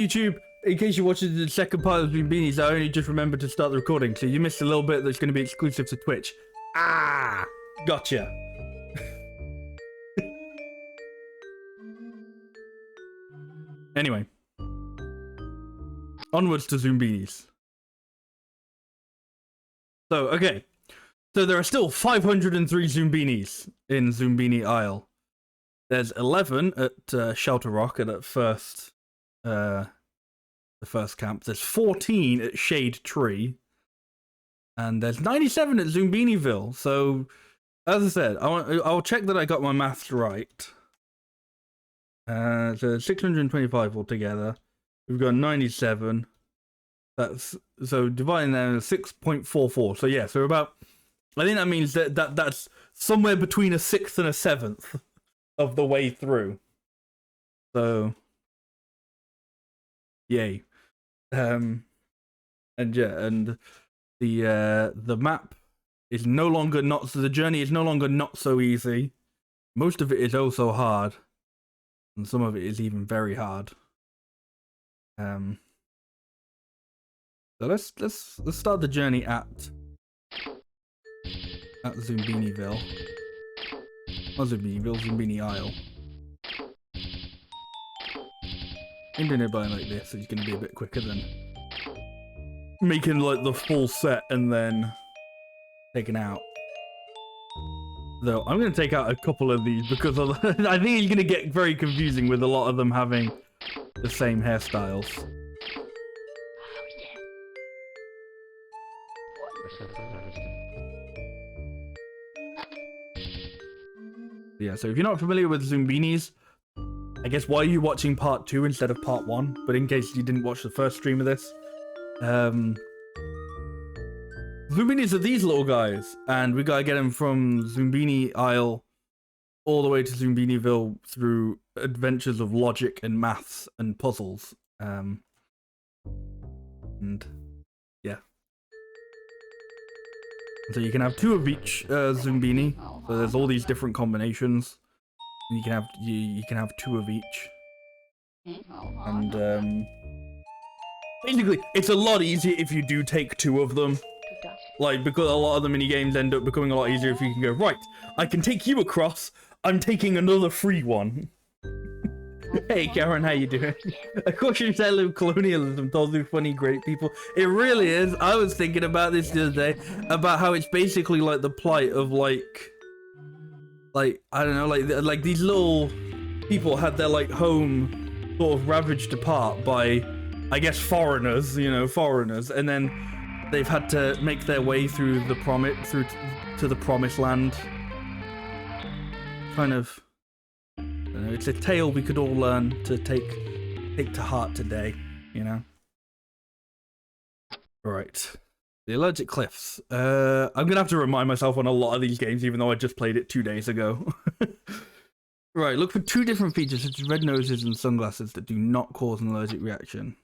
YouTube, in case you're watching the second part of Zoombinis, I only just remembered to start the recording, so you missed a little bit that's going to be exclusive to Twitch. Ah, gotcha. Anyway, onwards to Zoombinis. So, okay. So there are still 503 Zoombinis in Zoombini Isle. There's 11 at Shelter Rock at first, the first camp. There's 14 at Shade Tree. And there's 97 at Zoombiniville. So, as I said, I'll check that I got my maths right. So 625 altogether. We've got 97. That's so dividing that 6.44. So yeah, so about, I think that means that's somewhere between a sixth and a seventh of the way through. So yay. And yeah, and the map is no longer not, so the journey is no longer not so easy. Most of it is also hard, and some of it is even very hard. So let's start the journey at Zoombiniville. Not Zoombiniville, Zoombini Isle. I'm doing it by like this, so it's gonna be a bit quicker than making like the full set and then taking out. Though I'm gonna take out a couple of these because I think it's gonna get very confusing with a lot of them having the same hairstyles. Yeah, so if you're not familiar with Zoombinis, I guess why are you watching part 2 instead of part 1? But in case you didn't watch the first stream of this, Zoombinis are these little guys, and we gotta get them from Zoombini Isle all the way to Zoombiniville through adventures of logic and maths and puzzles. And yeah. So you can have 2 of each Zoombini. So there's all these different combinations. And you can have 2 of each. And basically, it's a lot easier if you do take 2 of them. Like, because a lot of the mini games end up becoming a lot easier if you can go, right, I can take you across, I'm taking another free one. Hey Karen, how you doing? A cautionary tale of colonialism told through funny, great people. It really is. I was thinking about this the other day, about how it's basically like the plight of like I don't know, like these little people had their like home sort of ravaged apart by, I guess, foreigners, you know, foreigners, and then they've had to make their way through the to the promised land. Kind of. It's a tale we could all learn to take to heart today, you know? Right. The allergic cliffs. I'm gonna have to remind myself on a lot of these games, even though I just played it 2 days ago. Right, look for 2 different features, such as red noses and sunglasses, that do not cause an allergic reaction.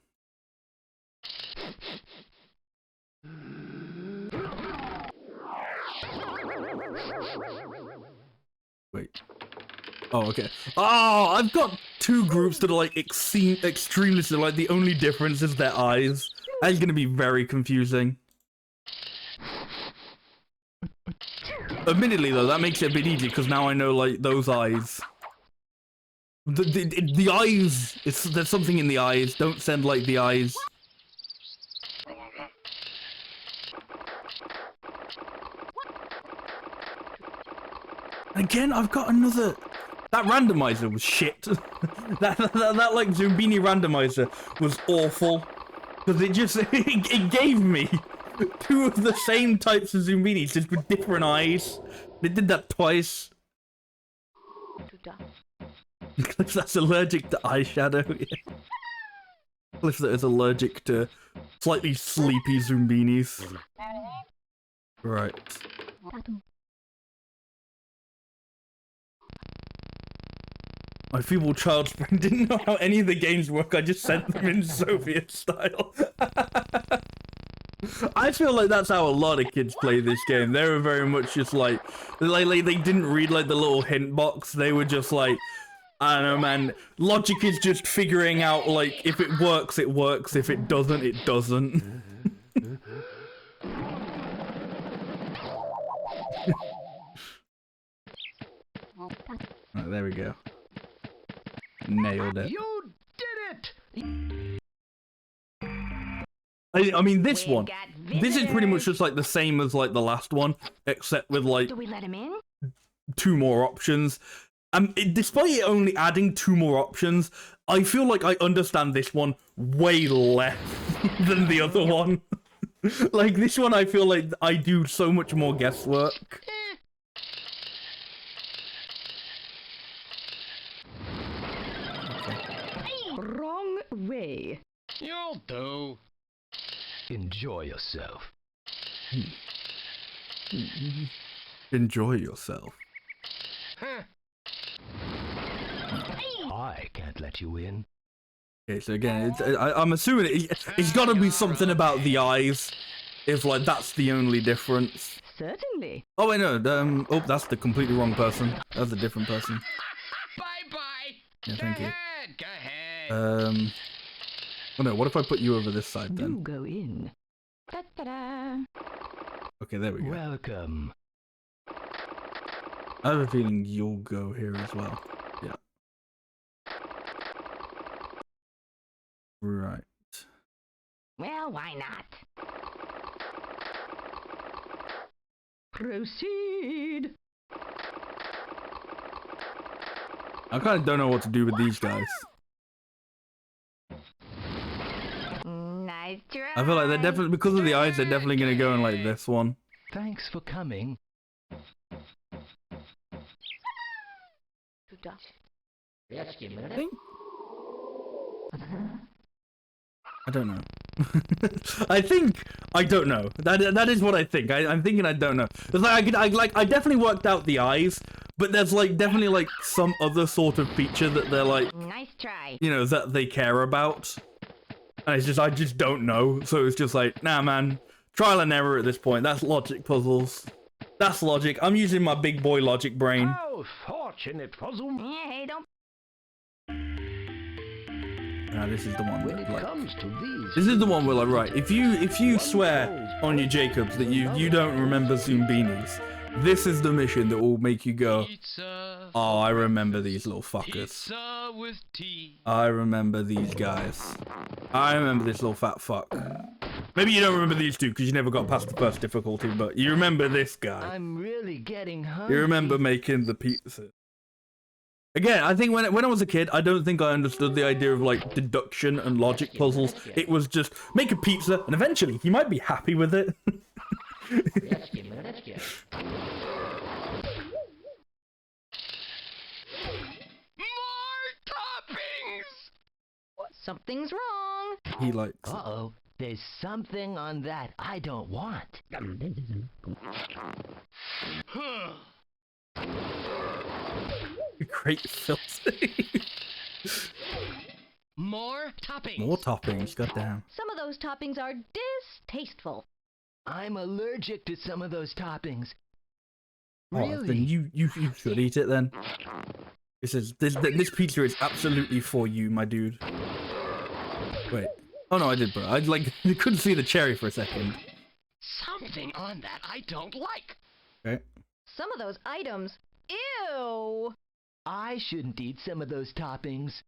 Wait. Oh, okay. Oh, I've got 2 groups that are like extremely similar. Like the only difference is their eyes. That's gonna be very confusing. Admittedly, though, that makes it a bit easy because now I know like those eyes. The eyes. There's something in the eyes. Don't send like the eyes. Again, I've got another. That randomizer was shit. that like Zoombini randomizer was awful because it gave me 2 of the same types of Zoombinis just with different eyes. They did that twice. Cliff that's allergic to eyeshadow. Yeah. Cliff that is allergic to slightly sleepy Zoombinis. Right. My feeble child's brain didn't know how any of the games work. I just sent them in Soviet style. I feel like that's how a lot of kids play this game. They were very much just like they didn't read like the little hint box. They were just like, I don't know, man. Logic is just figuring out, like, if it works, it works. If it doesn't, it doesn't. Right, there we go. Nailed it. You did it! I mean, this one. This is pretty much just like the same as like the last one, except with like Do we let him in? 2 more options. Despite it only adding 2 more options, I feel like I understand this one way less than the other one. Like, this one I feel like I do so much more guesswork. Wrong way. You'll do. Enjoy yourself. Enjoy yourself. Huh. I can't let you in. Okay, so again, I'm assuming it's got to be something about the eyes, if like that's the only difference. Certainly. Oh wait, no, oh, that's the completely wrong person. That's a different person. Bye-bye. Yeah, thank you. Go ahead. Oh no, what if I put you over this side Do then? go in. Da-da-da. Okay, there we go. Welcome. I have a feeling you'll go here as well. Yeah. Right. Well, why not? Proceed. I kind of don't know what to do with these guys. Nice try. I feel like they're definitely, because of the eyes, they're definitely going to go in like this one. Thanks for coming. I think. I don't know. I don't know. That is what I think. I'm thinking I don't know. It's like I definitely worked out the eyes, but there's like definitely like some other sort of feature that they're like, Nice try. you know, that they care about. And it's just I just don't know. So it's just like, nah, man, trial and error at this point. That's logic puzzles. That's logic. I'm using my big boy logic brain. How fortunate for Zoom. Yeah, hey, don't. This is the one When that, it like, comes to these, this is the one where, like, right, if you swear on your Jacobs that you don't remember Zoombinis, this is the mission that will make you go, Pizza, oh, I remember these little fuckers. pizza with tea. I remember these guys. I remember this little fat fuck. Maybe you don't remember these two because you never got past the first difficulty, but you remember this guy. I'm really getting hungry. You remember making the pizza. Again, I think when I was a kid, I don't think I understood the idea of like deduction and logic puzzles. It was just make a pizza and eventually he might be happy with it. More toppings! Something's wrong. He likes it. Uh-oh. There's something on that I don't want. Huh. Great filter. More toppings. More toppings, goddamn. Some of those toppings are distasteful. I'm allergic to some of those toppings. Oh, Really? then you should eat it then. This pizza is absolutely for you, my dude. Wait. Oh no, I did, but I couldn't see the cherry for a second. Something on that I don't like. Okay. Some of those items. Ew. I shouldn't eat some of those toppings.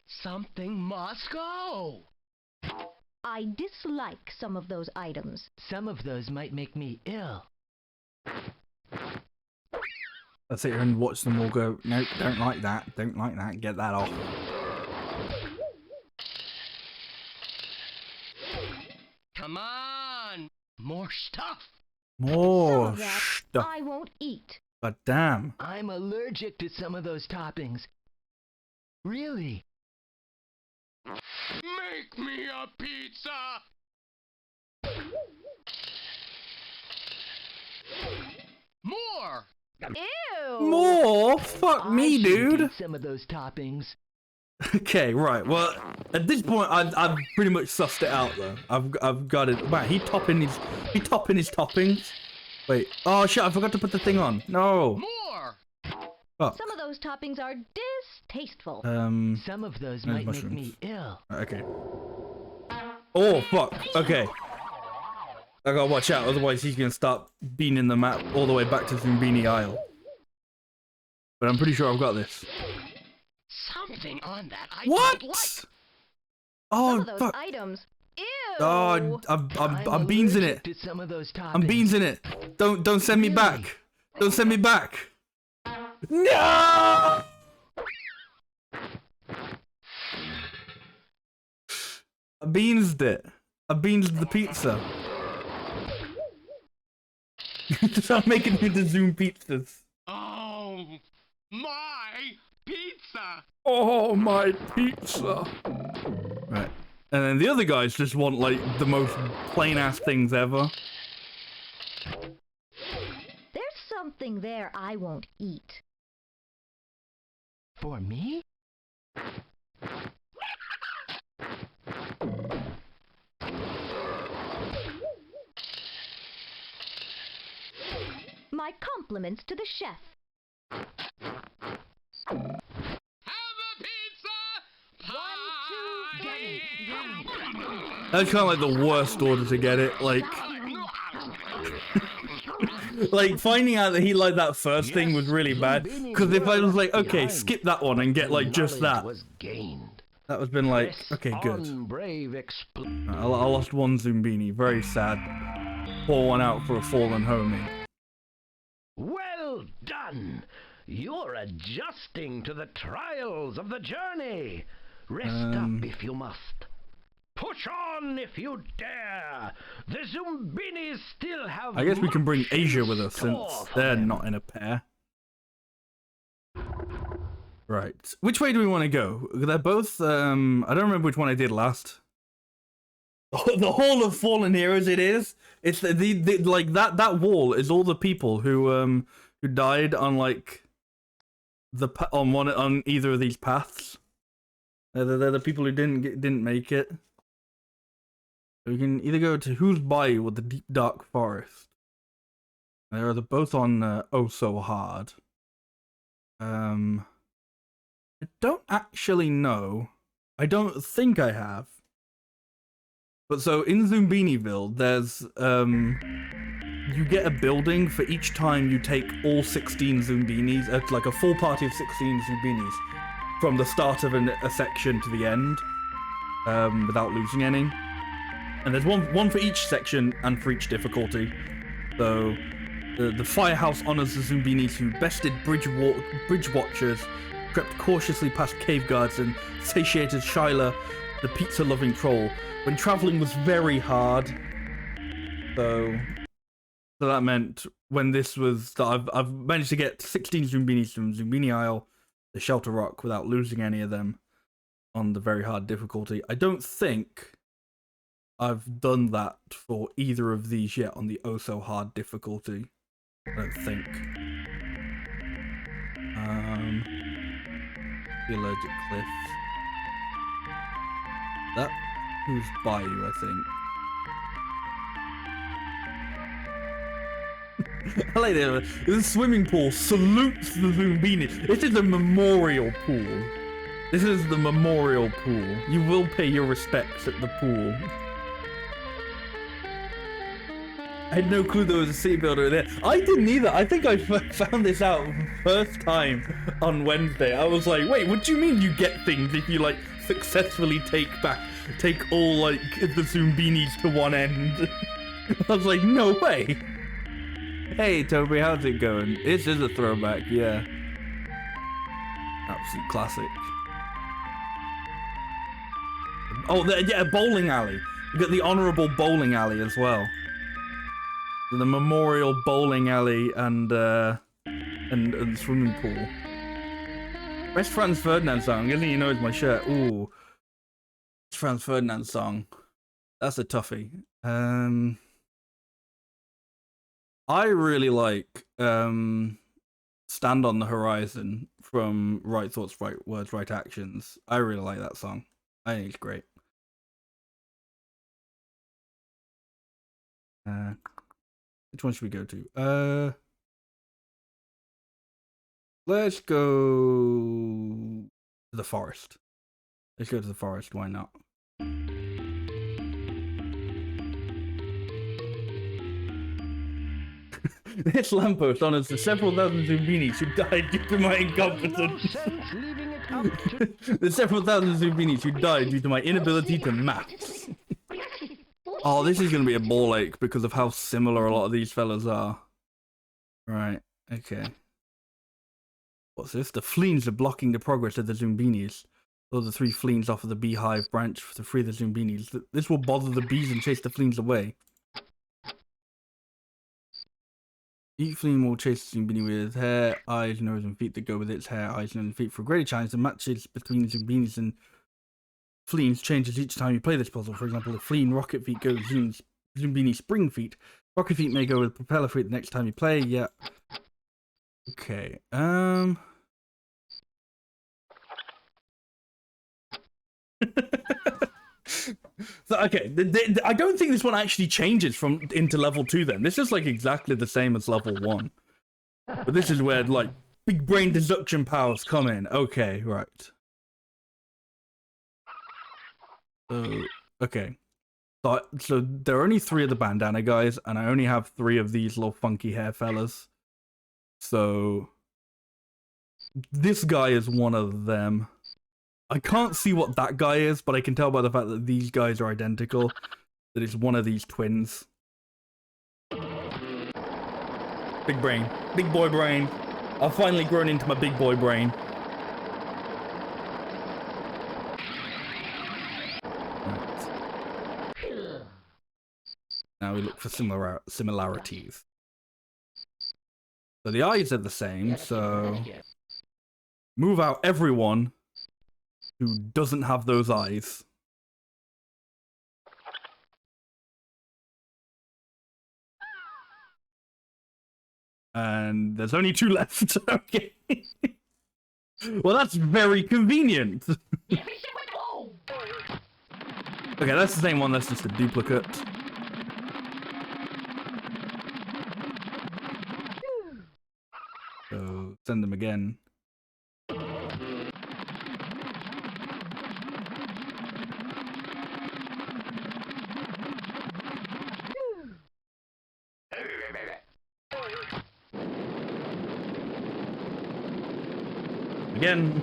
Something must go. I dislike some of those items. Some of those might make me ill. Let's sit here and watch them all go, nope, don't like that, don't like that, get that off. Come on. More stuff. Some More of that stuff. I won't eat. God damn. I'm allergic to some of those toppings. Really? Make me a pizza. More. Ew. More? Fuck I me, shouldn't dude. eat some of those toppings. Okay, right. Well, at this point, I've pretty much sussed it out though. I've got it. Man, he topping his toppings. Wait. Oh shit! I forgot to put the thing on. No. More. Fuck. Some of those toppings are distasteful. Some of those There's might mushrooms. make me ill. Okay. Oh fuck. Okay. I gotta watch out, otherwise he's gonna start beaning the map all the way back to Zombini Isle. But I'm pretty sure I've got this. Something on that I What? don't like. Some Oh of those fuck. items. Ew. Oh, I'm beans in it. To some of those toppings. I'm beans in it. Don't send me back. Don't send me back. No! I beansed it. I beansed the pizza. Start making me the Zoom pizzas. Oh, my pizza. Oh, my pizza. Right. And then the other guys just want, like, the most plain-ass things ever. There's something there I won't eat. For me? My compliments to the chef. Have a pizza. Pie. That's kind of like the worst order to get it. Like, like finding out that he liked that first thing was really bad. Because if I was like, okay, skip that one and get like just that, Was gained. that would have been like, okay, good. I lost one Zombini. Very sad. Pour one out for a fallen homie. Well done! You're adjusting to the trials of the journey. Rest up if you must. Push on if you dare. The Zoombinis still have. I guess we can bring much Asia in with us store since for they're them. not in a pair. Right. Which way do we want to go? They're both, I don't remember which one I did last. The Hall of Fallen Heroes it is. It's the like that wall is all the people who died on like on either of these paths. They're the people who didn't make it. We can either go to Who's Bayou or the Deep Dark Forest. They're both on Oh So Hard. I don't actually know. I don't think I have. But so in Zombiniville, there's you get a building for each time you take all 16 Zoombinis. It's like a full party of 16 Zoombinis from the start of a section to the end, without losing any. And there's one for each section and for each difficulty. So the firehouse honors the Zoombinis who bested bridge watchers, crept cautiously past cave guards, and satiated Shyla, the pizza-loving troll, when traveling was very hard. So that meant when this was that I've managed to get 16 Zoombinis from Zombini Isle to Shelter Rock without losing any of them on the very hard difficulty. I don't think I've done that for either of these yet on the oh so hard difficulty. I don't think. The Allergic Cliffs. That Who's Bayou, I think. I like it. The swimming pool salutes the Zoombinis. This is a memorial pool. This is the memorial pool. You will pay your respects at the pool. I had no clue there was a city builder there. I didn't either. I think I found this out first time on Wednesday. I was like, wait, what do you mean you get things if you like successfully take all like the Zoombinis to one end? I was like, no way. Hey Toby, how's it going? This is a throwback, yeah. Absolute classic. Oh, yeah, a bowling alley. You got the honorable bowling alley as well. The memorial bowling alley and swimming pool. Best Franz Ferdinand song, isn't he? You know it's my shirt. Ooh. Best Franz Ferdinand song. That's a toughie. I really like Stand on the Horizon from Right Thoughts, Right Words, Right Actions. I really like that song. I think it's great. Which one should we go to? Let's go to the forest. Let's go to the forest, why not? This lamppost honors the several thousand Zoombinis who died due to my incompetence. The several thousand Zoombinis who died due to my inability to maths. Oh, this is going to be a ball ache because of how similar a lot of these fellas are. Right, okay. What's this? The fleens are blocking the progress of the Zoombinis. Those are the 3 fleens off of the beehive branch to free the Zoombinis. This will bother the bees and chase the fleens away. Each fleen will chase the Zoombini with hair, eyes, nose, and feet that go with its hair, eyes, nose, and feet. For a greater challenge, the matches between Zoombinis and fleens changes each time you play this puzzle. For example, if fleen rocket feet goes Zoombini spring feet, rocket feet may go with propeller feet the next time you play. Yeah. Okay. So, okay, I don't think this one actually changes from into level 2 then. This is like exactly the same as level 1. But this is where like big brain deduction powers come in. Okay, right. Okay. So there are only 3 of the bandana guys, and I only have 3 of these little funky hair fellas. So this guy is one of them. I can't see what that guy is, but I can tell by the fact that these guys are identical that it's one of these twins. Big brain. Big boy brain. I've finally grown into my big boy brain. Right. Now we look for similarities. So the eyes are the same, so move out everyone who doesn't have those eyes. And there's only 2 left. Okay. Well, that's very convenient. Okay, that's the same one. That's just a duplicate. So send them again. Again.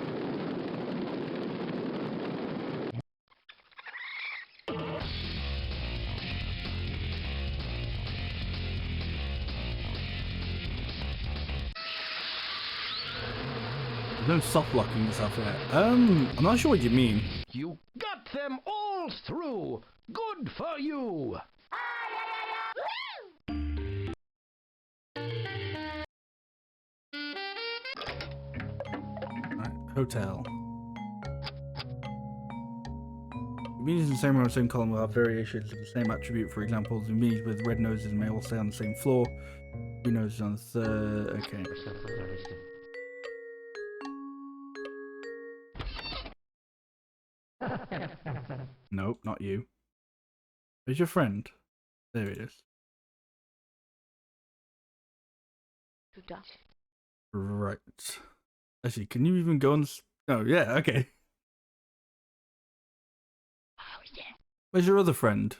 There's no soft locking yourself here. I'm not sure what you mean. You got them all through. Good for you. Hotel. Zoombini's in the same row, same column will have variations of the same attribute. For example, Zoombini's with red noses may all stay on the same floor. Blue noses on the third. Okay. Nope, not you. Where's your friend? There he is. Right. Actually, can you even go on this? Oh, yeah, okay. Where's your other friend?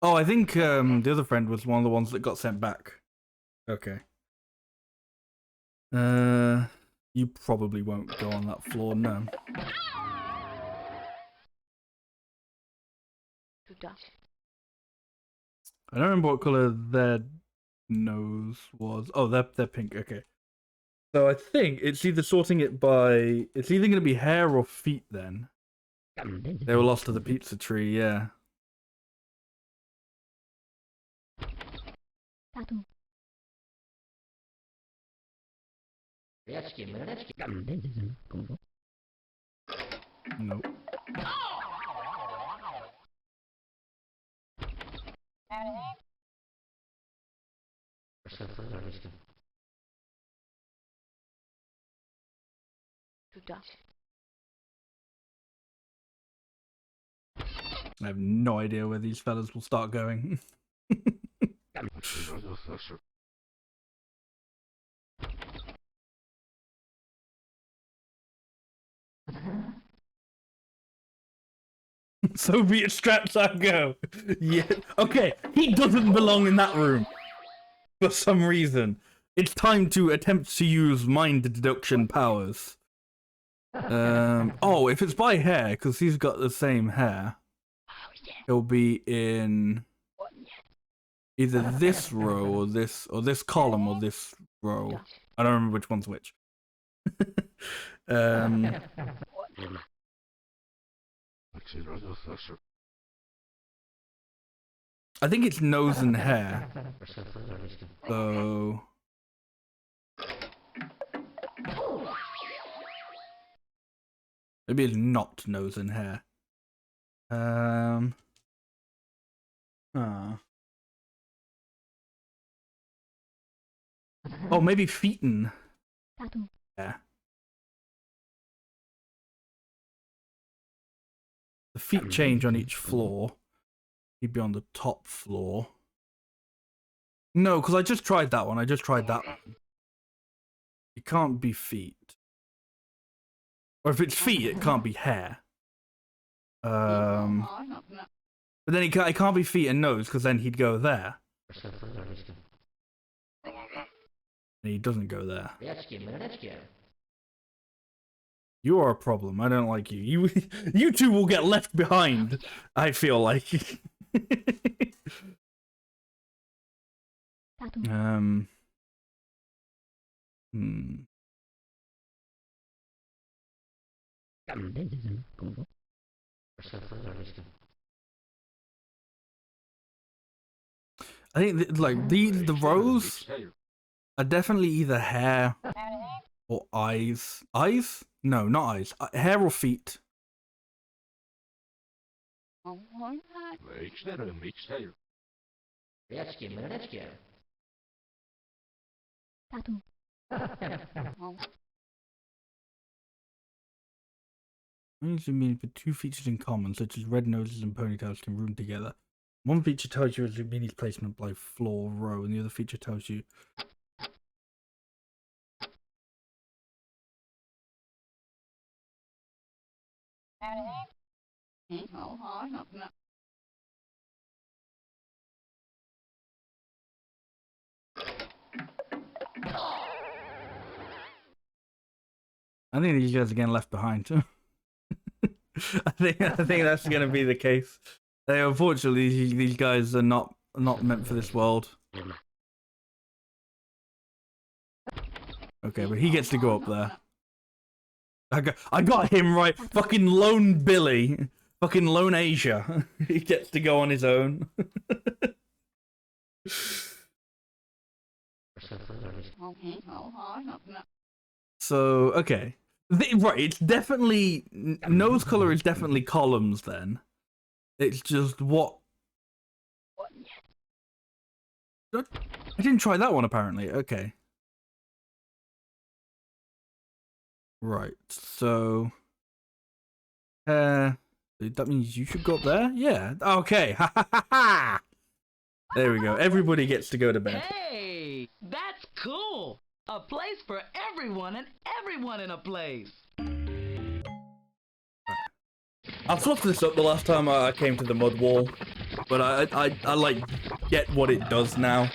Oh, I think the other friend was one of the ones that got sent back. Okay. You probably won't go on that floor, no. I don't remember what color their nose was. Oh, they're pink. Okay. So I think it's either sorting it by... It's either going to be hair or feet then. They were lost to the pizza tree, yeah. Nope. I have no idea where these fellas will start going. Soviet straps I go. Yeah. Okay, he doesn't belong in that room. For some reason. It's time to attempt to use mind deduction powers. Oh, if it's by hair, because he's got the same hair, he'll be in either this row or this column or this row. I don't remember which one's which. I think it's nose and hair. So maybe it's not nose and hair. Oh, maybe feet and hair. The feet change on each floor. He'd be on the top floor. No, because I just tried that one. It can't be feet. Or if it's feet, it can't be hair. But then it can't be feet and nose, because then he'd go there. And he doesn't go there. You are a problem. I don't like you. You two will get left behind, I feel like. I think like the rows are definitely either hair or eyes. Eyes? No, not eyes. Hair or feet. What mean for two features in common, such as red noses and ponytails, can room together? One feature tells you a Zoombinis placement by floor row, and the other feature tells you. I think these guys are getting left behind too. I think that's gonna be the case. Unfortunately, these guys are not meant for this world. Okay, but he gets to go up there. I got him right. Fucking Lone Billy. Fucking Lone Asia. He gets to go on his own. So, okay. Right, it's definitely... Nose color is definitely columns then. It's just what... I didn't try that one apparently. Okay. Right, so... that means you should go up there? Yeah. Okay. Ha ha ha ha! There we go. Everybody gets to go to bed. Hey! That's cool! A place for everyone and everyone in a place! I fluffed this up the last time I came to the mud wall, but I like get what it does now,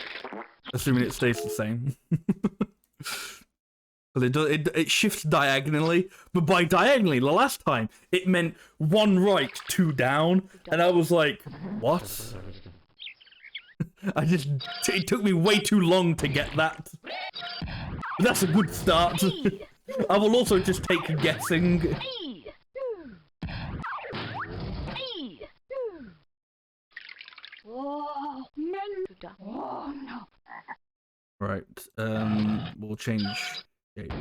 assuming it stays the same. Because it shifts diagonally, but by diagonally, the last time, it meant one right, two down, and I was like, what? It took me way too long to get that. But that's a good start. I will also just take guessing. Right, we'll change shape.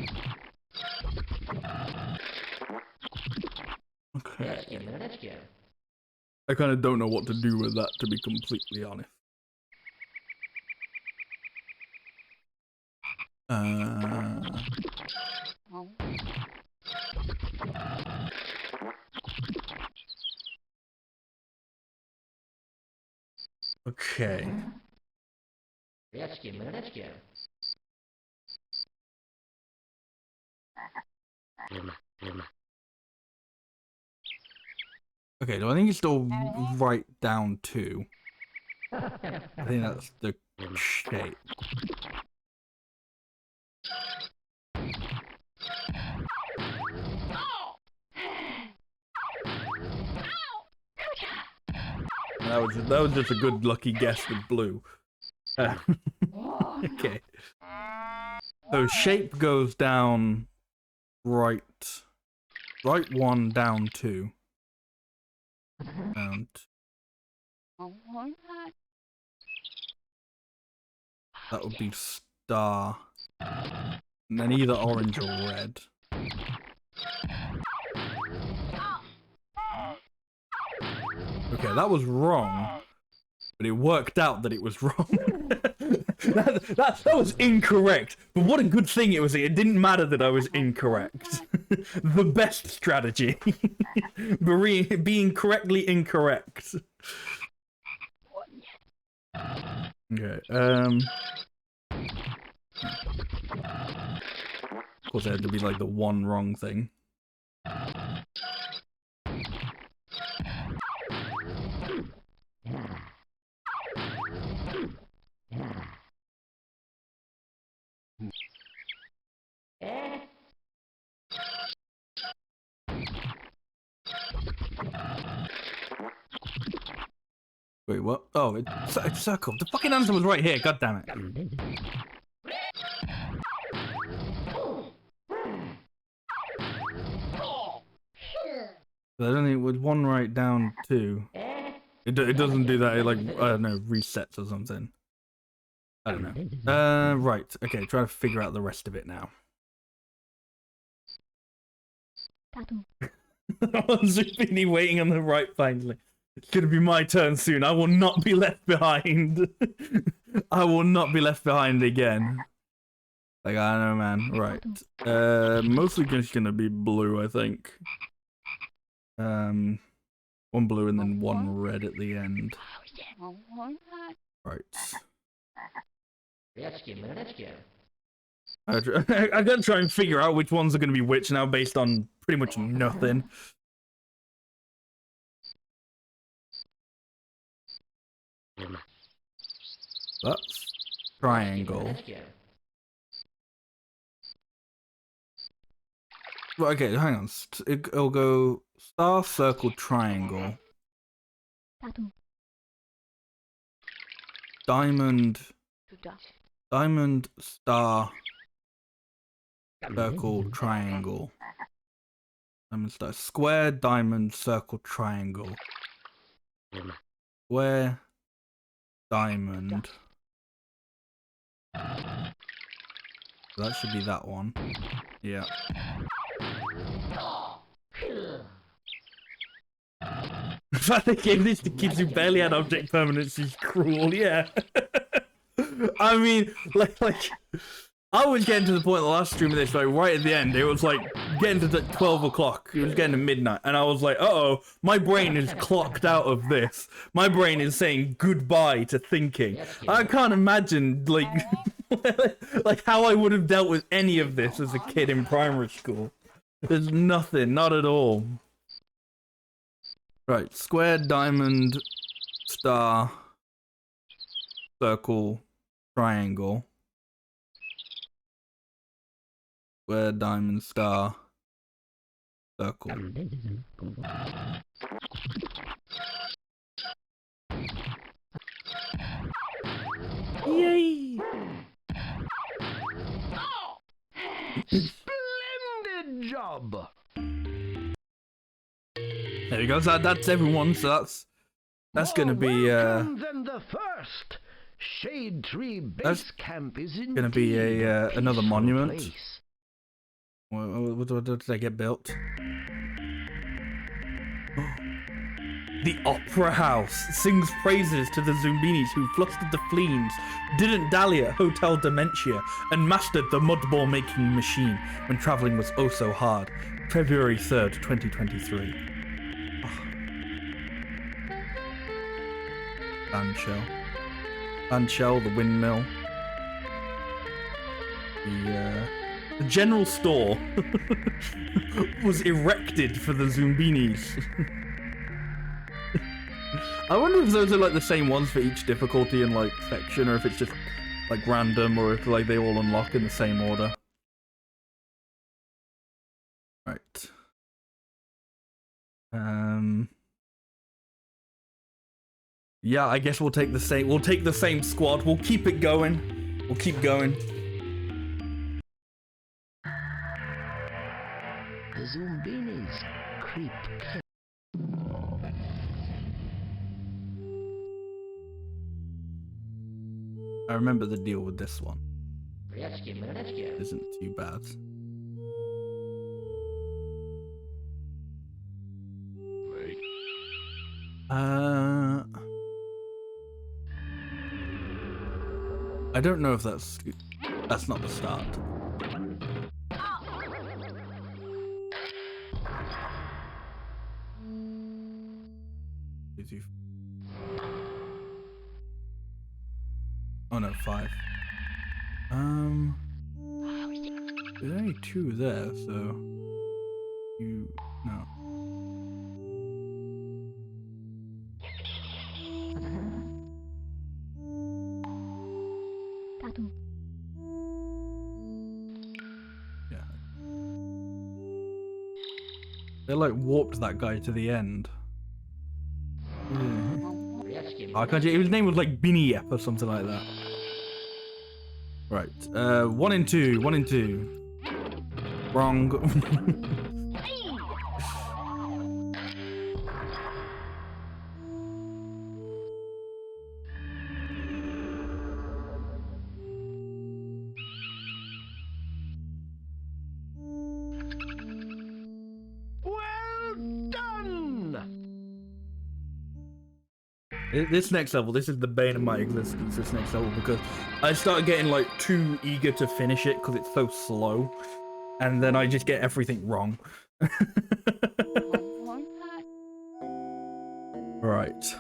Okay. I kind of don't know what to do with that, to be completely honest. Okay. Okay, do I think it's still right down to? I think that's the shape. That was just a good lucky guess with blue. Okay. So shape goes down right one, down two. Down that would be star. And then either orange or red. Okay, that was wrong. But it worked out that it was wrong. that was incorrect. But what a good thing it was. It didn't matter that I was incorrect. The best strategy. Being correctly incorrect. Okay, of course it had to be like the one wrong thing. Wait, what? Oh, it's circle. The fucking answer was right here. God damn it. I don't think with one right down two. It doesn't do that. It like I don't know, resets or something. I don't know. Right. Okay. Try to figure out the rest of it now. Zoombinis waiting on the right finally. It's gonna be my turn soon. I will not be left behind. I will not be left behind again. Like, I don't know, man. Right. Mostly just gonna be blue, I think. One blue and then one red at the end. Right. I gotta try and figure out which ones are gonna be which now based on pretty much nothing. That's triangle. Well, okay, hang on. It'll go star, circle, triangle. Diamond, star, circle, triangle. Diamond, star, square, diamond, circle, triangle. Square, diamond. That should be that one. Yeah. The fact they gave this to kids who barely had object permanence is cruel, yeah. I mean, like, I was getting to the point of the last stream of this, like, right at the end, it was like, getting to 12 o'clock, it was getting to midnight, and I was like, uh-oh, my brain is clocked out of this. My brain is saying goodbye to thinking. I can't imagine, like, like how I would have dealt with any of this as a kid in primary school. There's nothing, not at all. Right, square, diamond, star, circle, triangle. Square, diamond, star, circle. Yay! Splendid job! There we go. So that's everyone. So that's gonna be Then the first Shade Tree Base Camp is gonna be a another monument. What did they get built? The Opera House sings praises to the Zoombinis who flustered the fleens, didn't dally at Hotel Dementia, and mastered the mudball making machine when travelling was oh so hard. February 3rd, 2023. Oh. Bandshell, the windmill. The general store was erected for the Zoombinis. I wonder if those are like the same ones for each difficulty and like section, or if it's just like random, or if like they all unlock in the same order. Right. Yeah, I guess we'll take the same squad. We'll keep it going. We'll keep going. The Zoombinis creep. I remember the deal with this one. Isn't too bad. I don't know if that's not the start. Oh no, 5. There's only 2 there, so no. Yeah. They like warped that guy to the end. I can't. His name was like Biniep or something like that. Right. 1 and 2. 1 and 2. Wrong. This next level, this is the bane of my existence, this next level, because I start getting like too eager to finish it because it's so slow, and then I just get everything wrong. Right.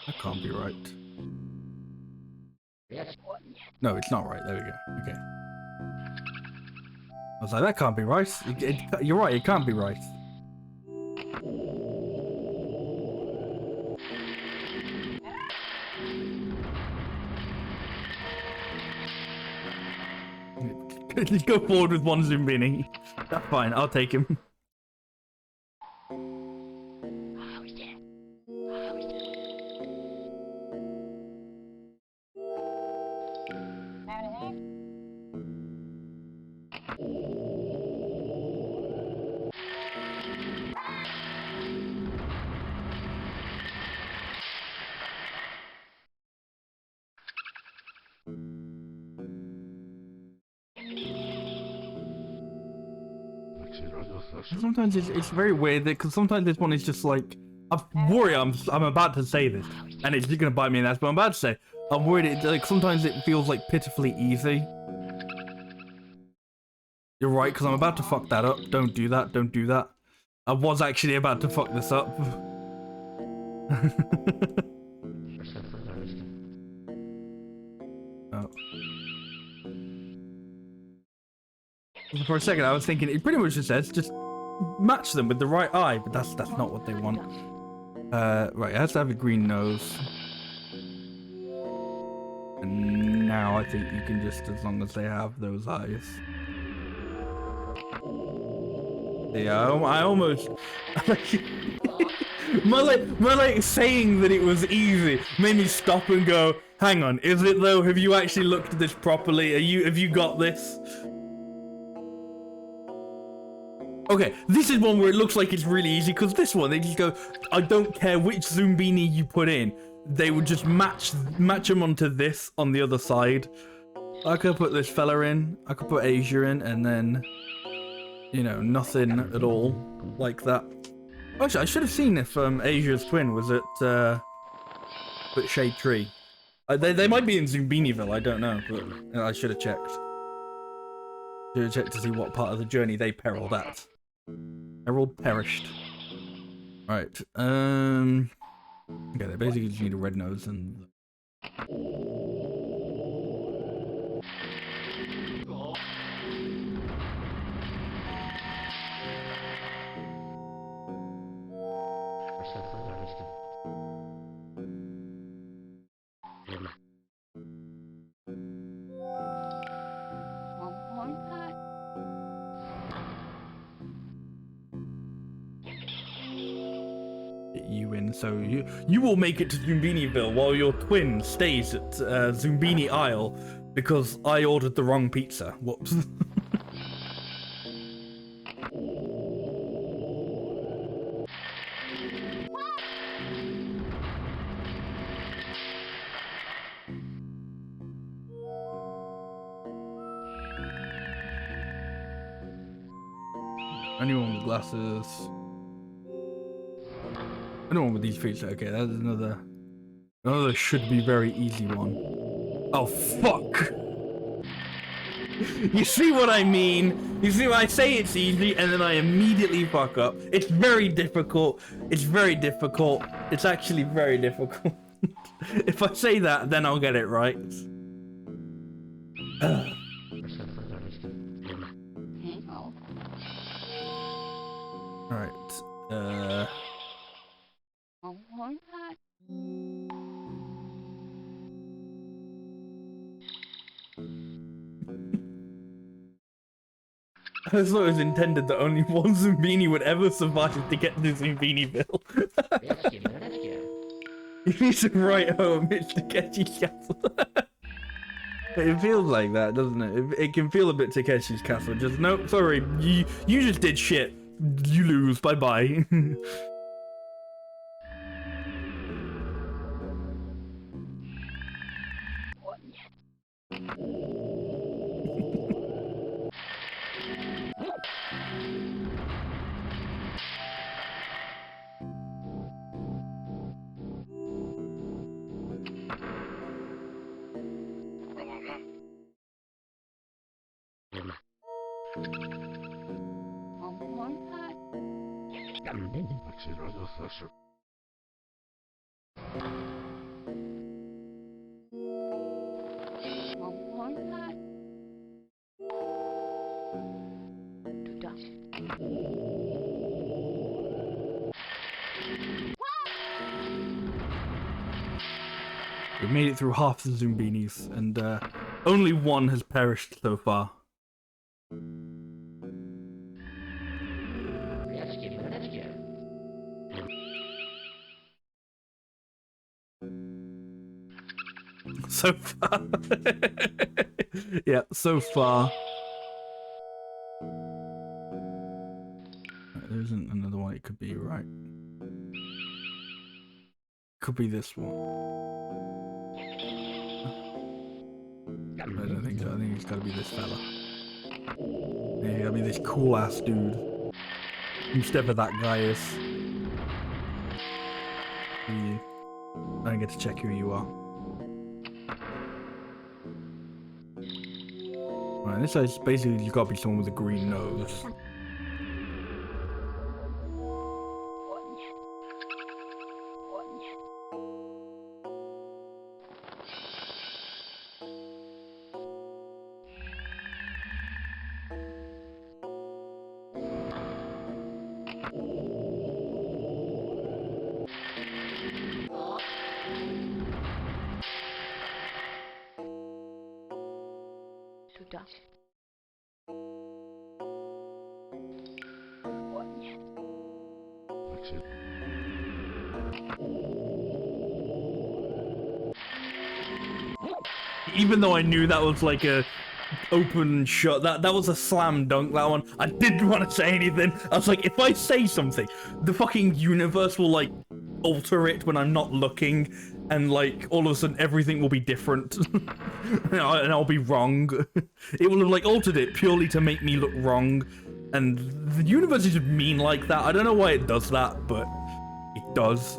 That can't be right. No, it's not right. There we go. Okay. I was like, that can't be right. You're right, it can't be right. Just go forward with one Zoombini. That's fine, I'll take him. Sometimes it's very weird because sometimes this one is just like, I'm worried I'm about to say this and it's just gonna bite me in the ass, but I'm about to say I'm worried sometimes it feels like pitifully easy. You're right, because I'm about to fuck that up. Don't do that, don't do that. I was actually about to fuck this up. Oh. For a second I was thinking it pretty much just says just match them with the right eye, but that's not what they want. Right, it has to have a green nose. And now I think you can just, as long as they have those eyes. Yeah, I almost my saying that it was easy made me stop and go, hang on, is it though? Have you actually looked at this properly? Have you got this? Okay, this is one where it looks like it's really easy, because this one, they just go, I don't care which Zoombini you put in, they would just match them onto this on the other side. I could put this fella in, I could put Asia in, and then, you know, nothing at all like that. Actually, I should have seen if Asia's twin was at Shade Tree. They might be in Zoombiniville, I don't know, but I should have checked. Should have checked to see what part of the journey they periled at. Herald perished. Right. Okay, they basically just need a red nose and. You in, so you will make it to Zoombiniville while your twin stays at Zoombini Isle because I ordered the wrong pizza. Whoops. Anyone with glasses? Anyone with these features? Okay, that's another should be very easy one. Oh fuck! You see what I mean? You see, I say it's easy and then I immediately fuck up. It's very difficult. It's very difficult. It's actually very difficult. If I say that, then I'll get it right. Alright. I thought it was intended that only one Zoombini would ever survive to get to Zoombiniville. You need to write home, it's Takeshi's Castle. It feels like that, doesn't it? It can feel a bit Takeshi's Castle. Just, no, sorry, you just did shit. You lose, bye-bye. We've made it through half the Zoombinis, and only one has perished so far. So far. Yeah, so far. There isn't another one. It could be, right? Could be this one. I don't think so. I think it's gotta be this fella. Yeah, it's gotta be this cool ass dude. Whoever that guy is. Who are you? I don't get to check who you are. Right, this is basically you've gotta be someone with a green nose. Even though I knew that was like a open and shut. That was a slam dunk, that one. I didn't want to say anything. I was like, if I say something, the fucking universe will, like, alter it when I'm not looking, and, like, all of a sudden everything will be different. and I'll be wrong. It will have, like, altered it purely to make me look wrong. And the universe is mean like that. I don't know why it does that, but it does.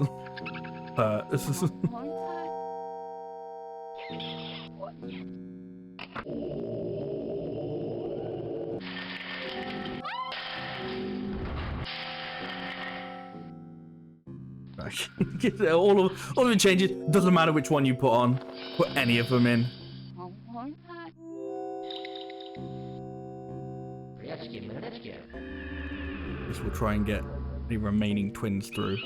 all of it changes. Doesn't matter which one you put on. Put any of them in. This will try and get the remaining twins through.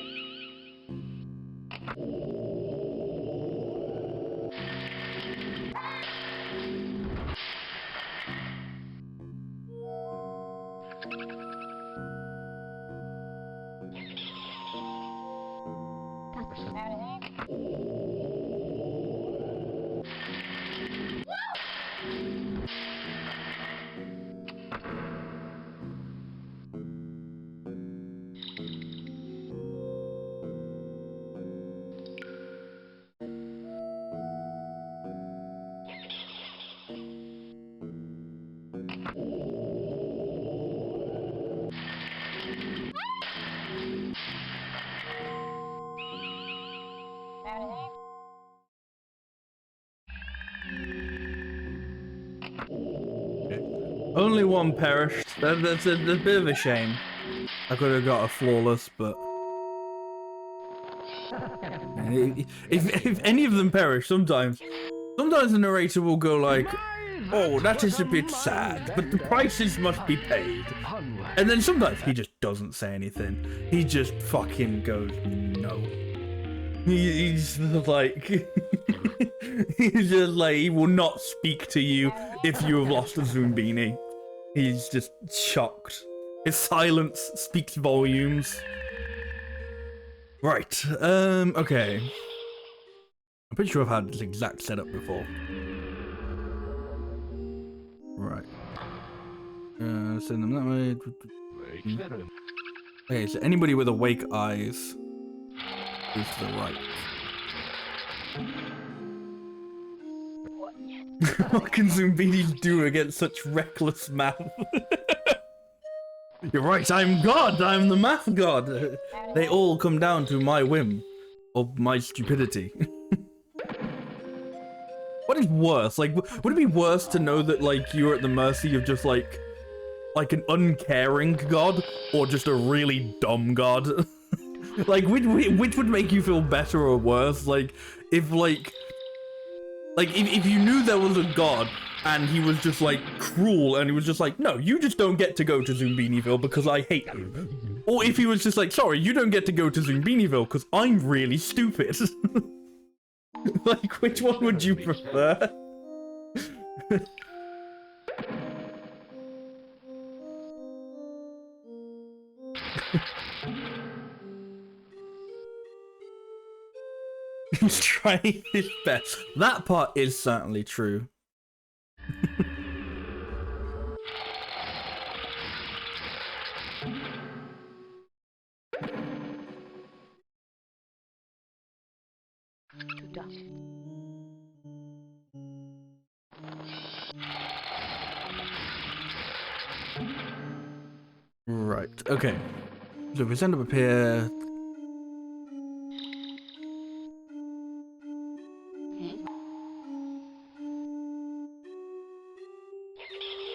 Only one perished. That's a bit of a shame. I could have got a flawless, but if any of them perish, sometimes the narrator will go like, "Oh, that is a bit sad, but the prices must be paid." And then sometimes he just doesn't say anything. He just fucking goes, "No." He's like, he's just like, he will not speak to you if you have lost a Zoombini. He's just shocked. His silence speaks volumes. Right, okay. I'm pretty sure I've had this exact setup before. Right. Send them that way. Okay, so anybody with awake eyes is to the right. What can Zoombinis do against such reckless math? You're right, I'm God! I'm the math god! They all come down to my whim. Or my stupidity. What is worse? Like, would it be worse to know that, like, you're at the mercy of just, like an uncaring god? Or just a really dumb god? Like, which would make you feel better or worse? Like, if if you knew there was a god and he was just like cruel and he was just like, no, you just don't get to go to Zoombiniville because I hate you. Or if he was just like, sorry, you don't get to go to Zoombiniville because I'm really stupid. Like, which one would you prefer? He's trying his best. That part is certainly true. Right, okay. So if we send up here.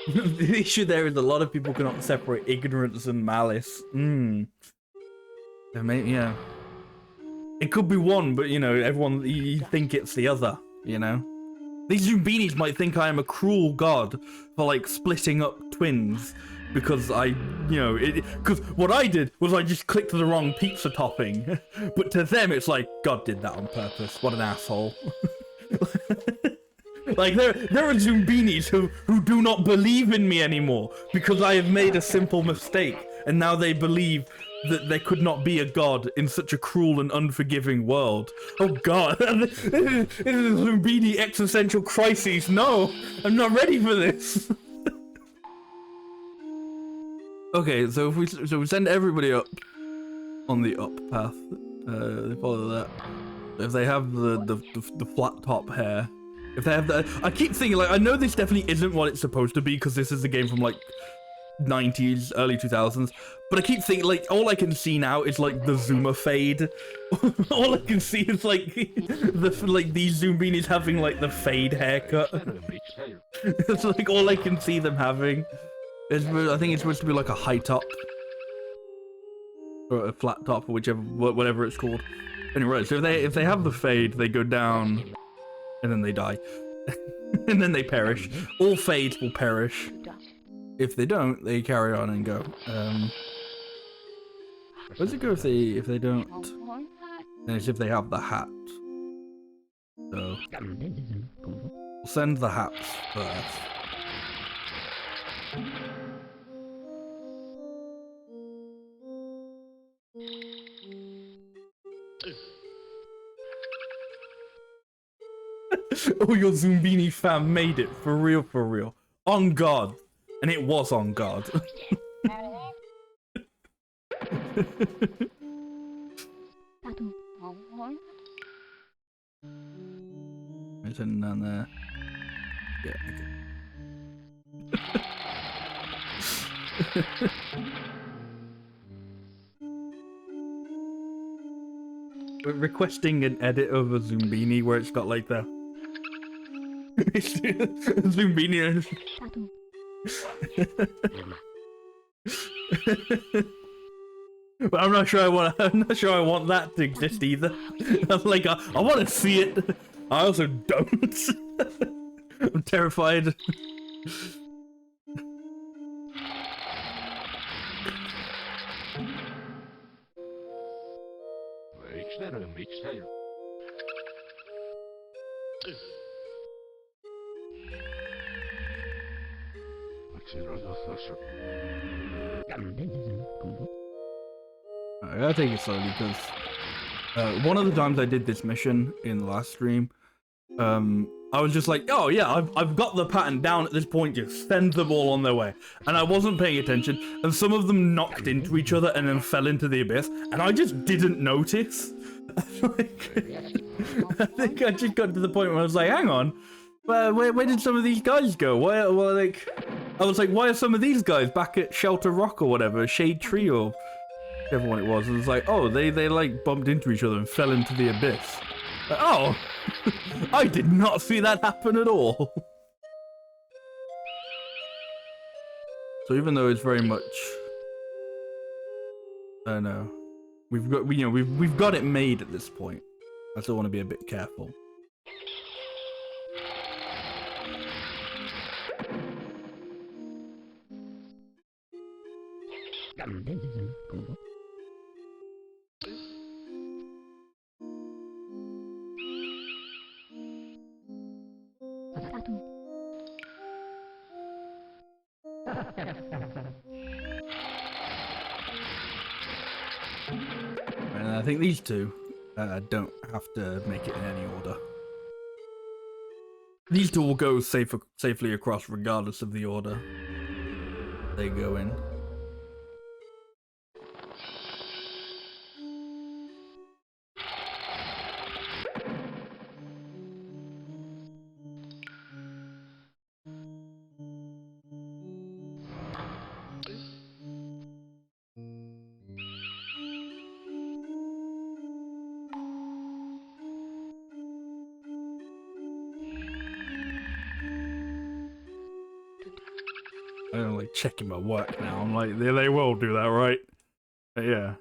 The issue there is a lot of people cannot separate ignorance and malice. Yeah. It could be one, but you know, everyone, you think it's the other, you know? These Zoombinis might think I am a cruel god for, like, splitting up twins because because what I did was I just clicked the wrong pizza topping. But to them, it's like, God did that on purpose. What an asshole. Like, there are Zoombinis who do not believe in me anymore because I have made a simple mistake, and now they believe that there could not be a god in such a cruel and unforgiving world. Oh god, this is a Zombini existential crisis. No, I'm not ready for this. Okay, so if we send everybody up on the up path, they follow that. If they have the flat top hair, if they have the, I keep thinking like I know this definitely isn't what it's supposed to be because this is a game from like 90s, early 2000s, but I keep thinking like all I can see now is like the Zoomer fade. All I can see is like these Zoombinis having like the fade haircut. It's like all I can see them having. I think it's supposed to be like a high top or a flat top or whatever it's called. Anyway, so if they have the fade, they go down and then they die. And then they perish. All fades will perish. If they don't, they carry on and go. Where does it go if they don't? And it's if they have the hat. So we'll send the hats first. Oh, your Zombini fam made it for real, for real. On God. And it was on God. It's in down there. Yeah, okay. We're requesting an edit of a Zombini where it's got like the Zoombinis. But I'm not sure I want that to exist either. I'm like I want to see it. I also don't. I'm terrified. I gotta take it slowly because one of the times I did this mission in the last stream, I was just like, oh yeah, I've got the pattern down at this point, just send them all on their way. And I wasn't paying attention, and some of them knocked into each other and then fell into the abyss, and I just didn't notice. Like, I think I just got to the point where I was like, hang on, where did some of these guys go? I was like, why are some of these guys back at Shelter Rock or whatever, Shade Tree or whichever one it was? It was like, oh, they like bumped into each other and fell into the abyss. Like, oh, I did not see that happen at all. So even though it's very much, I don't know, we've got it made at this point. I still want to be a bit careful. And I think these two don't have to make it in any order. These two will go safely across regardless of the order they go in. I'm like checking my work now. I'm like, they will do that, right? Yeah.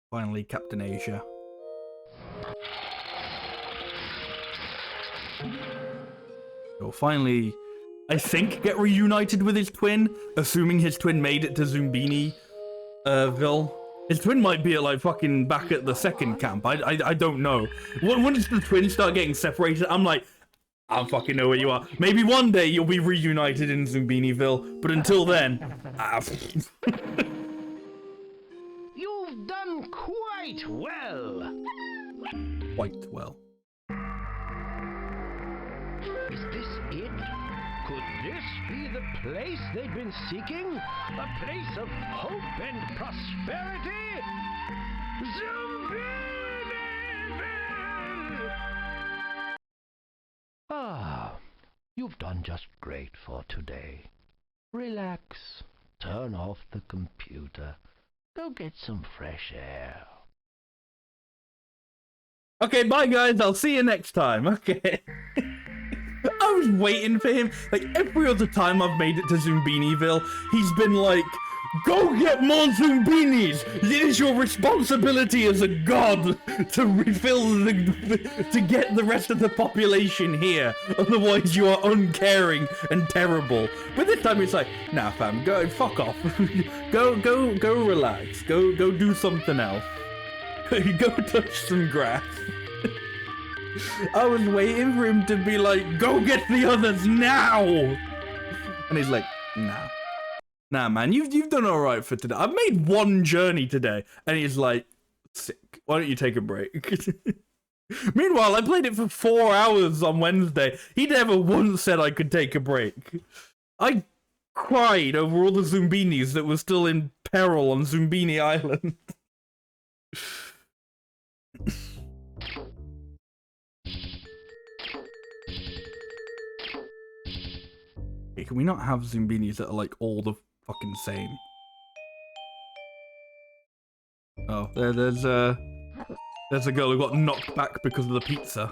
Finally, Captain Asia. He'll finally, I think, get reunited with his twin, assuming his twin made it to Zombini ville. His twin might be at like fucking back at the second camp. I don't know. Once the twins start getting separated, I'm like, I don't fucking know where you are. Maybe one day you'll be reunited in Zombiniville, but until then, You've done quite well. quite well. Is this it? Could this be the place they'd been seeking? A place of hope and prosperity? Zoombinis! Ah, you've done just great for today. Relax. Turn off the computer. Go get some fresh air. Okay, bye guys. I'll see you next time. Okay. I was waiting for him. Like, every other time I've made it to Zombiniville, he's been like, go get more Zoombinis! It is your responsibility as a god to to get the rest of the population here. Otherwise you are uncaring and terrible. But this time it's like, nah fam, go, fuck off. go relax. Go do something else. Go touch some grass. I was waiting for him to be like, go get the others now! And he's like, nah. Nah, man, you've done alright for today. I've made one journey today. And he's like, sick. Why don't you take a break? Meanwhile, I played it for 4 hours on Wednesday. He never once said I could take a break. I cried over all the Zoombinis that were still in peril on Zoombini Island. Hey, can we not have Zoombinis that are like all the fucking same? Oh, there's a girl who got knocked back because of the pizza.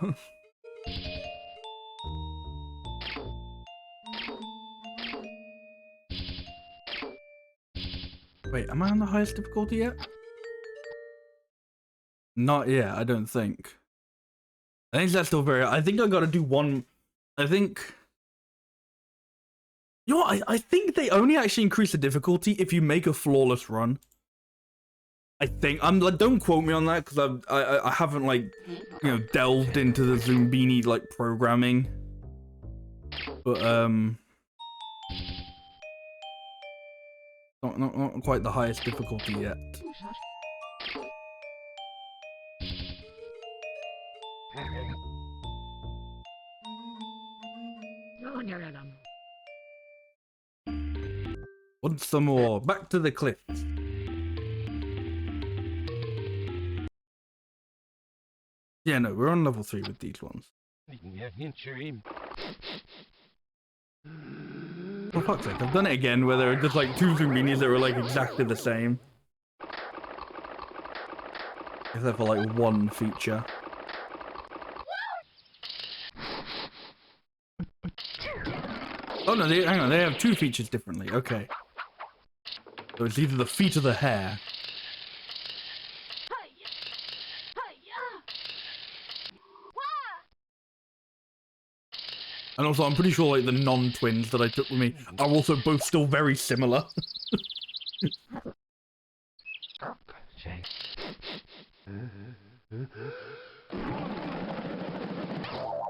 Wait, am I on the highest difficulty yet? Not yet, I don't think. I think that's still very... I think I gotta do one... I think... You know what? I think they only actually increase the difficulty if you make a flawless run. I think. I'm like, don't quote me on that because I haven't like, you know, delved into the Zoombini like programming. But not quite the highest difficulty yet. Want some more? Back to the cliffs. Yeah, no, we're on level 3 with these ones. For fuck's sake, I've done it again where there are just like 2 Zoombinis that were like exactly the same. Except for like one feature. Oh no, hang on, they have 2 features differently, okay. So it's either the feet or the hair. And also, I'm pretty sure like the non-twins that I took with me are also both still very similar.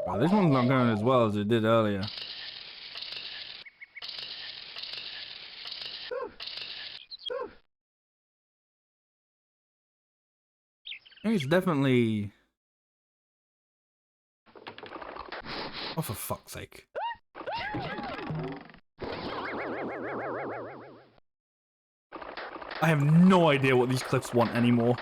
Wow, this one's not going as well as it did earlier. I think it's definitely... Oh, for fuck's sake. I have no idea what these cliffs want anymore.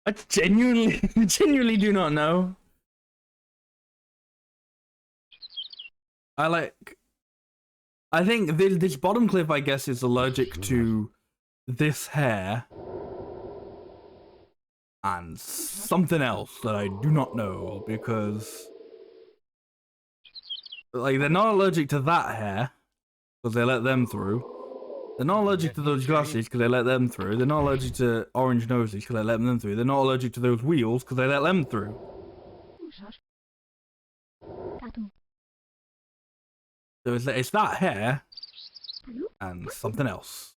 I genuinely do not know. I think this bottom cliff, I guess, is allergic to this hair and something else that I do not know, because like they're not allergic to that hair because they let them through. They're not allergic to those glasses because they let them through. They're not allergic to orange noses because they let them through. They're not allergic to those wheels because they let them through. So it's that hair and something else.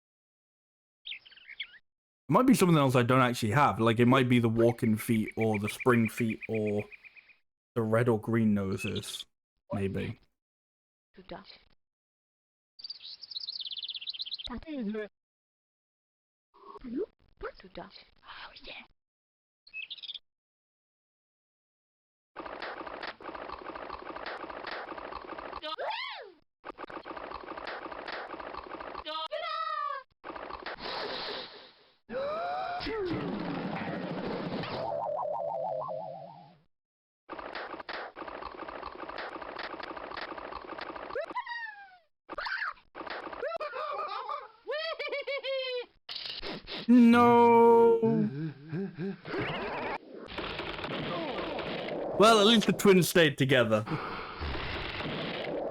It might be something else I don't actually have. Like, it might be the walking feet or the spring feet or the red or green noses. Maybe. No. Well, at least the twins stayed together.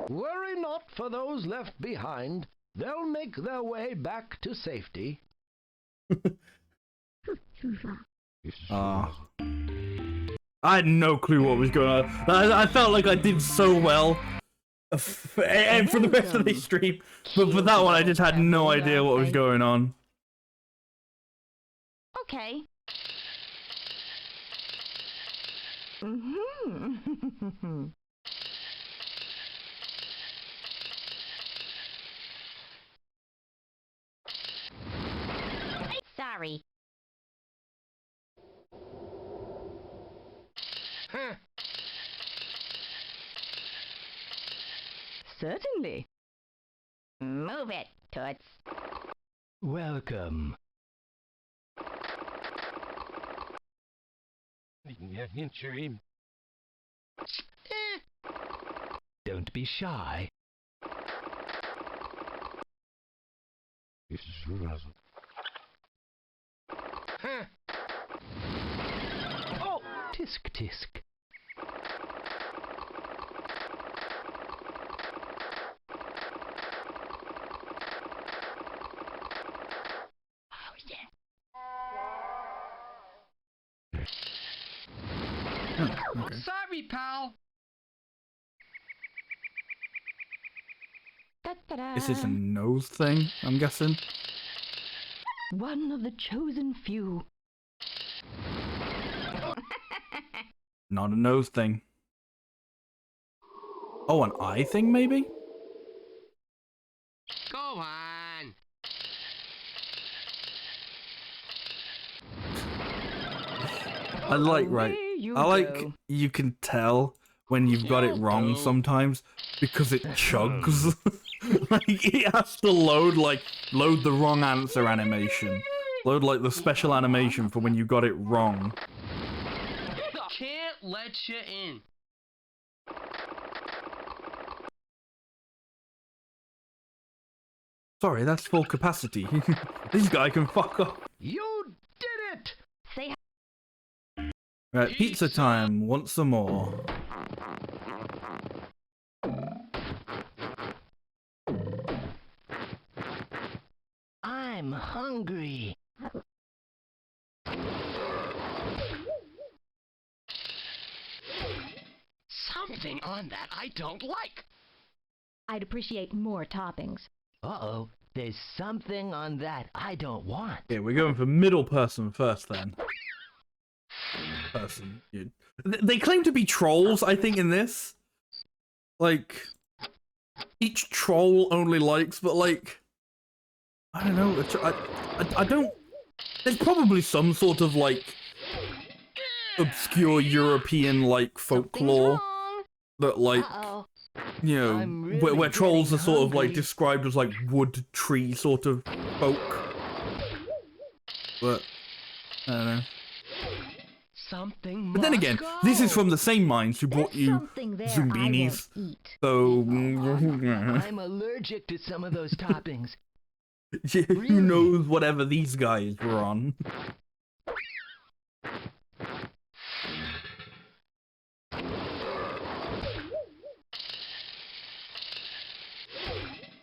Worry not for those left behind. They'll make their way back to safety. I had no clue what was going on. I felt like I did so well and for the rest of the stream, but for that one I just had no idea what was going on. Okay. Sorry. Huh. Certainly. Move it, Toots. Welcome. Don't be shy. Huh. Oh, tisk tisk. Okay. Sorry, pal. Is this a nose thing, I'm guessing? One of the chosen few. Not a nose thing. Oh, an eye thing, maybe? Go on. I like, right. I like you can tell when you've got it wrong sometimes because it chugs. Like, it has to load the wrong answer animation. Load, like, the special animation for when you got it wrong. Can't let you in. Sorry, that's full capacity. This guy can fuck up. You did it! Say Right, pizza time. Want some more? I'm hungry. Something on that I don't like. I'd appreciate more toppings. Uh-oh, there's something on that I don't want. Yeah, we're going for middle person first then. Person. They claim to be trolls, I think, in this. Like, each troll only likes, but like, I don't know. I don't. There's probably some sort of like obscure European like folklore that like you know really where trolls are getting sort of like hungry. described as like wood tree sort of folk. But I don't know. Something But then must again, go. this is from the same minds who brought There's you something there Zoombinis. I won't eat. So I'm allergic to some of those toppings. Who knows whatever these guys were on?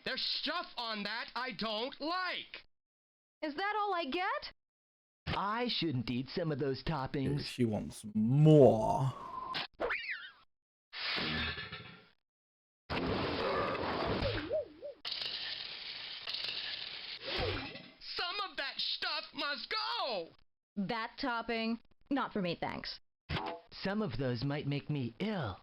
There's stuff on that I don't like. Is that all I get? I shouldn't eat some of those toppings. She wants more. Some of that stuff must go. That topping? Not for me, thanks. Some of those might make me ill.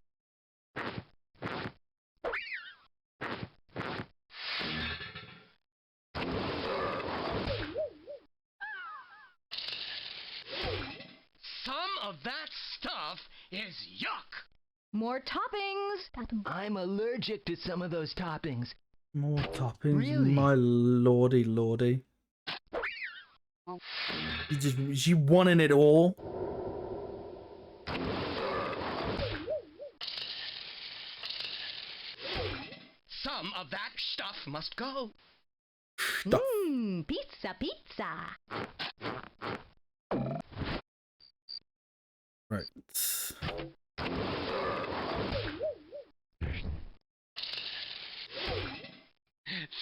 Some of that stuff is yuck. More toppings! I'm allergic to some of those toppings. More toppings, Really? my lordy lordy. She wanting it all. Some of that stuff must go. Stuff. Pizza, pizza! Right.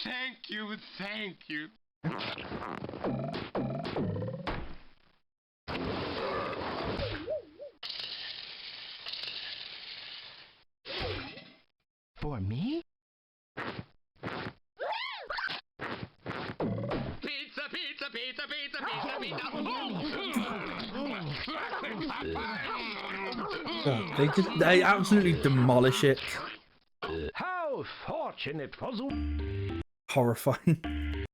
Thank you, thank you. For me? Pizza, pizza, pizza, pizza, pizza, pizza. God, they absolutely demolish it. How fortunate for Zoom. Horrifying.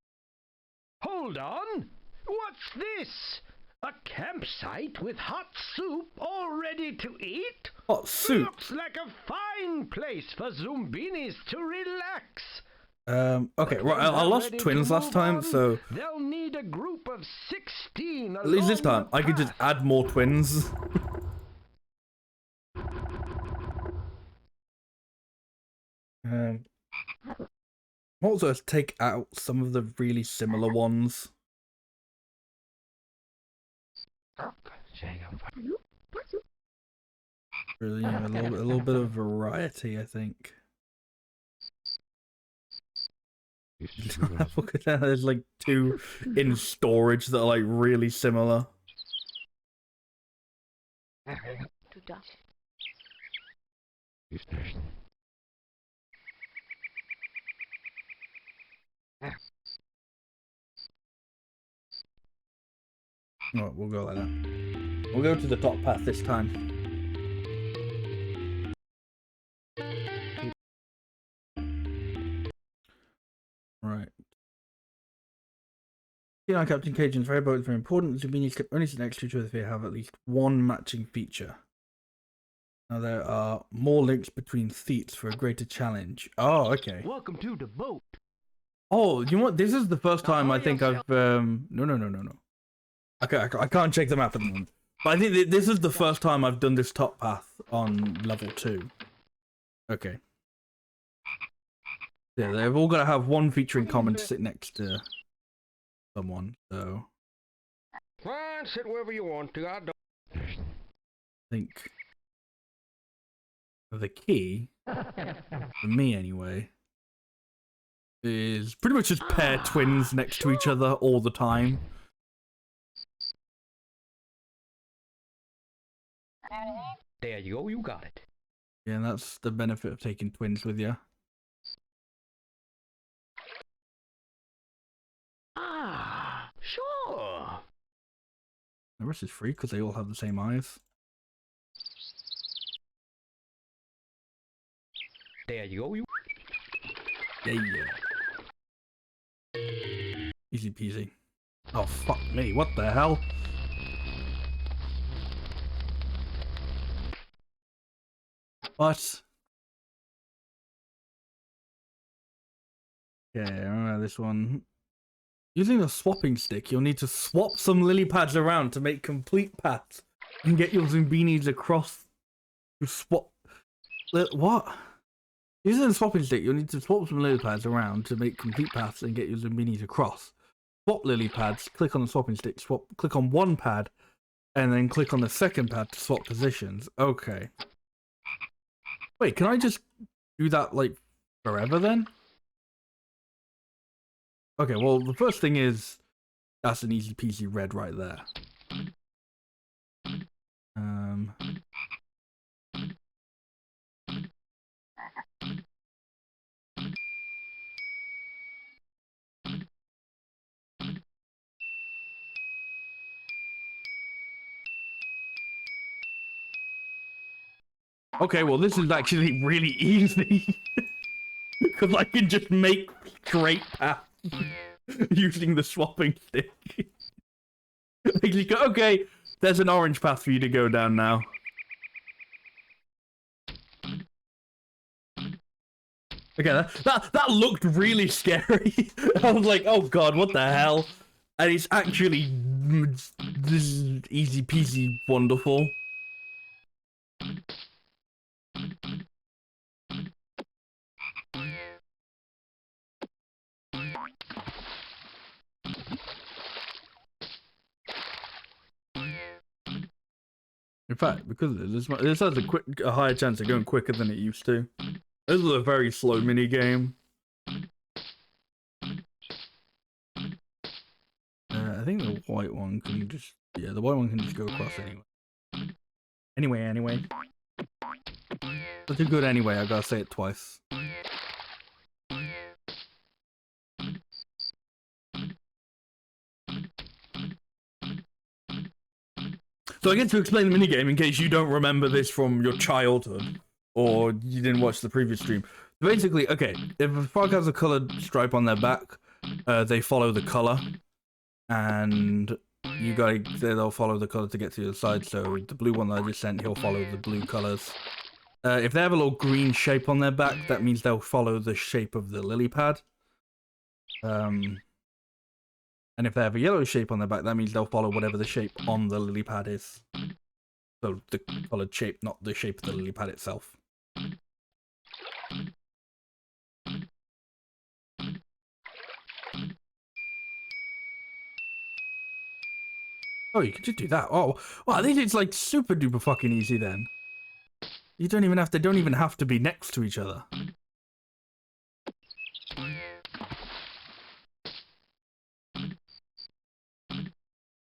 Hold on! What's this? A campsite with hot soup all ready to eat? Hot soup. Looks like a fine place for Zoombinis to relax. Okay, right, I When lost they're ready twins to last move time, on, so they'll need a group of 16 at least this along time the I could just path. add more twins. Also, let's take out some of the really similar ones. Really, a little bit of variety, I think. Look at that, there's like 2 in storage that are like really similar. Alright, we'll go like that. We'll go to the top path this time. Right. Yeah, Captain Cajun's very boat is very important. Zoombinis can only sit next to each other if they have at least one matching feature. Now there are more links between seats for a greater challenge. Oh, okay. Welcome to the boat. Oh, you know what? This is the first time I think I've no. Okay, I can't check the map at the moment. But I think this is the first time I've done this top path on level 2. Okay. Yeah, they've all got to have one feature in common to sit next to someone, so Fine, sit wherever you want to. I don't. I think the key, for me anyway, is pretty much just pair twins next to each other all the time. There you go, you got it. Yeah, and that's the benefit of taking twins with you. Ah, sure. The rest is free because they all have the same eyes. There you go, you. Yeah. Easy peasy. Oh, fuck me. What the hell? What? Okay, I remember this one. Using the swapping stick, you'll need to swap some lily pads around to make complete paths and get your Zoombinis across to swap. What? Using the swapping stick, you'll need to swap some lily pads around to make complete paths and get your Zoombinis across. Swap lily pads, click on the swapping stick, click on one pad, and then click on the second pad to swap positions. Okay. Wait, can I just do that, like, forever then? Okay, well, the first thing is, that's an easy peasy red right there. Okay, well, this is actually really easy. Because I can just make straight paths using the swapping stick. Okay, there's an orange path for you to go down now. Okay, that looked really scary. I was like, oh god, what the hell? And it's actually this is easy peasy wonderful. In fact, because of this has a higher chance of going quicker than it used to. This is a very slow mini game. I think the white one can just the white one can just go across anyway. Anyway. But too good anyway. I gotta say it twice. So I get to explain the minigame in case you don't remember this from your childhood or you didn't watch the previous stream. Basically, okay, if a frog has a colored stripe on their back, they follow the color, and they'll follow the color to get to the other side. So the blue one that I just sent, he'll follow the blue colors. If they have a little green shape on their back, that means they'll follow the shape of the lily pad. And if they have a yellow shape on their back, that means they'll follow whatever the shape on the lily pad is. So the colored shape, not the shape of the lily pad itself. Oh, you can just do that. Oh, well, I think it's like super duper fucking easy then. They don't even have to be next to each other.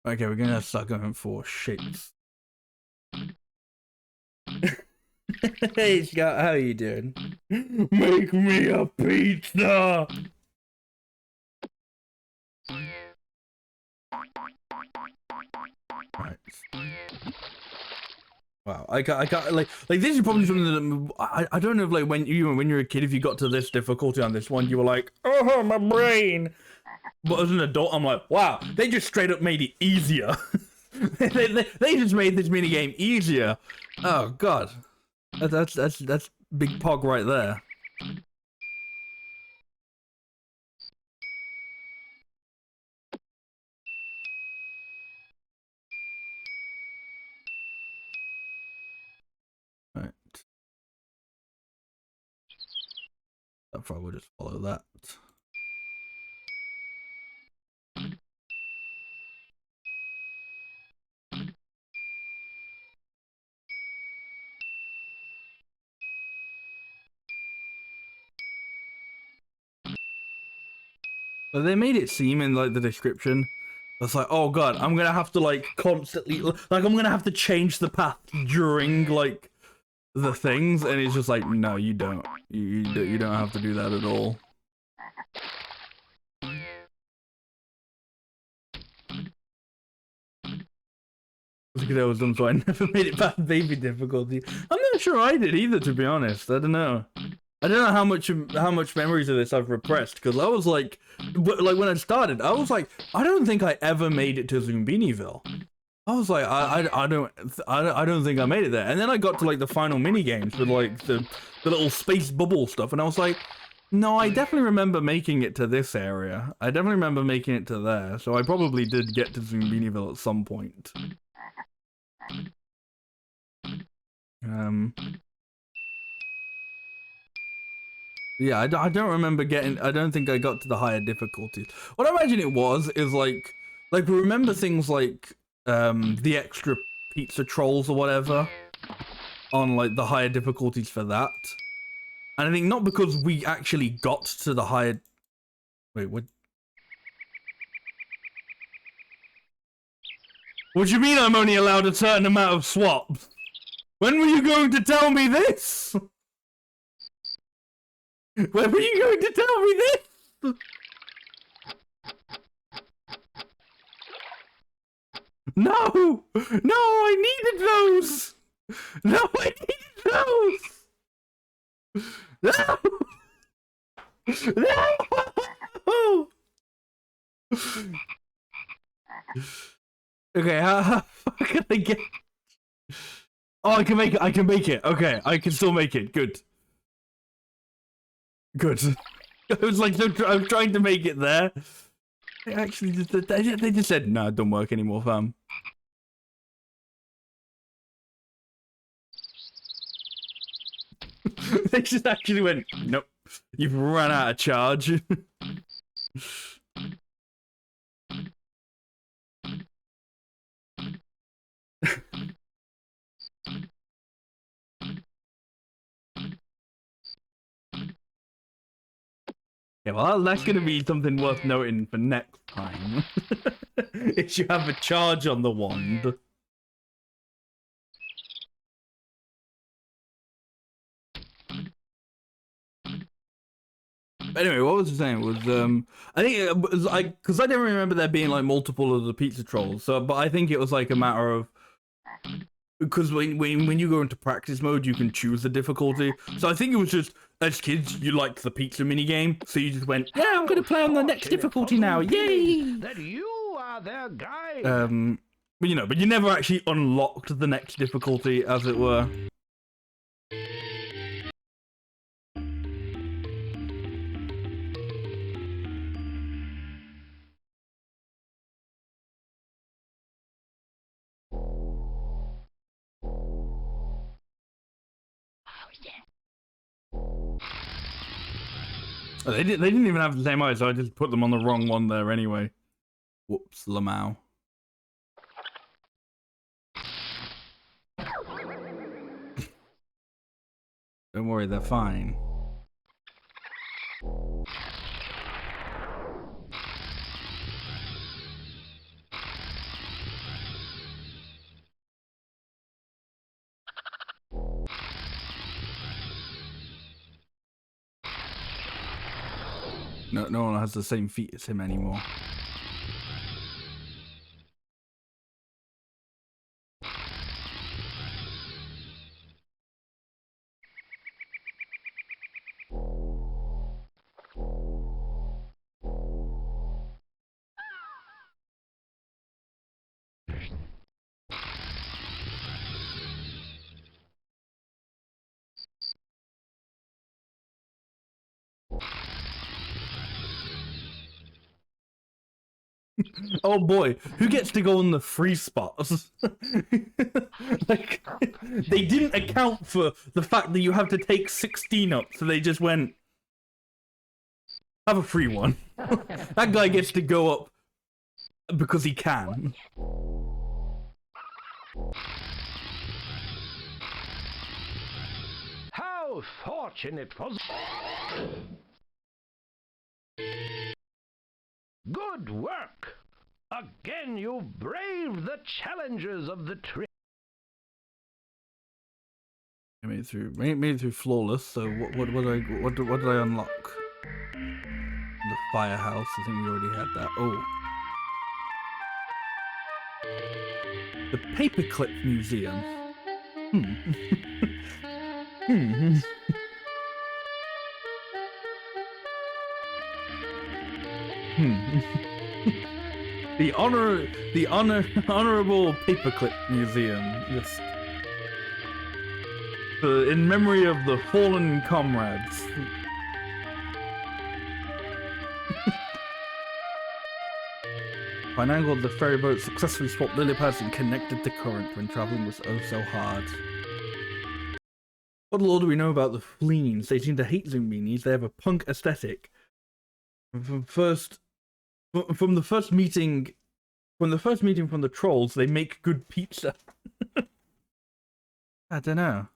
Okay, we're gonna start going for shapes. Hey Scott, how you doing? Make me a pizza! Right. Wow, I got like this is probably something that I don't know if like when you're a kid, if you got to this difficulty on this one, you were like, oh my brain. But as an adult, I'm like, wow, they just straight up made it easier. they just made this minigame easier. Oh god, that's big pog right there. Right. I'll probably just follow that. But they made it seem in like the description, it's like, oh god, I'm gonna have to like constantly, like I'm gonna have to change the path during like the things, and it's just like, no, you don't. You don't have to do that at all. Because I was dumb, so I never made it past baby difficulty. I'm not sure I did either, to be honest. I don't know. I don't know how much memories of this I've repressed, because I was like when I started, I was like, I don't think I ever made it to Zoombiniville. I was like, I don't think I made it there. And then I got to like the final mini games with like the little space bubble stuff, and I was like, no, I definitely remember making it to this area. I definitely remember making it to there. So I probably did get to Zoombinisville at some point. Yeah, I don't remember getting. I don't think I got to the higher difficulties. What I imagine it was is like remember things like the extra pizza trolls or whatever on like the higher difficulties for that. And I think not because we actually got to the higher. Wait, what? What do you mean I'm only allowed a certain amount of swaps? When were you going to tell me this? When were you going to tell me this? No! No, I needed those! No, I needed those! No! No! Okay, how can I get... Oh, I can make it, I can make it. Okay, I can still make it. Good. Good. I was like, I'm trying to make it there. They actually just, they just said, no, it don't work anymore, fam. They just actually went, nope, you've run out of charge. Yeah, well, that's going to be something worth noting for next time. If you have a charge on the wand. Anyway, what was I saying was, I think it was like, because I don't remember there being like multiple of the pizza trolls, so, but I think it was like a matter of, because when you go into practice mode, you can choose the difficulty. So I think it was just, as kids, you liked the pizza minigame, so you just went, yeah, I'm going to play on the next difficulty now, yay! That you are their guide. But you know, but you never actually unlocked the next difficulty, as it were. Oh, they didn't even have the same eyes, so I just put them on the wrong one there anyway. Whoops, Lamau. Don't worry, they're fine. No one has the same feet as him anymore. Oh boy, who gets to go on the free spots? Like, they didn't account for the fact that you have to take 16 up, so they just went, have a free one. That guy gets to go up because he can. How fortunate for... Good work! Again, you've braved the challenges of the trip. I made it through flawless. So what did I unlock? The firehouse. I think we already had that. Oh, the paperclip museum. The honorable paperclip museum. Yes. In memory of the fallen comrades. By an angle, the ferry boat successfully swapped lily pads and connected to current when traveling was oh so hard. What little do we know about the Fleens? They seem to hate Zoombinis. They have a punk aesthetic. From the first meeting from the trolls, they make good pizza. I don't know.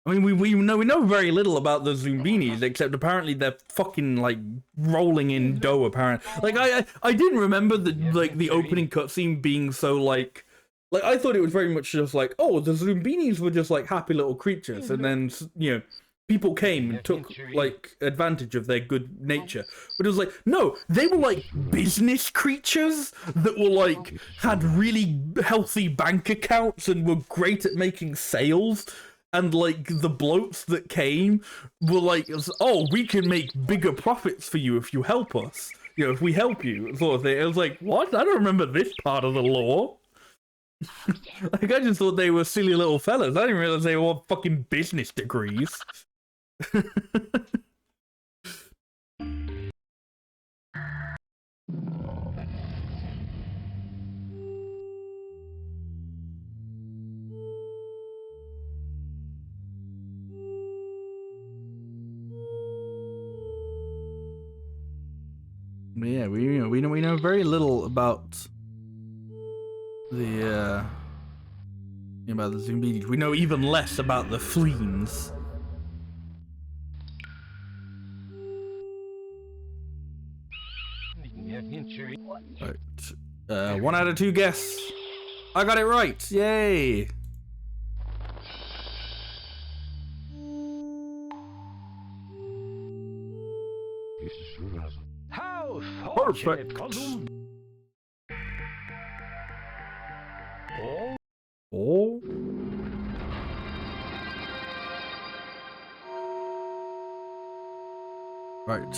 I mean, we know very little about the Zoombinis, except apparently they're fucking like rolling in dough. Apparently, like I didn't remember the opening cutscene being so like I thought it was very much just like, oh, the Zoombinis were just like happy little creatures, and then people came and took like advantage of their good nature. But it was like, no, they were like business creatures that were like had really healthy bank accounts and were great at making sales. And like the bloats that came were like, oh, we can make bigger profits for you if you help us. If we help you, sort of thing. It was like, what? I don't remember this part of the lore. Like, I just thought they were silly little fellas. I didn't realize they were fucking business degrees. Yeah, we know very little about the Zoombinis. We know even less about the Fleens. Right. 1 out of 2 guess. I got it right. Yay. How Perfect. fortunate! Oh. Right.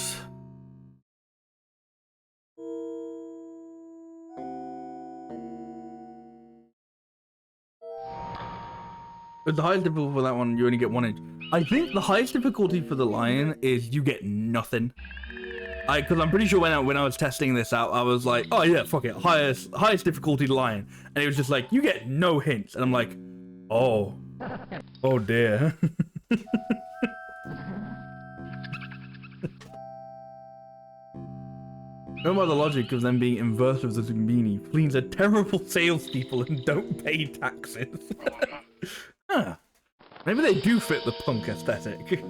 With the highest difficulty for that one, you only get 1 inch. I think the highest difficulty for the lion is you get nothing. Because I'm pretty sure when I was testing this out, I was like, oh yeah, fuck it, highest difficulty lion, and it was just like, you get no hints, and I'm like, oh dear. No matter the logic of them being inverse of the Zombini, Fleens are terrible salespeople and don't pay taxes. Huh. Maybe they do fit the punk aesthetic.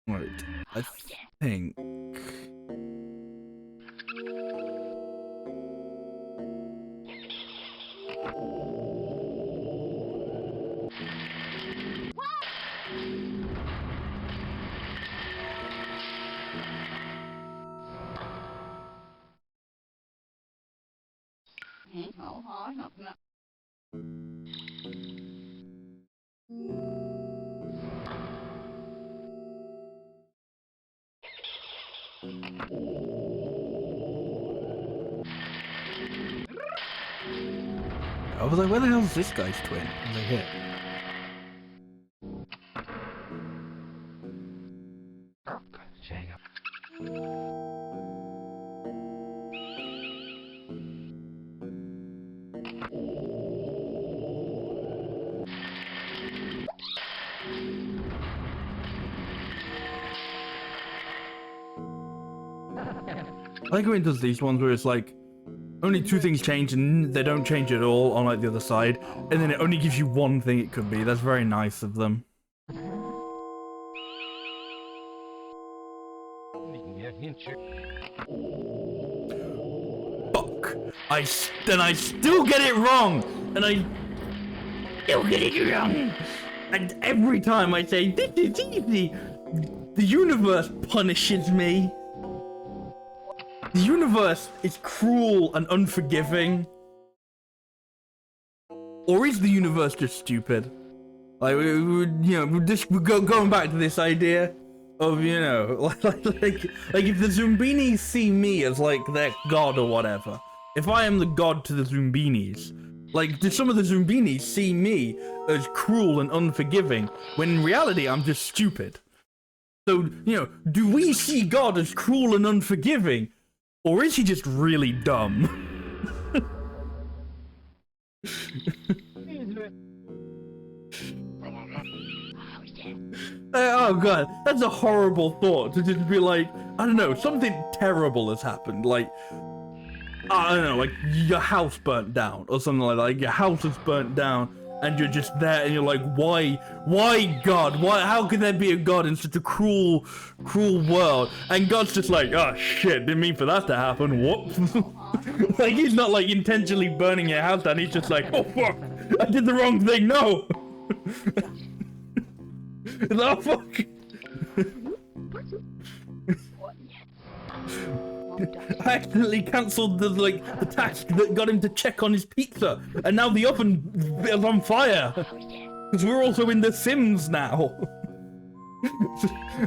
Right, I think... I was like, where the hell is this guy's twin? I was like, here. I like when it does these ones where it's like, only 2 things change and they don't change at all on like the other side, and then it only gives you 1 thing it could be. That's very nice of them. Fuck! I still get it wrong, and I still get it wrong. And every time I say this is easy, the universe punishes me. The universe is cruel and unforgiving. Or is the universe just stupid? Like, we're going back to this idea of, like if the Zoombinis see me as like their god or whatever, if I am the god to the Zoombinis, like, do some of the Zoombinis see me as cruel and unforgiving, when in reality I'm just stupid? So, do we see God as cruel and unforgiving? Or is he just really dumb? Oh god, that's a horrible thought to just be like, I don't know, something terrible has happened, like, I don't know, like your house burnt down or something like that. Like your house is burnt down and you're just there and you're like, why God? Why? How could there be a God in such a cruel world? And God's just like, oh shit, didn't mean for that to happen. Whoops. Like he's not like intentionally burning your house down. He's just like, oh fuck, I did the wrong thing. No. Oh fuck. I accidentally cancelled the task that got him to check on his pizza, and now the oven is on fire. Because we're also in The Sims now.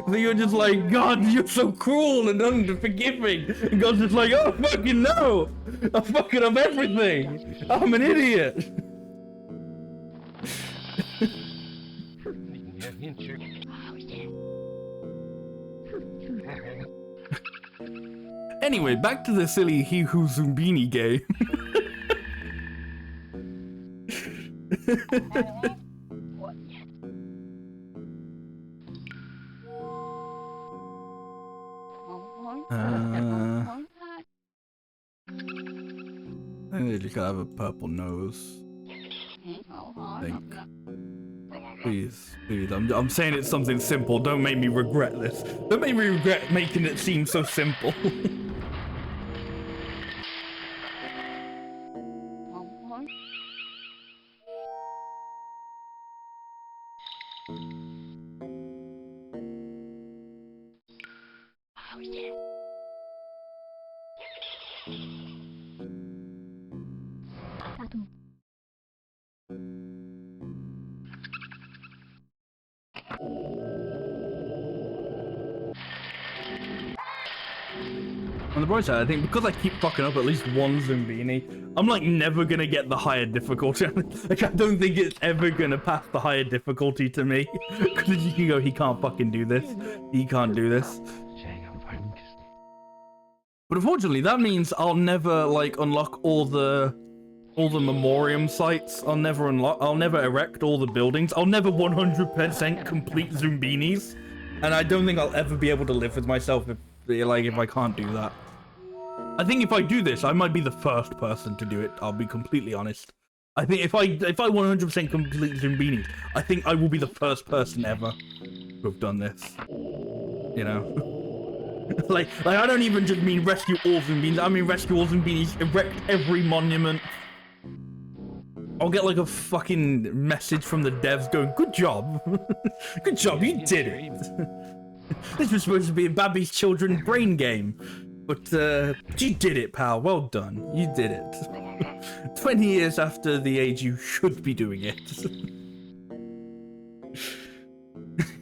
So you're just like, God, you're so cruel and unforgiving. And God's just like, oh fucking no, I'm fucking up everything. I'm an idiot. Anyway, back to the silly He Who Zombini game. I think they just gotta have a purple nose. I think. Please, I'm saying it's something simple. Don't make me regret this. Don't make me regret making it seem so simple. On the bright side, I think because I keep fucking up at least one Zombini, I'm like never gonna get the higher difficulty. Like I don't think it's ever gonna pass the higher difficulty to me. Because you can go, he can't fucking do this. He can't do this. But unfortunately, that means I'll never like unlock all the memoriam sites. I'll never erect all the buildings. I'll never 100% complete Zoombinis. And I don't think I'll ever be able to live with myself if I can't do that. I think if I do this, I might be the first person to do it. I'll be completely honest. I think if I 100% complete Zoombinis, I think I will be the first person ever to have done this. You know, like I don't even just mean rescue all Zoombinis. I mean rescue all Zoombinis, erect every monument. I'll get like a fucking message from the devs going, "Good job, good job, you did it." This was supposed to be a Babby's Children brain game, but you did it, pal. Well done. You did it. 20 years after the age you should be doing it.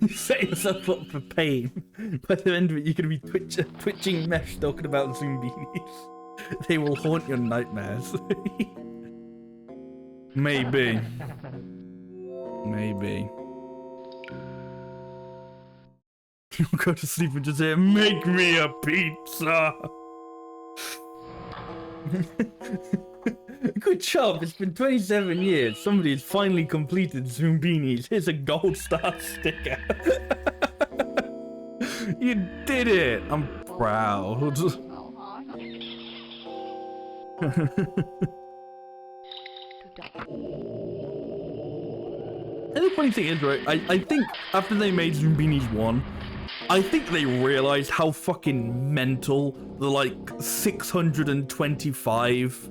You set yourself up for pain. By the end of it, you're going to be twitching mesh talking about Zoombinis. They will haunt your nightmares. Maybe. Maybe. You'll go to sleep and just say, "Make me a pizza." Good job, it's been 27 years. Somebody has finally completed Zoombinis. Here's a gold star sticker. You did it. I'm proud. And the funny thing is, right, I think after they made Zoombinis 1, I think they realized how fucking mental the like 625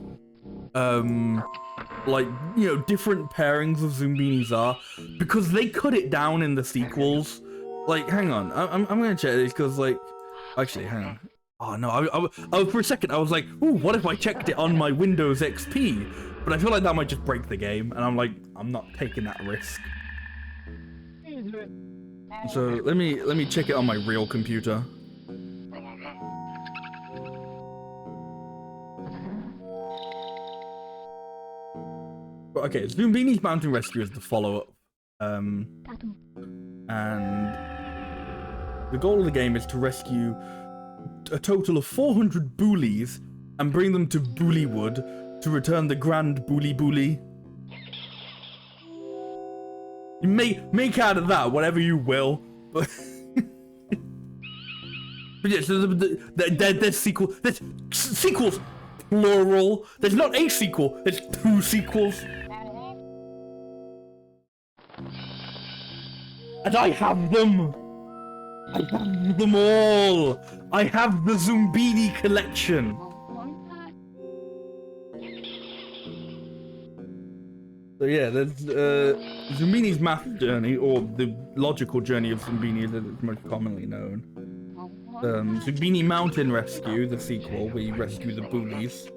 like, you know, different pairings of Zoombinis are, because they cut it down in the sequels. Like, hang on, I'm gonna check this because, like, actually, hang on. Oh no, I for a second I was like, ooh, what if I checked it on my Windows XP? But I feel like that might just break the game, and I'm like, I'm not taking that risk. So let me check it on my real computer. Okay, Zoombinis Mountain Rescue is the follow-up. And the goal of the game is to rescue a total of 400 bullies and bring them to Bullywood to return the Grand Bully Bully. You make out of that whatever you will, but but yeah, so there's sequels, plural. There's not a sequel. There's 2 sequels, and I have them. I have them all. I have the Zoombini collection. So yeah, there's Zoombinis Math Journey, or the logical journey of Zoombini as it's most commonly known. Zoombini Mountain Rescue, the sequel, where you rescue the bullies.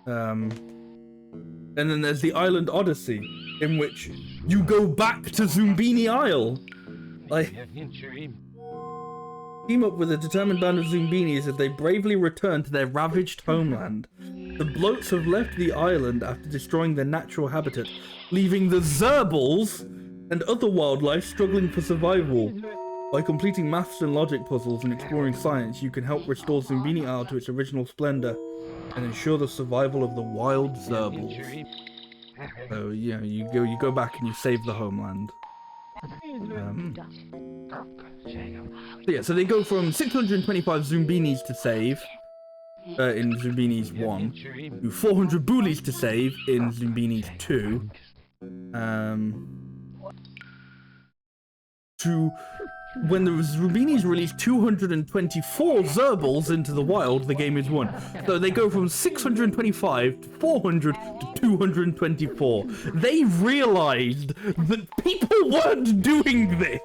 And then there's the Island Odyssey, in which you go back to Zoombini Isle. Like, team up with a determined band of Zoombinis as they bravely return to their ravaged homeland. The bloats have left the island after destroying their natural habitat, leaving the Zerbals and other wildlife struggling for survival. By completing maths and logic puzzles and exploring science, you can help restore Zoombini Isle to its original splendor and ensure the survival of the wild Zerbals. So yeah, you go back and you save the homeland. So they go from 625 Zoombinis to save in Zoombinis 1 to 400 bullies to save in Zoombinis 2. To when the Zoombinis release 224 Zerbals into the wild, the game is won. So they go from 625 to 400 to 224. They realized that people weren't doing this.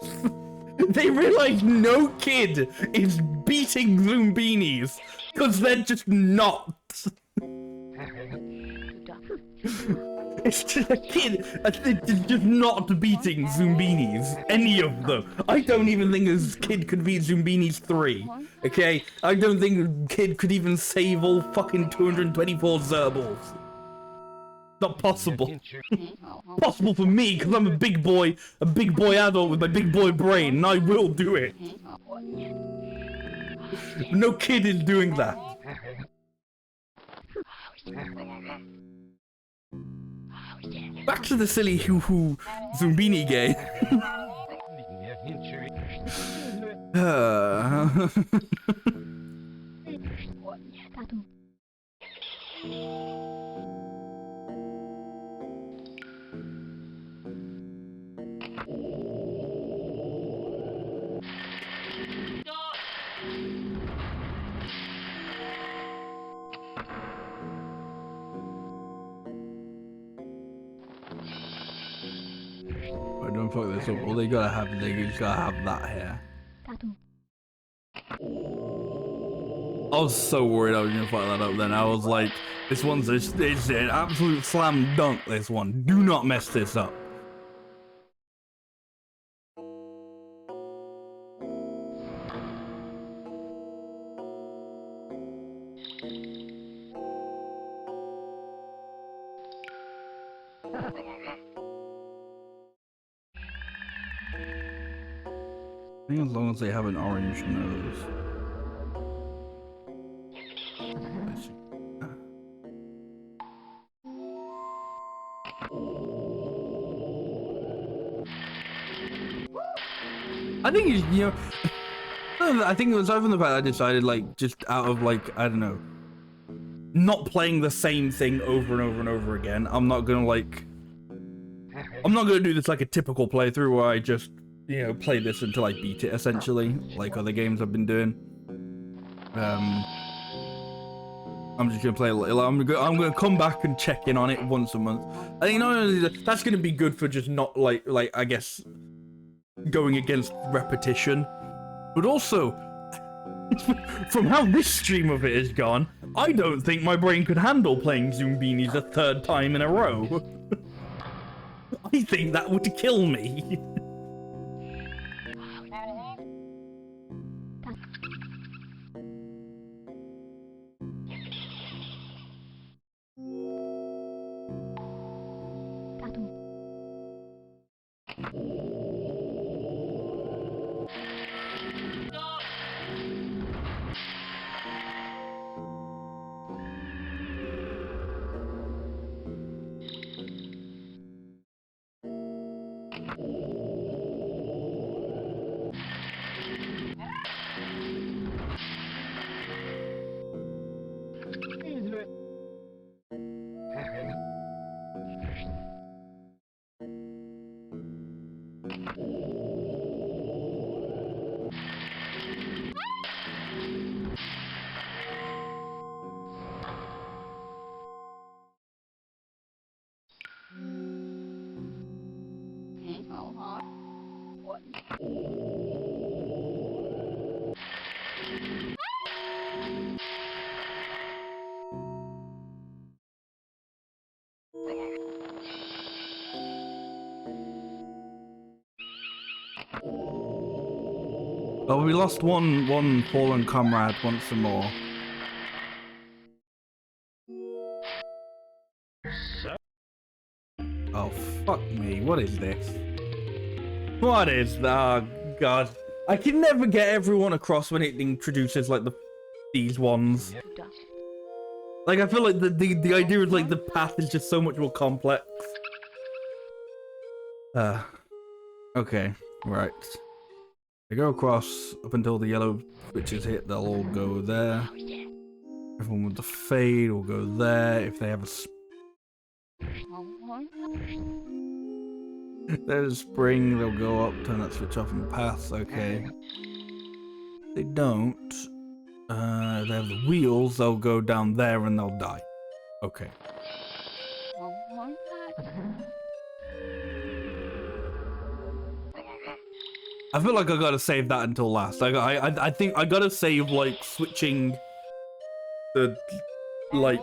They realized no kid is beating Zoombinis because they're just not. It's just a kid just not beating Zoombinis, any of them. I don't even think this kid could beat Zoombinis 3, okay? I don't think a kid could even save all fucking 224 Zerbals. Not possible. Possible for me, because I'm a big boy adult with my big boy brain, and I will do it. No kid is doing that. Back to the silly hoo-hoo Zoombini game. Don't fuck this up. All they just gotta have that here. I was so worried I was gonna fuck that up then. I was like, this one's it's an absolute slam dunk, this one. Do not mess this up. I think as long as they have an orange nose. I think it's, you know, I think it was over the fact I decided, like, just out of, like, I don't know, not playing the same thing over and over and over again. I'm not gonna do this like a typical playthrough where I just, you know, play this until I beat it, essentially, like other games I've been doing. I'm just gonna play a little. I'm gonna come back and check in on it once a month. I think not only that's gonna be good for just not like I guess going against repetition, but also from how this stream of it has gone, I don't think my brain could handle playing Zoombinis a 3rd time in a row. I think that would kill me. Oh, we lost one fallen comrade once more. Oh, fuck me. What is this? What is that? Oh, God. I can never get everyone across when it introduces, like, these ones. Like, I feel like the idea is, like, the path is just so much more complex. Okay. Right. They go across up until the yellow switches hit, they'll all go there. Everyone with the fade will go there. If they have a there's a spring, they'll go up, turn that switch off and pass. Okay. If they don't, they have the wheels, they'll go down there and they'll die. Okay. I feel like I gotta save that until last. I think I gotta save, like, switching the, like,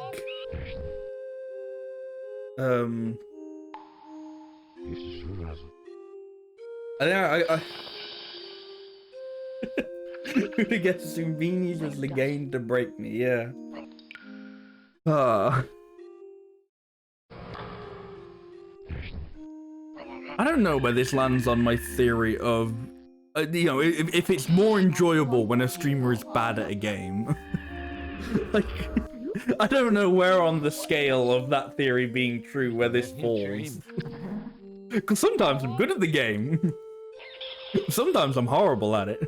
I who gets Zoombinis was the game to break me, yeah. I don't know where this lands on my theory of, you know, if it's more enjoyable when a streamer is bad at a game. Like, I don't know where on the scale of that theory being true where this falls. Because sometimes I'm good at the game. Sometimes I'm horrible at it.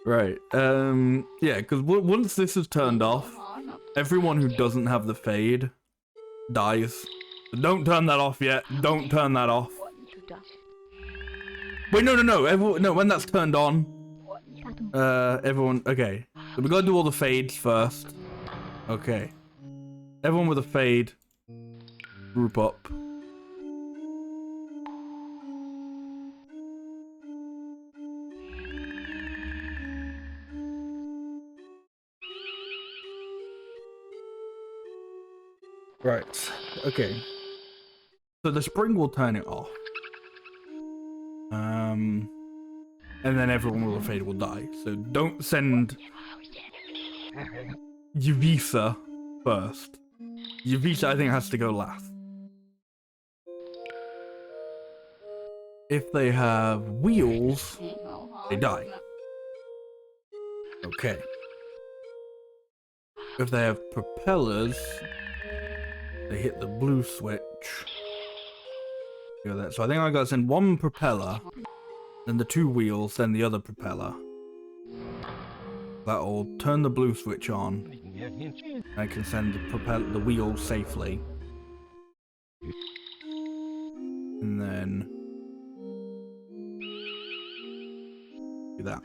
Right, yeah, because once this is turned off, everyone who doesn't have the fade dies. So don't turn that off yet. Don't turn that off. Wait, no. Everyone, no, when that's turned on, everyone, okay. So we gotta do all the fades first. Okay. Everyone with a fade, group up. Right, okay. So the spring will turn it off. And then everyone with a fade will die. So don't send Yuvisa first. Yuvisa, I think, has to go last. If they have wheels, they die. Okay. If they have propellers, they hit the blue switch. So I think I gotta send one propeller, then the two wheels, then the other propeller. That'll turn the blue switch on. I can send the wheels safely. And then do that.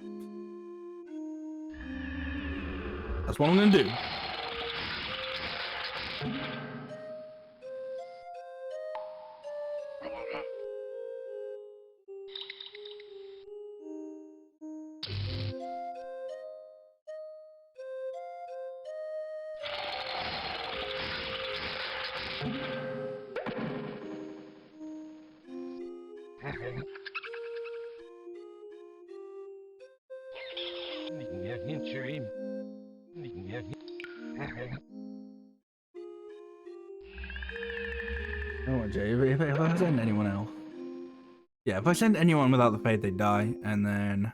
That's what I'm gonna do. Oh, Jay, if I send anyone else. Yeah, if I send anyone without the fade, they die, and then...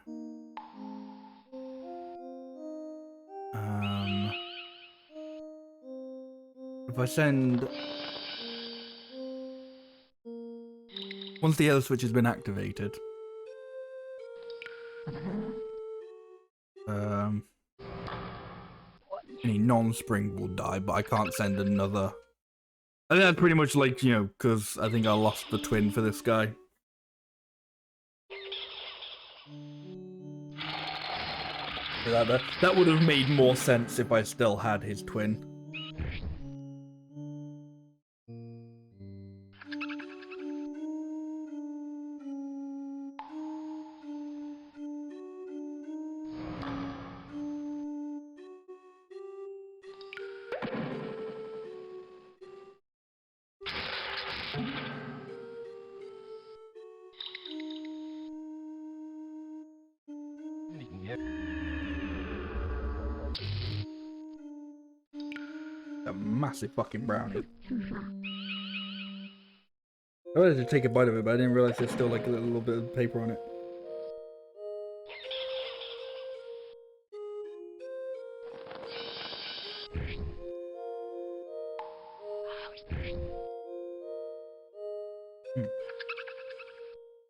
if I send... once the yellow switch has been activated... any non-spring will die, but I can't send another... I think that's pretty much like, you know, because I think I lost the twin for this guy. So that would have made more sense if I still had his twin. A massive fucking brownie. I wanted to take a bite of it, but I didn't realize there's still like a little bit of paper on it.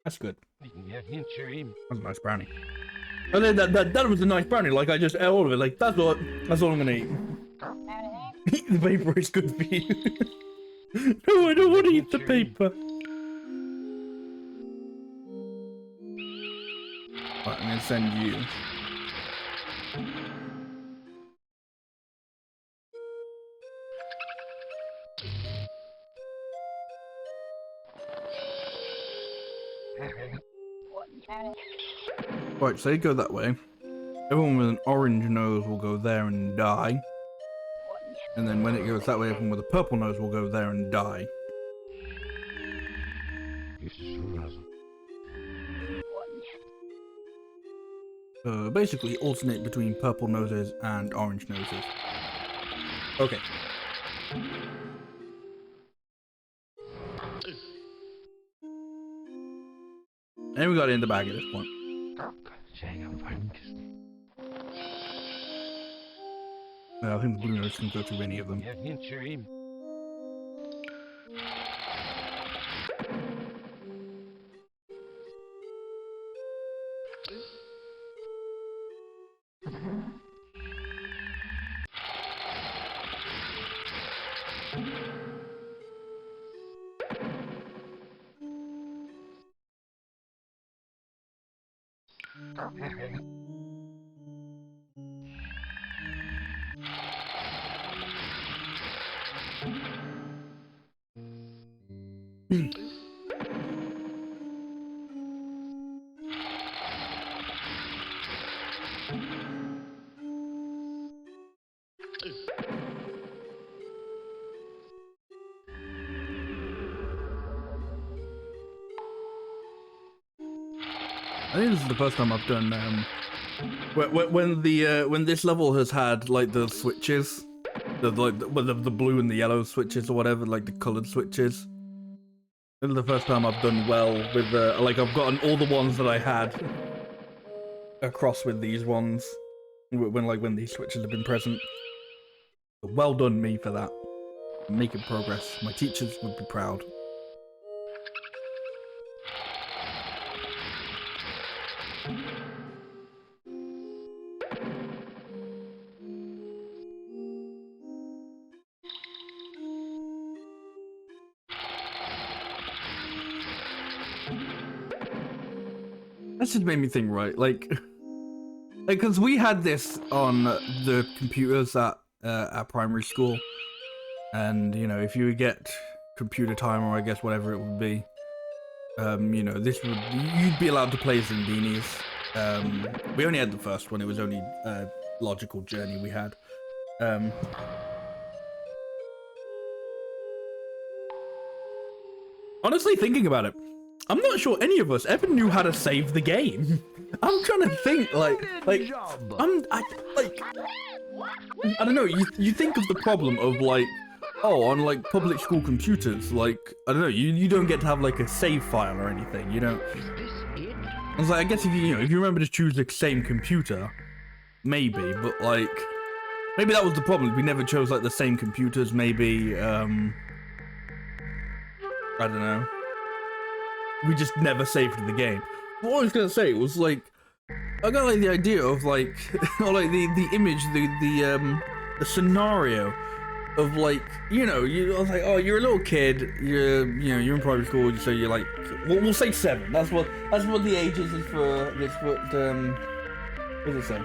That's good. That's a nice brownie. And then that was a nice brownie. Like I just ate all of it. Like that's all I'm gonna eat. Eat the paper. It's good for you. No, I don't want to eat the paper. Right, I'm gonna send you. Right, so you go that way. Everyone with an orange nose will go there and die. And then when it goes that way, everyone with a purple nose will go there and die. Basically alternate between purple noses and orange noses. Okay. And we got it in the bag at this point. I think the blue nose can go through any of them. I think this is the first time I've done when this level has had like the switches, the blue and the yellow switches or whatever, like the colored switches. This is the first time I've done well with like I've gotten all the ones that I had across with these ones when these switches have been present. Well done me for that. I'm making progress. My teachers would be proud. That just made me think, right? Like, because we had this on the computers at primary school, and you know, if you would get computer time, or I guess whatever it would be, you know, you'd be allowed to play Zoombinis. We only had the first one; it was only Logical Journey we had. Honestly, thinking about it, I'm not sure any of us ever knew how to save the game. I'm trying to think, I don't know. You think of the problem of like, oh, on like public school computers, like I don't know, you don't get to have like a save file or anything. You don't. I was like, I guess if you remember to choose the same computer, maybe, but like maybe that was the problem. We never chose like the same computers. Maybe I don't know. We just never saved the game. What I was gonna say was like, I got like the idea of like, or like the image, the scenario of like, you know, I was like, oh, you're a little kid, you're in primary school, so you're like, we'll say 7. That's what the age is for this. What does it say?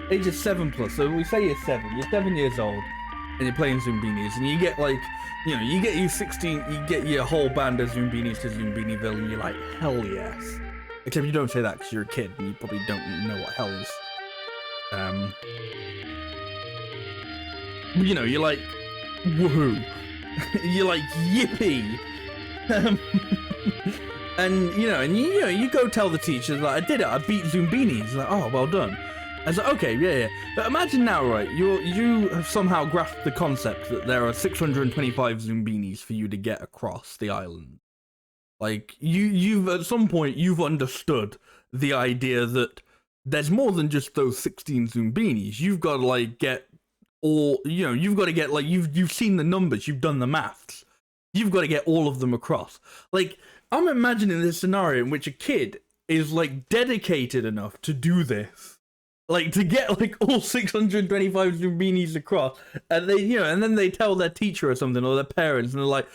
Age is 7+. So we say you're 7. You're 7 years old, and you're playing Zoombinis, and you get like, you know, you get your whole band of Zoombinis to Zoombiniville, and you're like, hell yes. Except you don't say that because you're a kid, and you probably don't know what hell is. You know, you're like, woohoo. You're like, yippee. And you go tell the teachers, like, I did it, I beat Zoombinis. Like, oh, well done. It's like, okay, yeah. But imagine now, right? You have somehow grasped the concept that there are 625 Zoombinis for you to get across the island. Like, you've at some point, you've understood the idea that there's more than just those 16 Zoombinis. You've got to, like, get all, you know, you've got to get, like, you've seen the numbers, you've done the maths. You've got to get all of them across. Like, I'm imagining this scenario in which a kid is, like, dedicated enough to do this. Like, to get, like, all 625 Zoombinis across. And they, you know, and then they tell their teacher or something, or their parents, and they're like,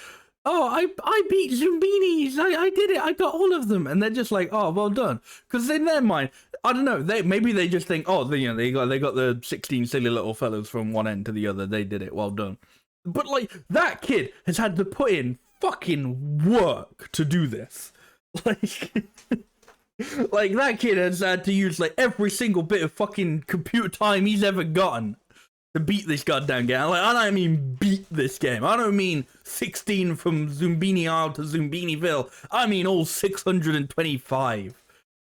oh, I beat Zoombinis. I did it. I got all of them. And they're just like, oh, well done. Because in their mind, I don't know. Maybe they just think, oh, you know, they got the 16 silly little fellas from one end to the other. They did it. Well done. But like that kid has had to put in fucking work to do this. Like, like that kid has had to use like every single bit of fucking computer time he's ever gotten to beat this goddamn game. Like, I don't mean beat this game. I don't mean 16 from Zoombini Isle to Zombiniville. I mean all 625.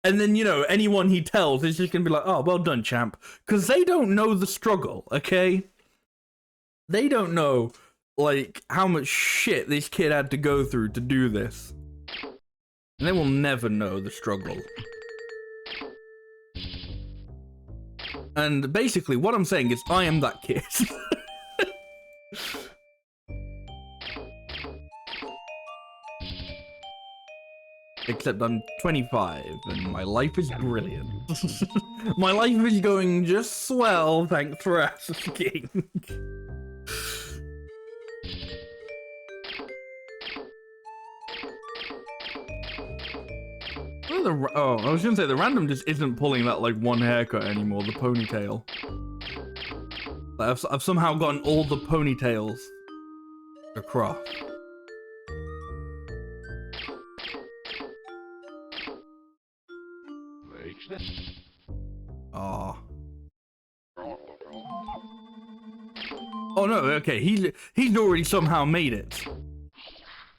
And then, you know, anyone he tells is just gonna be like, oh, well done, champ. Because they don't know the struggle, okay? They don't know, like, how much shit this kid had to go through to do this. And they will never know the struggle. And basically, what I'm saying is, I am that kid. Except I'm 25, and my life is brilliant. My life is going just swell, thanks for asking. Oh, I was gonna say, the random just isn't pulling that, like, one haircut anymore, the ponytail. Like, I've somehow gotten all the ponytails across. Oh. Oh no, okay, he's already somehow made it.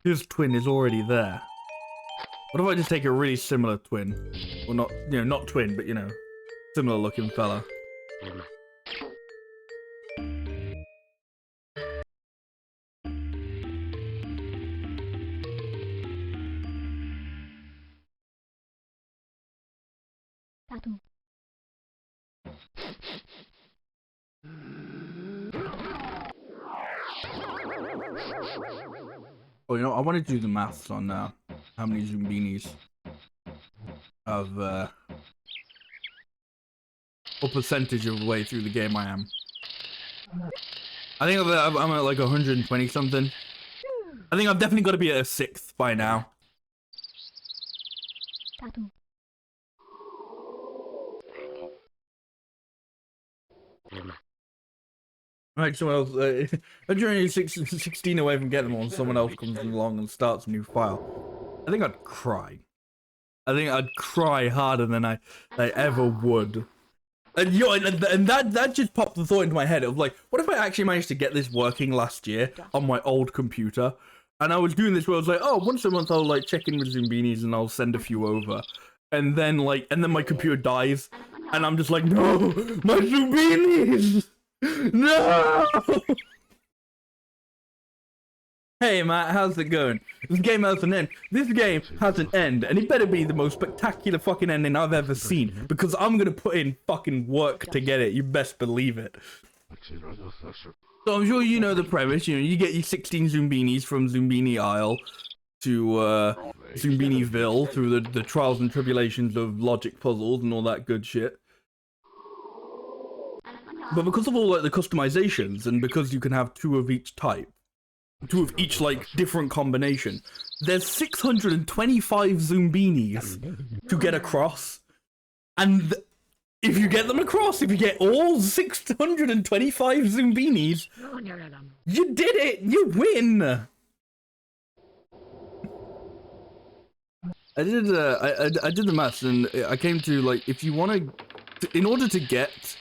His twin is already there. What if I just take a really similar twin? Well, not, you know, not twin, but, you know, similar looking fella. Oh, you know, I want to do the maths on how many Zoombinis of what percentage of the way through the game I am. I think I'm at like 120 something. I think I've definitely got to be at a sixth by now. Right, someone else. I'm only 16 away from getting them all, and someone else comes along and starts a new file. I think I'd cry. I think I'd cry harder than I ever would. And you know, and that just popped the thought into my head of like, what if I actually managed to get this working last year on my old computer? And I was doing this where I was like, oh, once a month I'll like check in with Zoombinis and I'll send a few over. And then my computer dies, and I'm just like, no, my Zoombinis. No! Hey Matt, how's it going? This game has an end. This game has an end, and it better be the most spectacular fucking ending I've ever seen, because I'm gonna put in fucking work to get it. You best believe it. So I'm sure you know the premise. You know, you get your 16 Zoombinis from Zombini Isle to Zombiniville through the trials and tribulations of logic puzzles and all that good shit. But because of all like the customizations, and because you can have two of each type, two of each like different combination, there's 625 Zoombinis to get across. And if you get them across, if you get all 625 Zoombinis, you did it! You win! I did the maths, and I came to like, if you want to, in order to get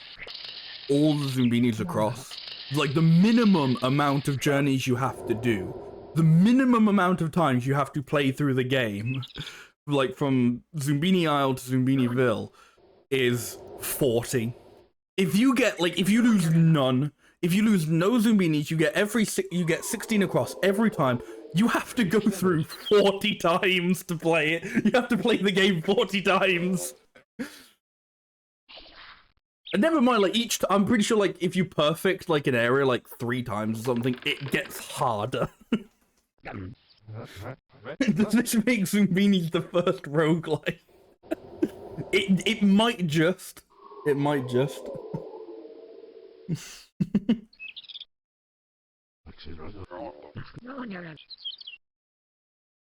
all the Zoombinis across, like the minimum amount of journeys you have to do, the minimum amount of times you have to play through the game, like from Zombini Isle to Zombiniville, is 40. if you get like, if you lose none, if you lose no Zoombinis, you get 16 across every time. You have to go through 40 times to play it. You have to play the game 40 times. And never mind, like I'm pretty sure like if you perfect like an area like 3 times or something, it gets harder. Does this make Zoombinis the first roguelike? It might just. It might just.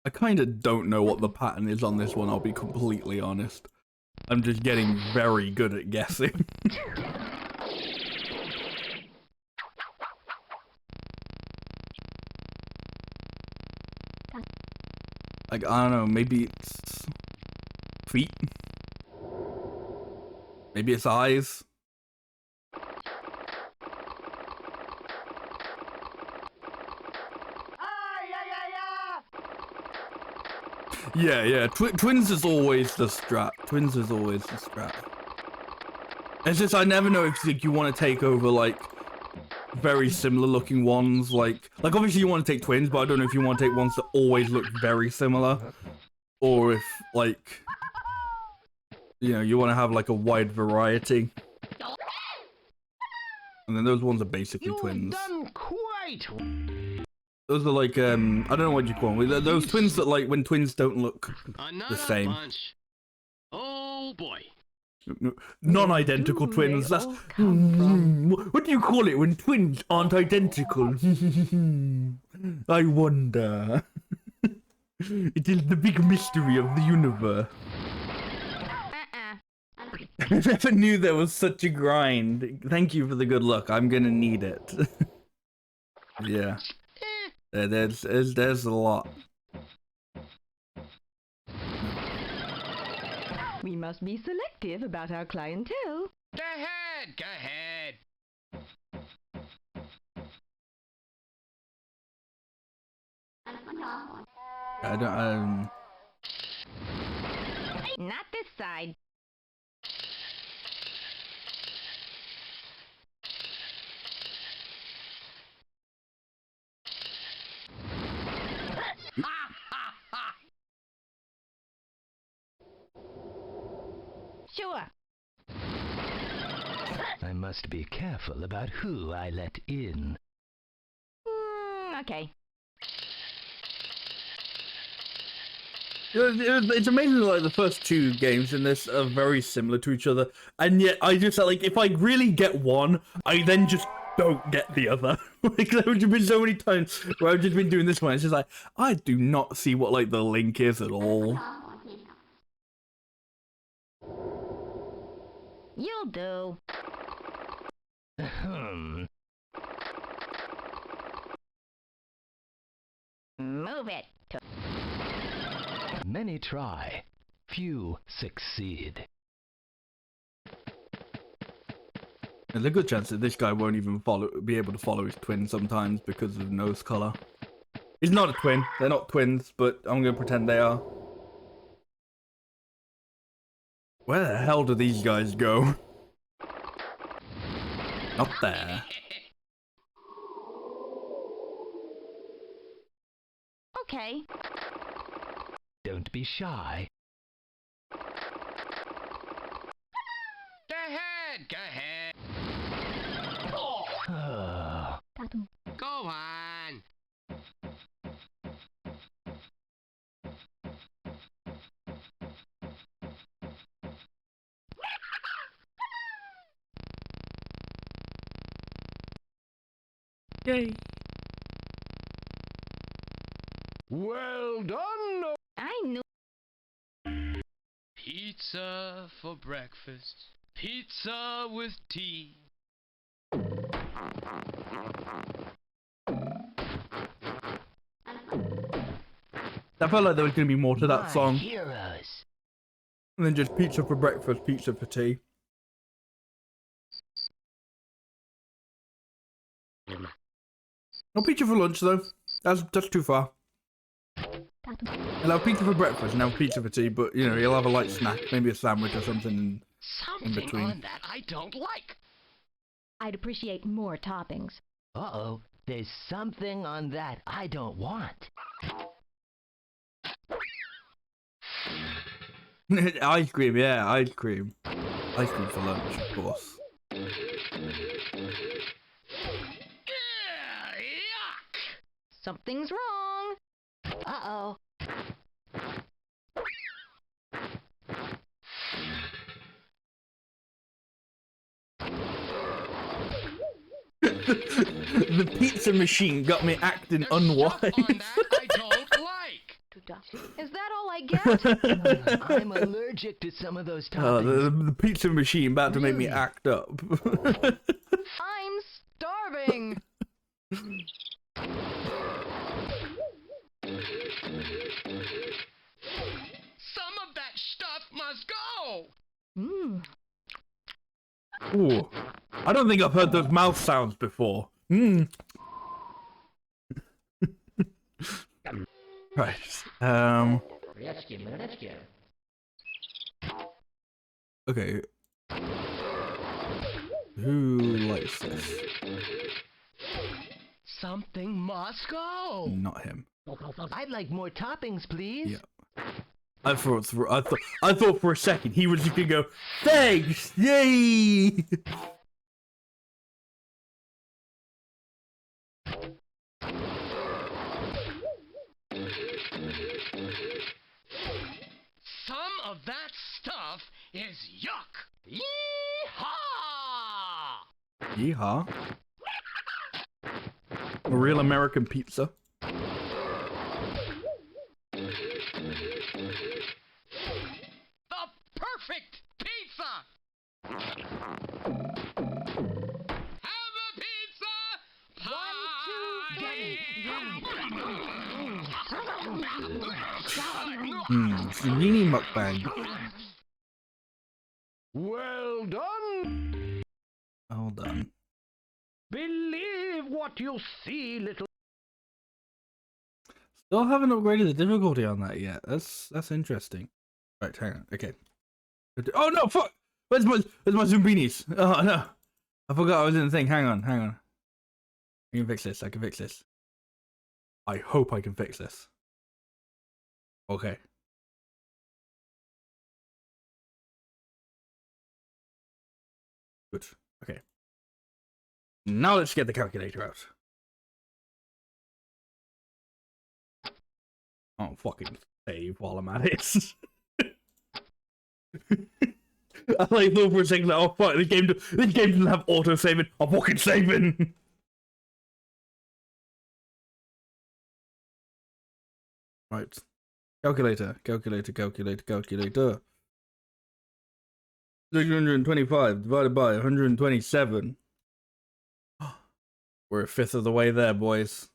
I kind of don't know what the pattern is on this one, I'll be completely honest. I'm just getting very good at guessing. Like, I don't know, maybe it's feet? Maybe it's eyes? Yeah, twins is always the strat. Twins is always the strat. It's just, I never know if like, you want to take over, like, very similar looking ones. Like obviously you want to take twins, but I don't know if you want to take ones that always look very similar. Or if, like, you know, you want to have, like, a wide variety. And then those ones are basically twins. Done quite. Those are like, I don't know what you call them. Those twins that, like, when twins don't look the same. Bunch. Oh boy. Non-identical twins. That's what do you call it when twins aren't identical? I wonder. It is the big mystery of the universe. I never knew there was such a grind. Thank you for the good luck. I'm gonna need it. Yeah. There's a lot. We must be selective about our clientele. Go ahead, go ahead. I don't. Not this side. Sure. I must be careful about who I let in. Okay. It's amazing that, like, the first 2 games in this are very similar to each other, and yet I just like, if I really get one, I then just don't get the other. Like, there have been so many times where I've just been doing this one, it's just like, I do not see what, like, the link is at all. You'll do. Move it. Many try, few succeed. There's a good chance that this guy won't even be able to follow his twin sometimes because of nose color. He's not a twin. They're not twins, but I'm gonna pretend they are. Where the hell do these guys go? Not there. Okay. Don't be shy. Go ahead, go ahead. Go on. Yay. Well done. I knew. Pizza for breakfast. Pizza with tea. I felt like there was going to be more to that song Heroes. than just pizza for breakfast, pizza for tea. No pizza for lunch though. That's too far. He'll have pizza for breakfast and have pizza for tea, but you know, he'll have a light snack, maybe a sandwich or something in between. On that I don't like. I'd appreciate more toppings. Uh-oh, there's something on that I don't want. Ice cream, yeah, ice cream. Ice cream for lunch, of course. Yuck! Something's wrong. Uh-oh. The pizza machine got me acting There's stuff unwise. on that I don't like. Is that all I get? I'm allergic to some of those Oh, toppings. the pizza machine about to make me Really? act up. I'm starving. Some of that stuff must go. Mmm. Ooh, I don't think I've heard those mouth sounds before. Mmm. Right. Okay. Who likes this? Something must go. Not him. I'd like more toppings, please. Yeah. I thought for a second he was just gonna go, thanks, yay. Some of that stuff is yuck. Yeehaw! Yeehaw. A real American pizza. The perfect pizza. Have a pizza pie. Zoomini mukbang. Well done. Well done. Believe what you see, little. Still haven't upgraded the difficulty on that yet. That's interesting. Right, hang on. Okay. Oh no, fuck! Where's my Zoombinis? Oh no. I forgot I was in the thing. Hang on. I can fix this. I can fix this. I hope I can fix this. Okay. Good. Okay. Now let's get the calculator out. Oh, fucking save while I'm at it. I like thought for a second that, oh fuck, this game doesn't have auto saving. I'm fucking saving. Right. Calculator. 625 divided by 127. We're a fifth of the way there, boys.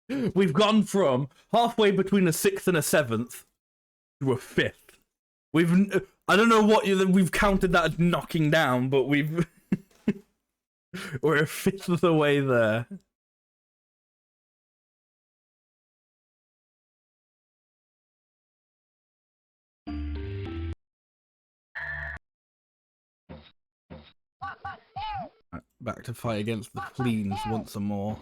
We've gone from halfway between a sixth and a seventh to a fifth. I don't know what we've counted that as knocking down, but we're a fifth of the way there. Right, back to fight against the fleens once more.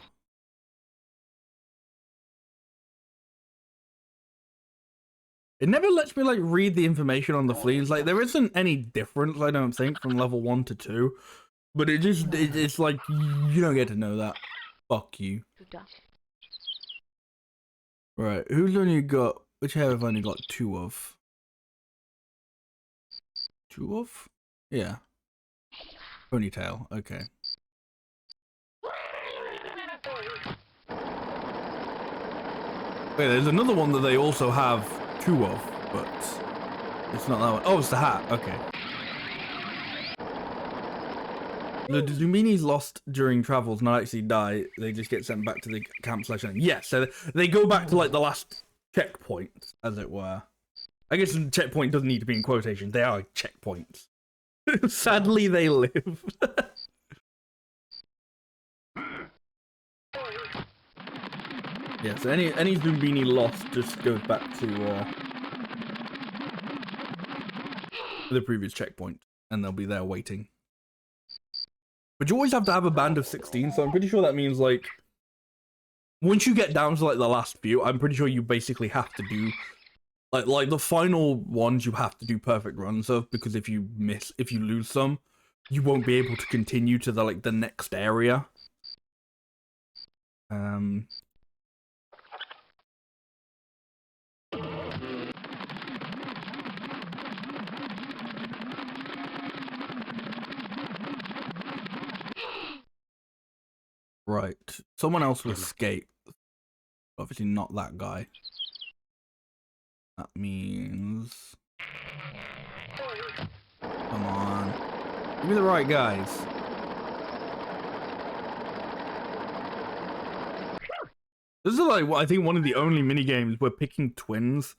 It never lets me like read the information on the fleens. Like there isn't any difference, I don't think, from level 1 to 2. But it's like you don't get to know that. Fuck you. Right, who's only got which hair have I only got 2 of? 2 of? Yeah. Ponytail, okay. Wait, there's another one that they also have 2 of, but it's not that one. Oh, it's the hat, okay. The Zoombinis lost during travels not actually die, they just get sent back to the camp / end. Yes, so they go back to like the last checkpoint, as it were. I guess the checkpoint doesn't need to be in quotation, they are checkpoints. Sadly, they live. Yeah, so any Zoombini lost just goes back to the previous checkpoint. and they'll be there waiting. But you always have to have a band of 16, so I'm pretty sure that means, like, once you get down to, like, the last few, I'm pretty sure you basically have to do, like the final ones you have to do perfect runs of, because if you lose some, you won't be able to continue to the next area. Right. Someone else will escape. Obviously not that guy. That means... Come on. Give me the right guys. This is like, I think, one of the only mini games where picking twins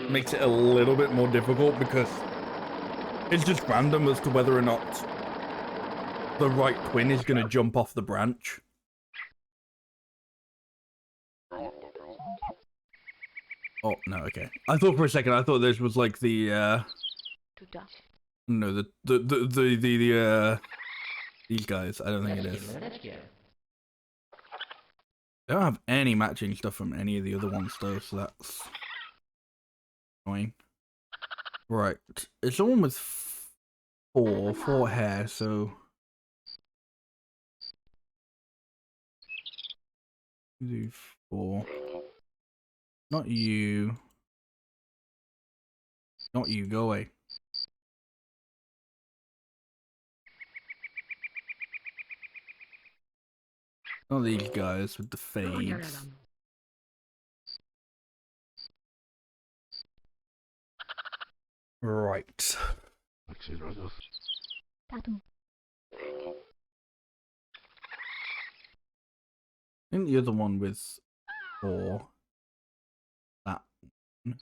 makes it a little bit more difficult because it's just random as to whether or not the right twin is going to jump off the branch. Oh, no, okay. I thought for a second, I thought this was like the, no, these guys. I don't think it is. I don't have any matching stuff from any of the other ones though, so that's annoying. Right, it's someone with four hair, so... Do 4. Not you. Not you, go away. Not these guys with the fades. Right. I think the other one with 4. That one.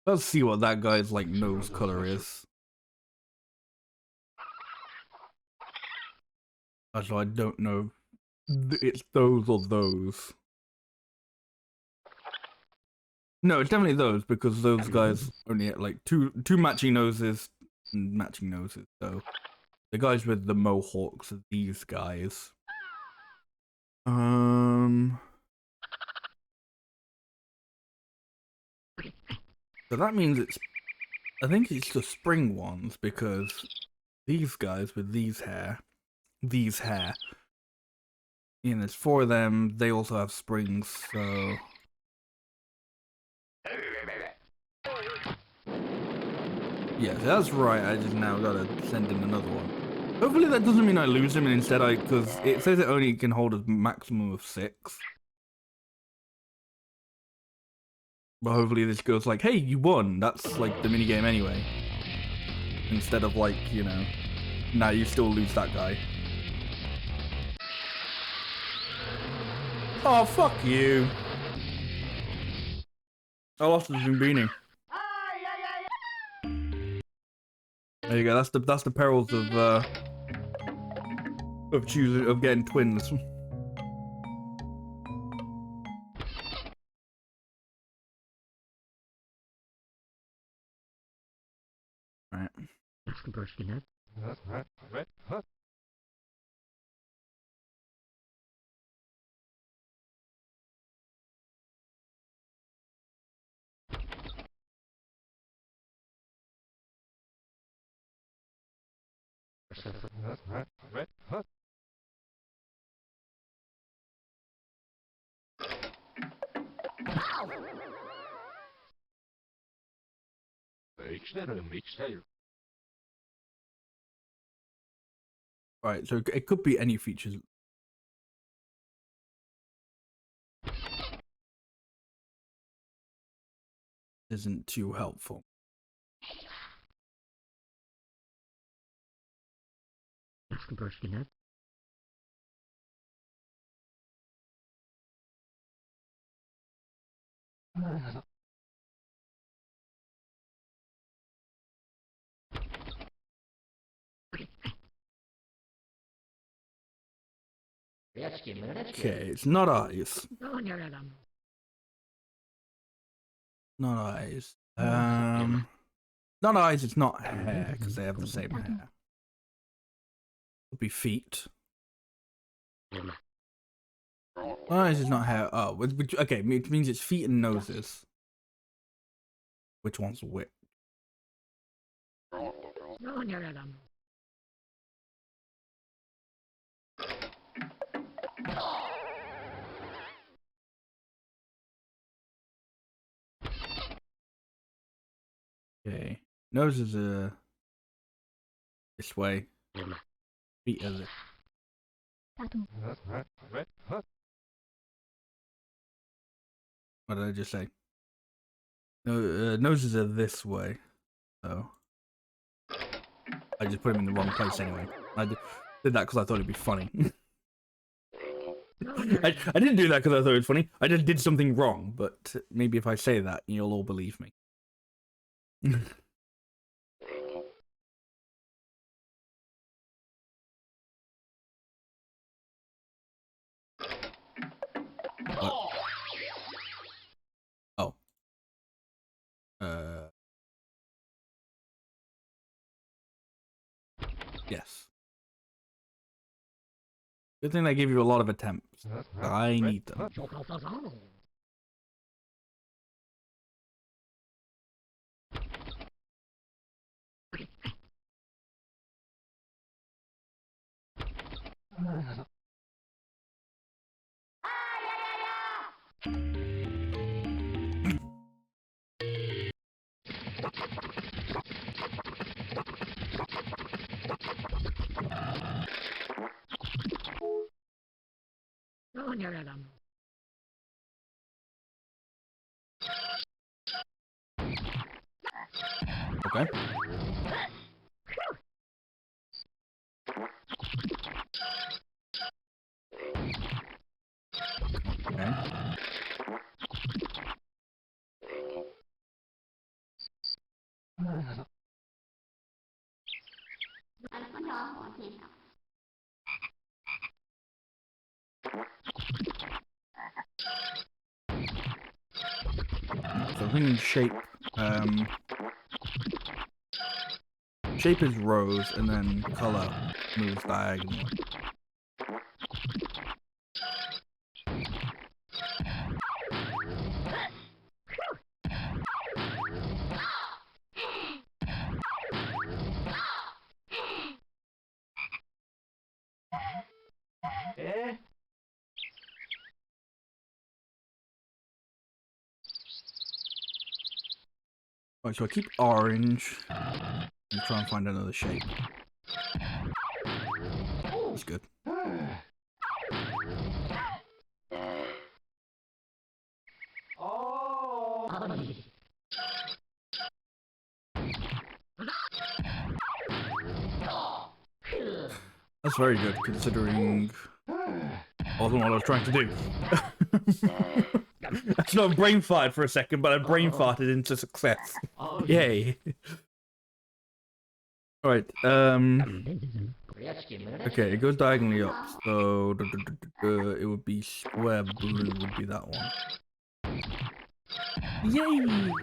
Let's see what that guy's like nose color is. Actually, I don't know. It's those or those. No, it's definitely those because those guys only had like two matching noses and matching noses. So the guys with the mohawks are these guys. So that means it's, I think it's the spring ones because these guys with these hair, and there's 4 of them, they also have springs, so... Yeah, that's right, I just now gotta send in another one. Hopefully that doesn't mean I lose him and instead because it says it only can hold a maximum of 6. But hopefully this goes like, hey, you won, that's like the minigame anyway. Instead of like, you know, now you still lose that guy. Oh, fuck you. I lost the Zoombinis. There you go, that's the perils of getting twins. Right. Right, so it could be any features. Isn't too helpful. Okay, it's not eyes. Not eyes. Not eyes, it's not hair, because they have the same hair. It'll be feet. Eyes is not hair. Oh, okay, it means it's feet and noses. Which one's which? Okay, noses are this way. Feet are this. What did I just say? No, noses are this way. So I just put them in the wrong place anyway. I did that because I thought it'd be funny. I didn't do that because I thought it was funny. I just did something wrong. But maybe if I say that, you'll all believe me. Oh. Yes. Good thing they gave you a lot of attempts. I need them. Okay. Okay. So thinking shape. Shape is rows, and then color moves diagonally. Alright, so I keep orange and try and find another shape. That's good. That's very good, considering wasn't what I was trying to do. That's not brain fart for a second, but I brain farted into success. Yay. Alright, okay, it goes diagonally up, so it would be square blue would be that one. Yay!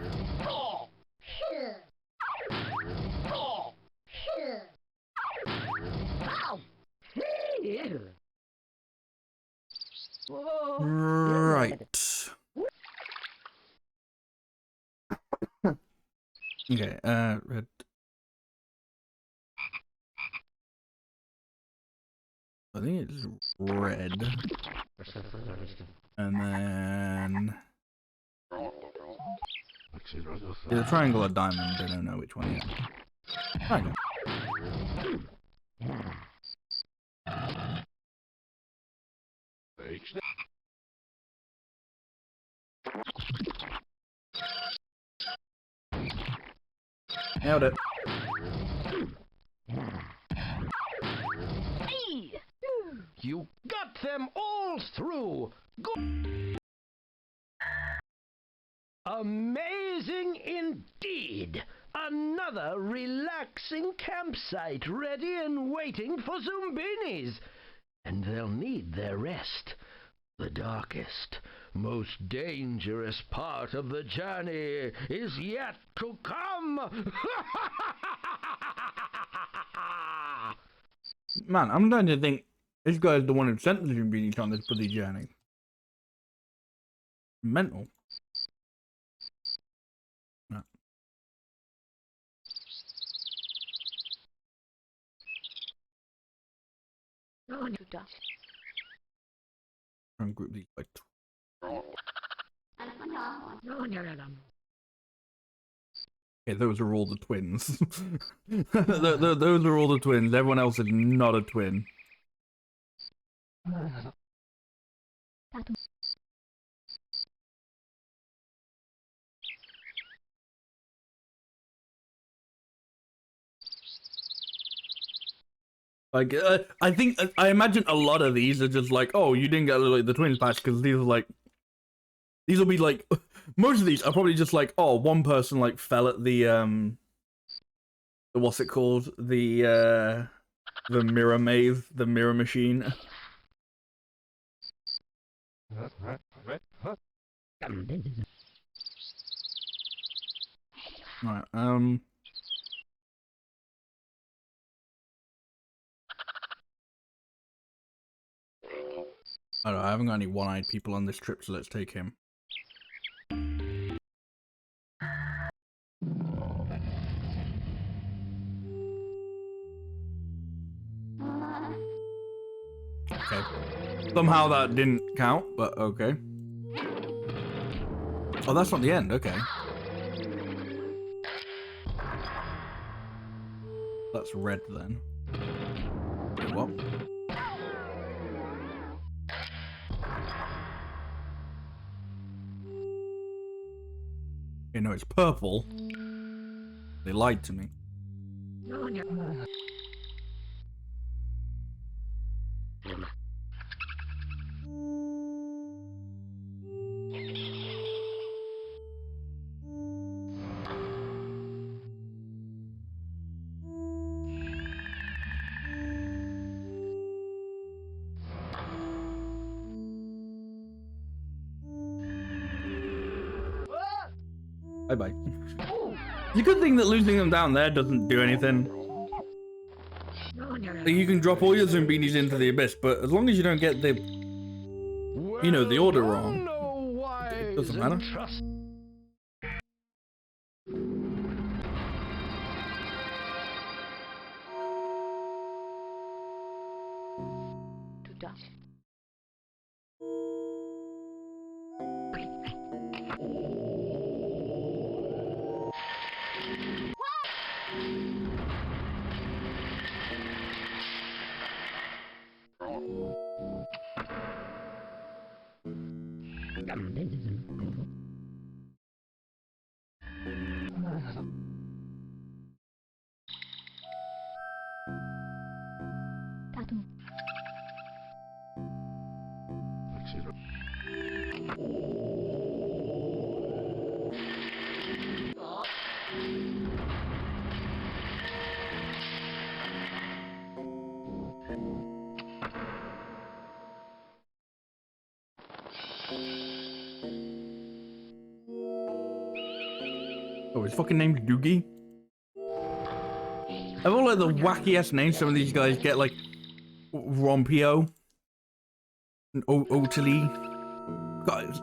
Right. Okay, red. I think it's red. And then the triangle or diamond, I don't know which one yet. Triangle. Nailed it. You got them all through. Good. Amazing indeed. Another relaxing campsite ready and waiting for Zoombinis. And they'll need their rest. The darkest, most dangerous part of the journey is yet to come. Man, I'm starting to think this guy's the one who sent the Zoombinis on this bloody journey. Mental. No. Try and group these by okay, those are all the twins. Those are all the twins. Everyone else is not a twin. Like, I imagine a lot of these are just like, oh, you didn't get like the twins patch because these are like, these will be like, most of these are probably just like, oh, one person like fell at the what's it called, the mirror maze, the mirror machine. Right, I don't know, I haven't got any one-eyed people on this trip, so let's take him. Okay. Somehow that didn't count, but okay. Oh, that's not the end, okay. That's red then. Wait, what? Okay, no, it's purple. They lied to me. Bye-bye. It's a good thing that losing them down there doesn't do anything. Like, you can drop all your Zoombinis into the abyss, but as long as you don't get the, you know, the order wrong, it doesn't matter. Oh, his fucking name's Doogie? I all like the wacky ass names some of these guys get, like Rompio and Otili. God,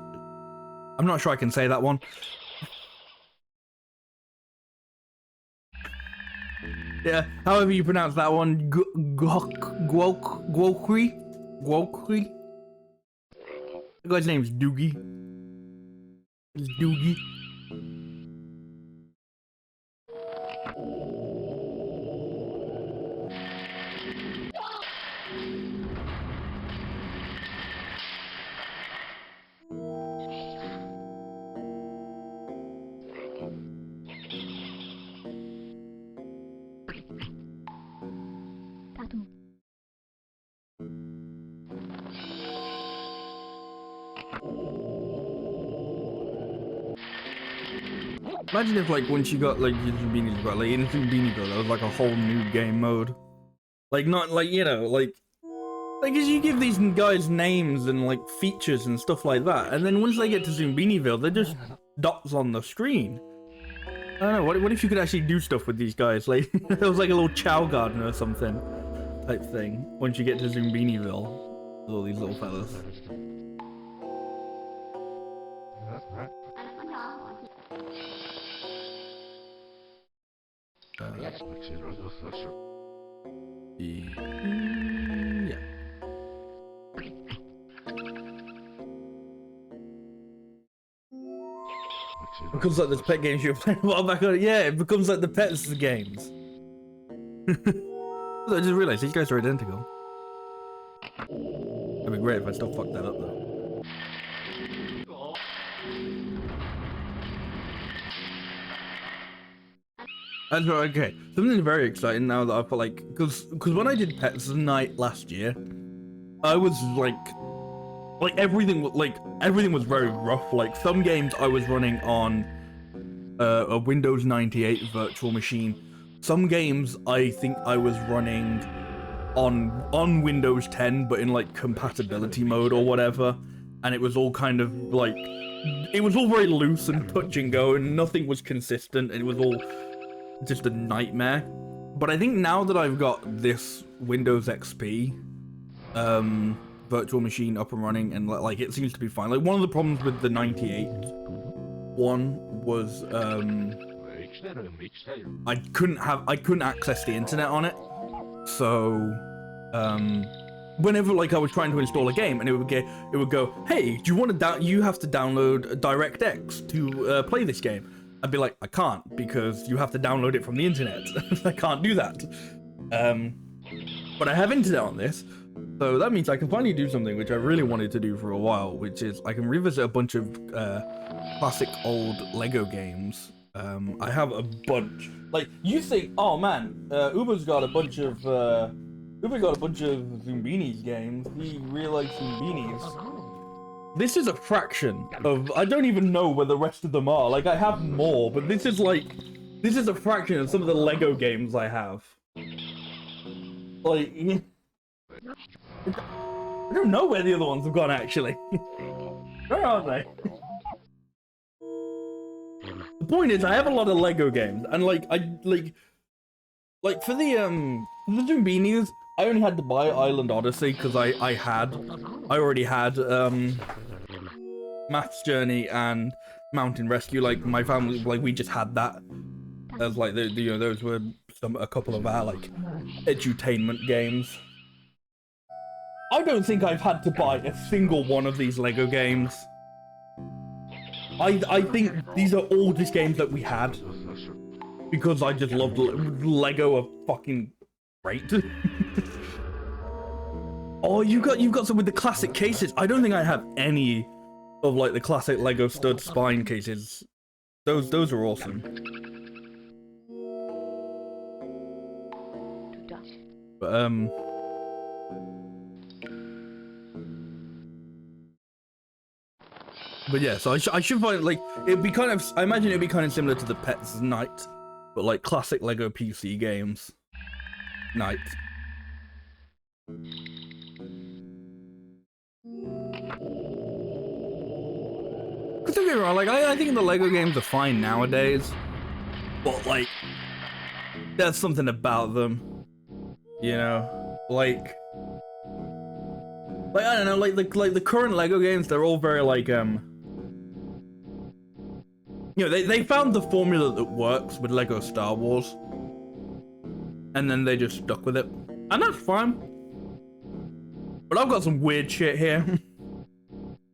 I'm not sure I can say that one. Yeah, however you pronounce that one, Gwokri? The guy's name's Doogie. It's Doogie. Imagine if, like, once you got, like, your Zoombinis, got, like, in Zoombini Go, that was, like, a whole new game mode. Like, not, like, you know, like, Like, as you give these guys names and like features and stuff like that, and then once they get to Zombiniville, they're just dots on the screen. I don't know. What if you could actually do stuff with these guys? Like, there was like a little chow garden or something type thing. Once you get to Zombiniville, with all these little fellas. Yeah. It becomes like those pet games you're playing a while back on. Yeah, it becomes like the pets games. I just realized these guys are identical. It'd be great if I still fucked that up though. And okay, something very exciting now that I've got like, because when I did Pets Night last year, I was like everything was very rough. Like some games I was running on a Windows 98 virtual machine. Some games I think I was running on Windows 10, but in like compatibility mode or whatever, and it was all kind of like, it was all very loose and touch and go, and nothing was consistent, and it was all just a nightmare. But I think now that I've got this Windows XP virtual machine up and running, and like it seems to be fine. Like one of the problems with the 98 one was I couldn't access the internet on it. So whenever like I was trying to install a game, and it would go, hey, do you want to you have to download DirectX to play this game. I'd be like, I can't, because you have to download it from the internet. I can't do that. But I have internet on this, so that means I can finally do something which I really wanted to do for a while, which is I can revisit a bunch of classic old Lego games. I have a bunch. Like, you think, oh man, Uber's got a bunch of Zoombinis games. He really likes Zoombinis. This is a fraction of, I don't even know where the rest of them are. Like, I have more, but this is a fraction of some of the Lego games I have. Like, I don't know where the other ones have gone, actually. Where are they? The point is, I have a lot of Lego games, and like, for the Zoombinis, I only had to buy Island Odyssey because I already had Math's Journey and Mountain Rescue. Like my family, like we just had that as like those were a couple of our like edutainment games. I don't think I've had to buy a single one of these Lego games. I think these are all just games that we had because I just loved Lego are fucking great. Oh, you've got some with the classic cases. I don't think I have any of like the classic Lego stud spine cases. Those are awesome. But yeah, so I should find like it'd be kind of, I imagine it'd be kind of similar to the Pets Night, but like classic Lego PC games night. Don't get me wrong, like I think the Lego games are fine nowadays, but like there's something about them, you know, like I don't know, like the current Lego games, they're all very like you know, they found the formula that works with Lego Star Wars, and then they just stuck with it, and that's fine. But I've got some weird shit here.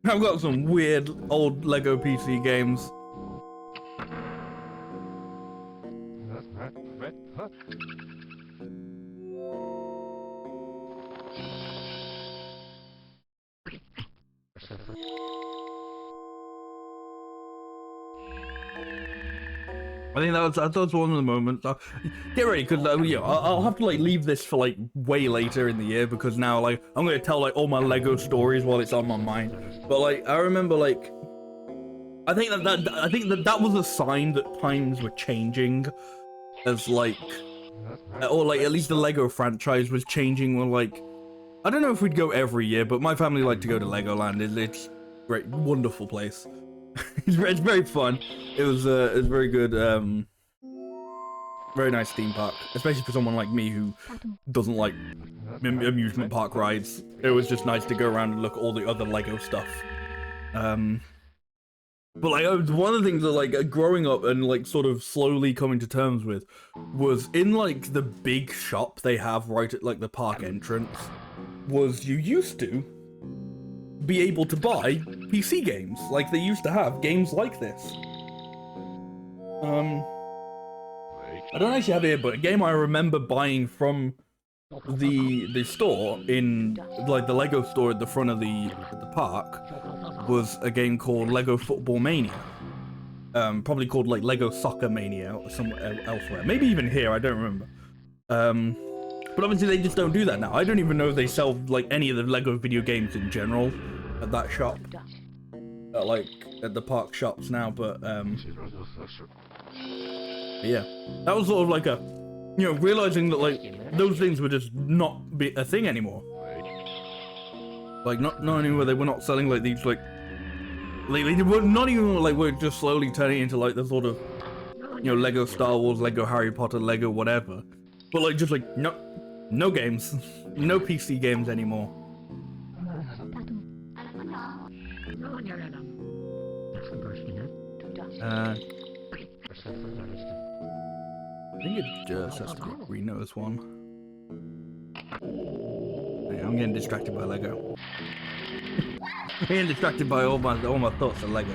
I've got some weird old Lego PC games. I think that was one of the moments. Get ready, because you know, I'll have to like leave this for like way later in the year, because now like I'm gonna tell like all my Lego stories while it's on my mind. But like I remember like I think that was a sign that times were changing, as like, or like at least the Lego franchise was changing. When like I don't know if we'd go every year, but my family like to go to Legoland. It's great, wonderful place. It's very fun. It was very good. Very nice theme park, especially for someone like me who doesn't like amusement park rides. It was just nice to go around and look at all the other Lego stuff. But like one of the things that like growing up and like sort of slowly coming to terms with was in like the big shop they have right at like the park entrance was you used to be able to buy PC games. Like they used to have games like this. I don't actually have it here, but a game I remember buying from the store in like the Lego store at the front of the park was a game called Lego Football Mania. Probably called like Lego Soccer Mania or somewhere elsewhere. Maybe even here, I don't remember. But obviously they just don't do that now. I don't even know if they sell like any of the Lego video games in general at that shop. Like at the park shops now, but yeah. That was sort of like a, you know, realizing that like those things were just not be a thing anymore. Like not only were they not selling like these like they were not even like we're just slowly turning into like the sort of, you know, Lego Star Wars, Lego Harry Potter, Lego whatever, but like just like no games, no PC games anymore. I think it just has to be Reno's one. Yeah, I'm getting distracted by Lego. I'm getting distracted by all my thoughts of Lego.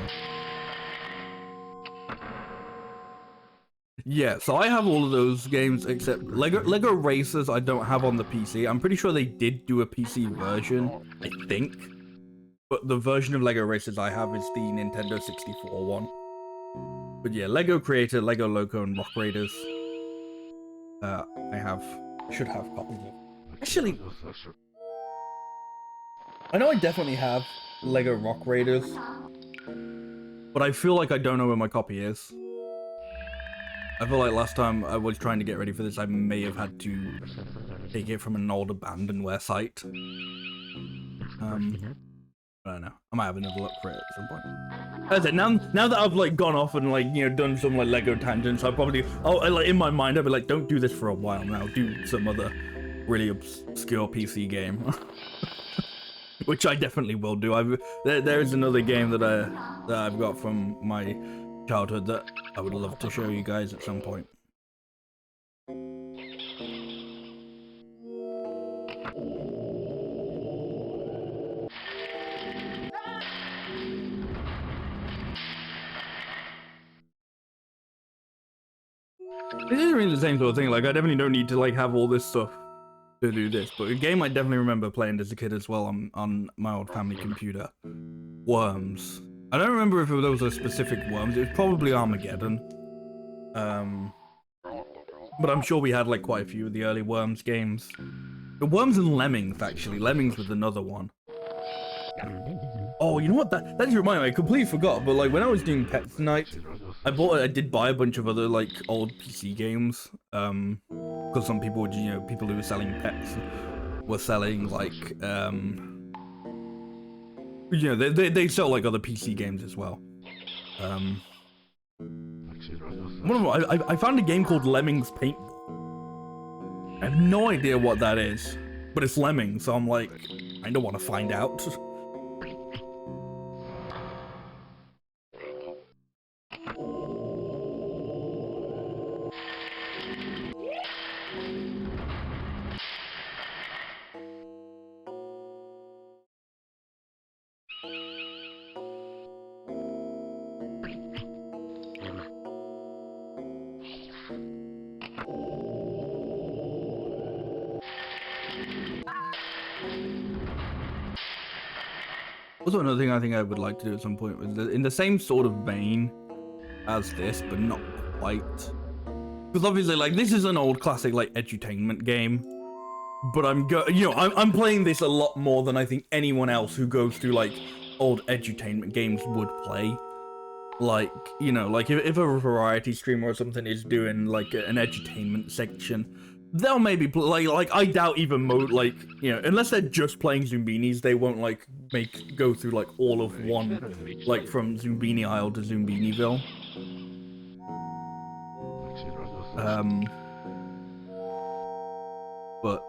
Yeah, so I have all of those games except Lego Racers I don't have on the PC. I'm pretty sure they did do a PC version, I think. But the version of Lego Racers I have is the Nintendo 64 one. But yeah, Lego Creator, Lego Loco, and Rock Raiders. I should have copies of. Actually, I know I definitely have Lego Rock Raiders, but I feel like I don't know where my copy is. I feel like last time I was trying to get ready for this, I may have had to take it from an old abandonware site. I don't know. I might have another look for it at some point. As I said, now that I've like gone off and like, you know, done some like Lego tangents, I probably like in my mind I'd be like, don't do this for a while now. Do some other really obscure PC game, which I definitely will do. There is another game that I've got from my childhood that I would love to show you guys at some point. This isn't really the same sort of thing. Like, I definitely don't need to like have all this stuff to do this, but a game I definitely remember playing as a kid as well on my old family computer. Worms. I don't remember if there was a specific Worms. It was probably Armageddon. But I'm sure we had like quite a few of the early Worms games. The Worms and Lemmings, actually. Lemmings was another one. Oh, you know what? That just reminded me. I completely forgot. But like when I was doing Pets Night, I did buy a bunch of other like old PC games. Because some people would, you know, people who were selling pets were selling like you know, they sell like other PC games as well. One of them, I found a game called Lemmings Paintball. I have no idea what that is, but it's Lemmings, so I'm like, I don't want to find out. Also, another thing I think I would like to do at some point was in the same sort of vein as this, but not quite. Because obviously, like, this is an old classic, like, edutainment game. But I'm playing this a lot more than I think anyone else who goes through, like, old edutainment games would play. Like, you know, like, if a variety streamer or something is doing, like, an edutainment section, they'll maybe play, like I doubt even mode, like, you know, unless they're just playing Zoombinis, they won't like go through like all of one, like from Zoombini Isle to Zoombiniville. But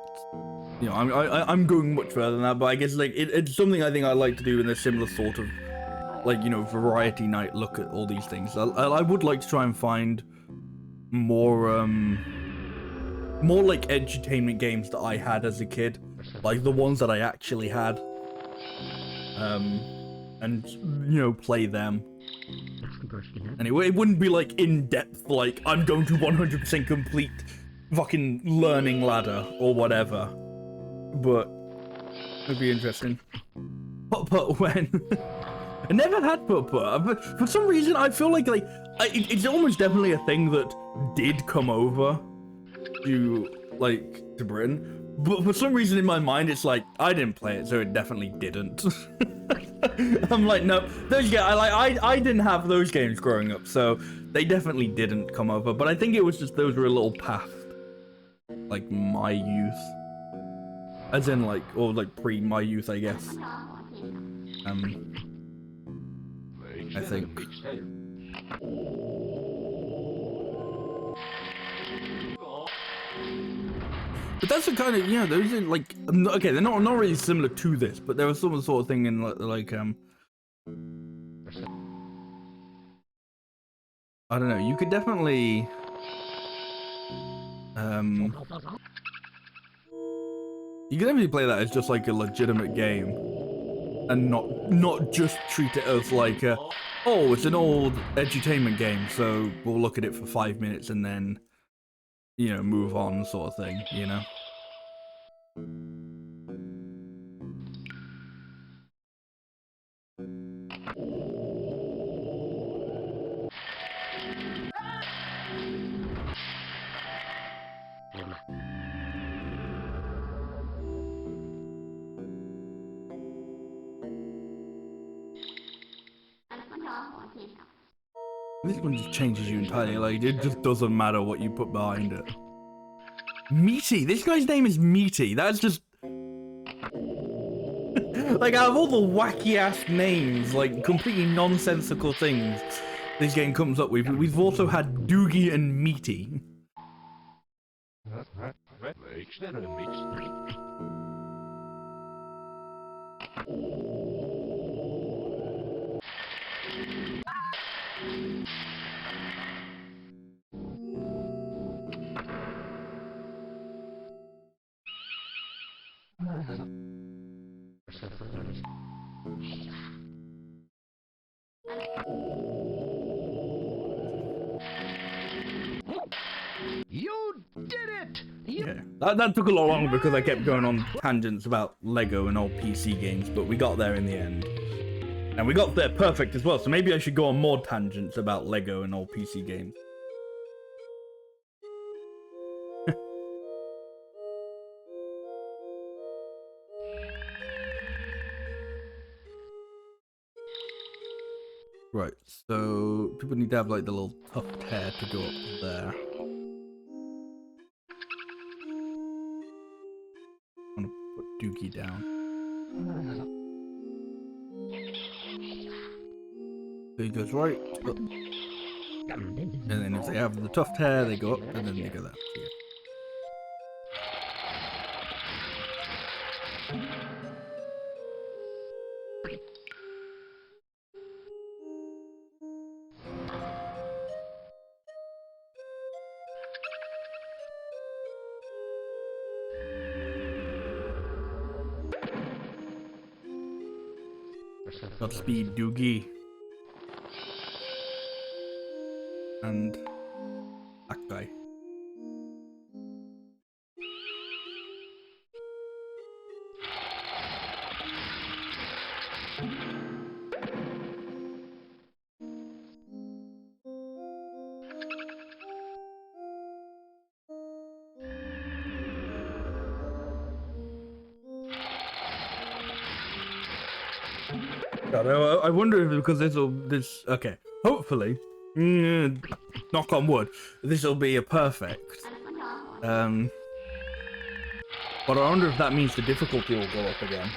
you know, I'm going much further than that. But I guess like it's something I think I'd like to do in a similar sort of, like, you know, variety night look at all these things. I would like to try and find more more like edutainment games that I had as a kid, like the ones that I actually had, and you know, play them. Anyway, it wouldn't be like in depth, like I'm going to 100% complete fucking learning ladder or whatever, but it'd be interesting. Putt when I never had putt, but for some reason I feel like it's almost definitely a thing that did come over to Britain, but for some reason in my mind it's like I didn't play it, so it definitely didn't. I'm like, no, those games, I didn't have those games growing up, so they definitely didn't come over. But I think it was just those were a little past like my youth, as in like, or like pre my youth, I guess. I think. But that's the kind of, yeah, those are like, okay, they're not really similar to this, but there was some sort of thing in like I don't know, you could definitely play that as just like a legitimate game and not just treat it as like oh, it's an old edutainment game, so we'll look at it for 5 minutes and then, you know, move on, sort of thing, you know? This one just changes you entirely, like, it just doesn't matter what you put behind it. Meaty! This guy's name is Meaty, that's just... like, out of all the wacky-ass names, like, completely nonsensical things this game comes up with, we've also had Doogie and Meaty. You did it! Yeah, that took a lot longer because I kept going on tangents about Lego and old PC games, but we got there in the end. And we got there perfect as well, so maybe I should go on more tangents about Lego and old PC games. Right, so people need to have like the little tuft hair to go up there. I'm gonna put Doogie down. So he goes right up. And then if they have the tuft hair, they go up, and then they go that. Yeah. Godspeed, Doogie. And that guy. God, I wonder if because this okay, hopefully, knock on wood, this will be a perfect But I wonder if that means the difficulty will go up again.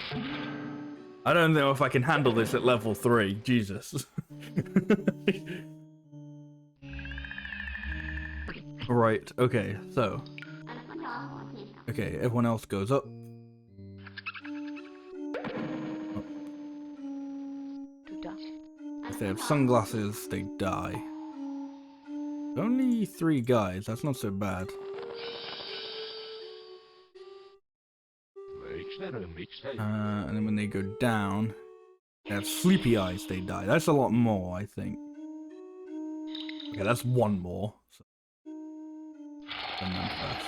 I don't know if I can handle this at level 3. Jesus. Right, okay, so. Okay, everyone else goes up. Oh. If they have sunglasses, they die. Only 3 guys, that's not so bad. And then when they go down, they have sleepy eyes, they die. That's a lot more, I think. Okay, that's 1 more. So. And then first.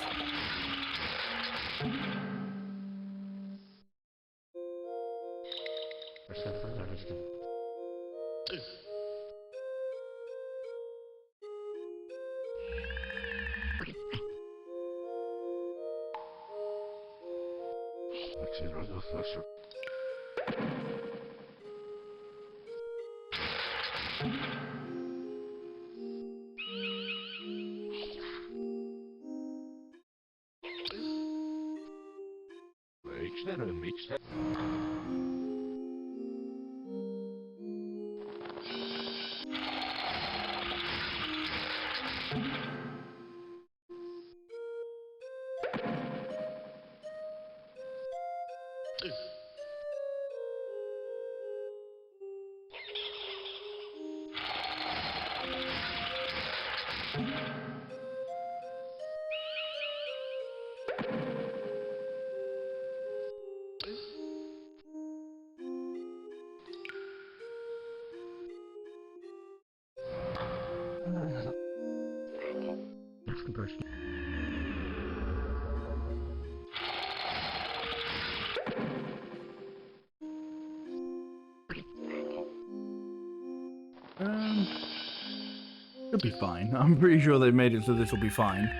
Should be fine. I'm pretty sure they've made it so this will be fine.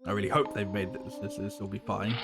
I really hope they've made this will be fine.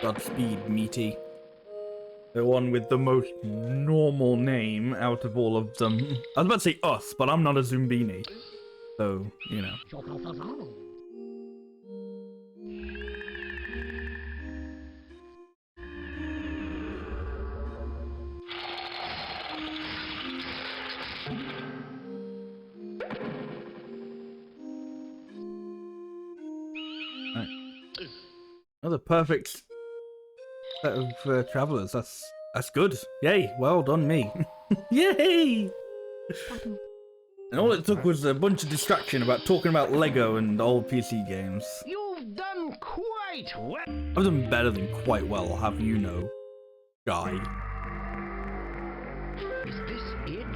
Godspeed, meaty. The one with the most normal name out of all of them. I was about to say us, but I'm not a Zoombini. So, you know. Right. Another perfect set of travelers. That's good. Yay! Well done, me. Yay! And all it took was a bunch of distraction about talking about Lego and old PC games. You've done quite well. I've done better than quite well, I'll have you know, guy. Is this it?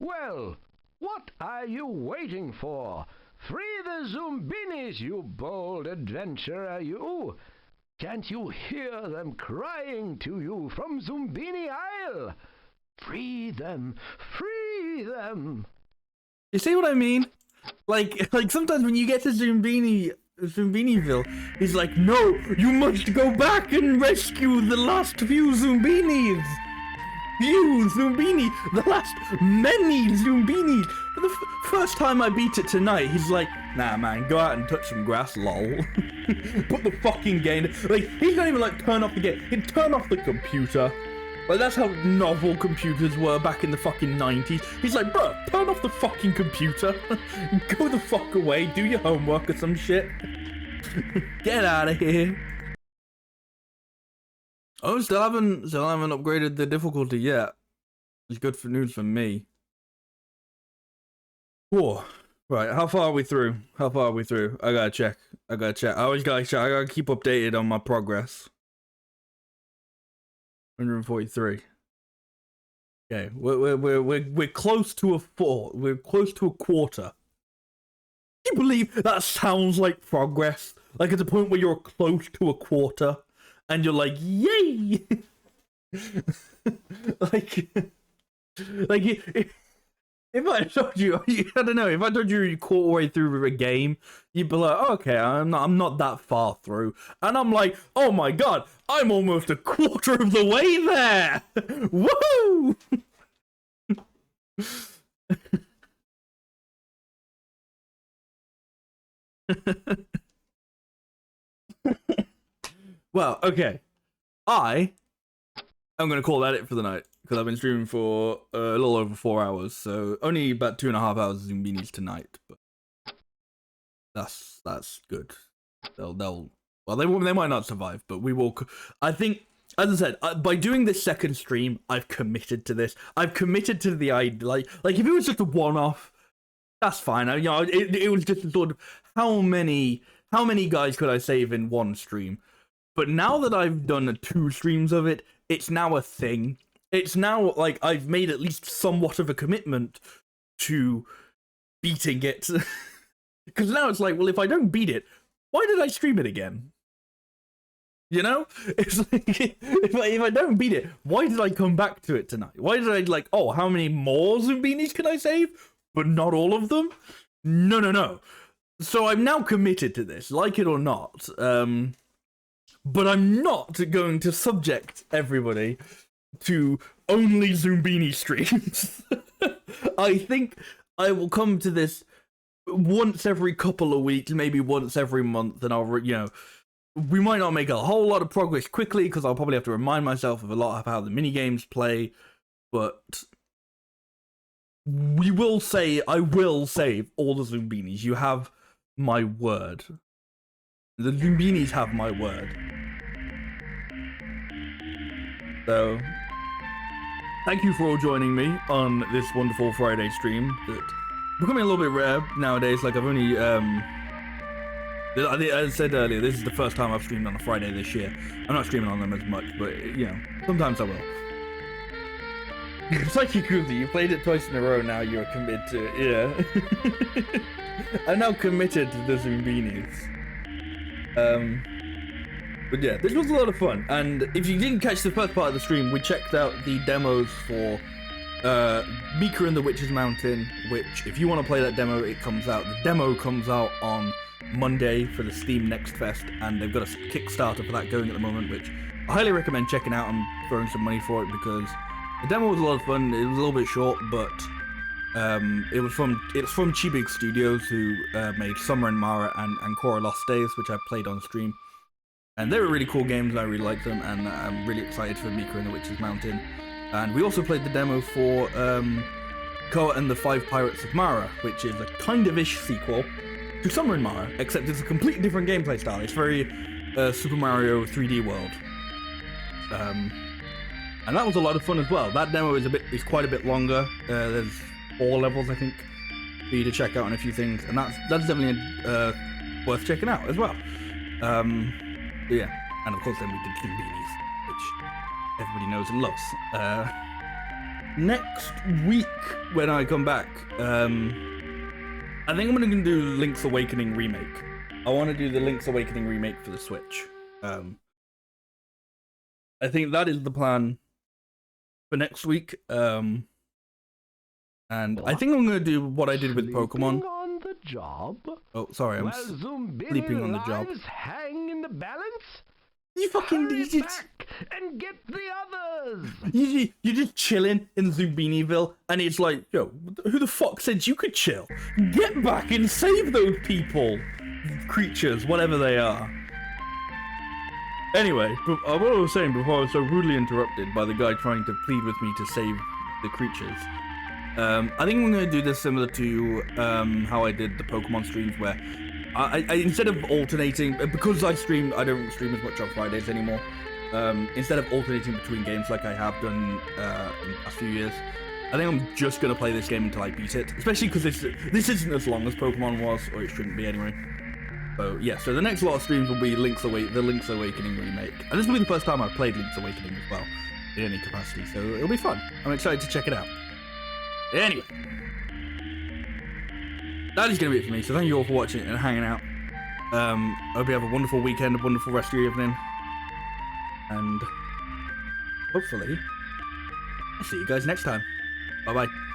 Well, what are you waiting for? Free the Zoombinis, you bold adventurer, you! Can't you hear them crying to you from Zoombini Isle? Free them! Free them! You see what I mean? Like sometimes when you get to Zombiniville, he's like, no, you must go back and rescue the last few Zoombinis! You, Zoombini, the last many Zoombinis! For the first time I beat it tonight, he's like, Nah, man, go out and touch some grass, lol. Put the fucking game. Like, he can't even like turn off the game. He'd turn off the computer. Like, that's how novel computers were back in the fucking 90s. He's like, bro, turn off the fucking computer. Go the fuck away. Do your homework or some shit. Get out of here. Oh, still haven't upgraded the difficulty yet. It's good for news for me. Whoa. Right, how far are we through? I gotta check. I always gotta check. I gotta keep updated on my progress. 143. Okay, we're close to a four. We're close to a quarter. Can you believe that sounds like progress? Like at the point where you're close to a quarter, and you're like, yay! like if I told you, I don't know, if I told you you're quarter way through a game, you'd be like, oh, okay, I'm not that far through. And I'm like, oh my god, I'm almost a quarter of the way there! Woo! Well, okay. I'm gonna call that it for the night, because I've been streaming for a little over 4 hours, so only about 2.5 hours of Zoombinis tonight, but that's good. Well, they might not survive, but we will. I think, as I said, by doing this second stream, I've committed to this. I've committed to the idea. Like if it was just a one-off, that's fine. You know, it was just sort of how many guys could I save in one stream? But now that I've done 2 streams of it, it's now a thing. It's now like I've made at least somewhat of a commitment to beating it. Because now it's like, well, if I don't beat it, why did I stream it again? You know? It's like, if I don't beat it, why did I come back to it tonight? Why did I like, oh, how many more Zoombinis can I save? But not all of them? No. So I'm now committed to this, like it or not. But I'm not going to subject everybody to only Zoombini streams. I think I will come to this once every couple of weeks, maybe once every month, and I'll, you know, we might not make a whole lot of progress quickly because I'll probably have to remind myself of a lot of how the minigames play, but I will save all the Zoombinis. You have my word. The Zoombinis have my word. So, thank you for all joining me on this wonderful Friday stream. It's becoming a little bit rare nowadays. Like, I've only, I said earlier, this is the first time I've streamed on a Friday this year. I'm not streaming on them as much, but, you know, sometimes I will. It's like Yakuza, you played it twice in a row, now you're committed to it, yeah. I'm now committed to the Zoombinis. But yeah, this was a lot of fun, and if you didn't catch the first part of the stream, we checked out the demos for Mika and the Witch's Mountain, which, if you want to play that demo, it comes out. The demo comes out on Monday for the Steam Next Fest, and they've got a Kickstarter for that going at the moment, which I highly recommend checking out and throwing some money for it, because the demo was a lot of fun. It was a little bit short, but it's from Chibig Studios, who made Summer and Mara and Korra Lost Days, which I played on stream. And they were really cool games, and I really liked them, and I'm really excited for Mika and the Witch's Mountain. And we also played the demo for Koa and the 5 Pirates of Mara, which is a kind-of-ish sequel to Summer and Mara, except it's a completely different gameplay style. It's very Super Mario 3D World. And that was a lot of fun as well. That demo is quite a bit longer. There's 4 levels, I think, for you to check out and a few things, and that's definitely worth checking out as well. Yeah, and of course then we did Zoombinis, which everybody knows and loves. Next week, when I come back, I think I'm going to do Link's Awakening Remake. I want to do the Link's Awakening Remake for the Switch. I think that is the plan for next week. And I think I'm going to do what I did with Pokemon. On the job? Oh, sorry, I'm sleeping on the job. Hang in the balance? You fucking Hurry did it! back and get the others! You're just chilling in Zoombinisville, and it's like, yo, who the fuck said you could chill? Get back and save those people, creatures, whatever they are. Anyway, what I was saying before I was so rudely interrupted by the guy trying to plead with me to save the creatures. I think I'm going to do this similar to how I did the Pokemon streams, where I instead of alternating, because I don't stream as much on Fridays anymore. Instead of alternating between games like I have done in the past few years, I think I'm just going to play this game until I beat it. Especially because this isn't as long as Pokemon was, or it shouldn't be anyway. So yeah, so the next lot of streams will be the Link's Awakening remake. And this will be the first time I've played Link's Awakening as well, in any capacity, so it'll be fun. I'm excited to check it out. Anyway, that is going to be it for me, so thank you all for watching and hanging out. I hope you have a wonderful weekend, a wonderful rest of your evening. And hopefully, I'll see you guys next time. Bye-bye.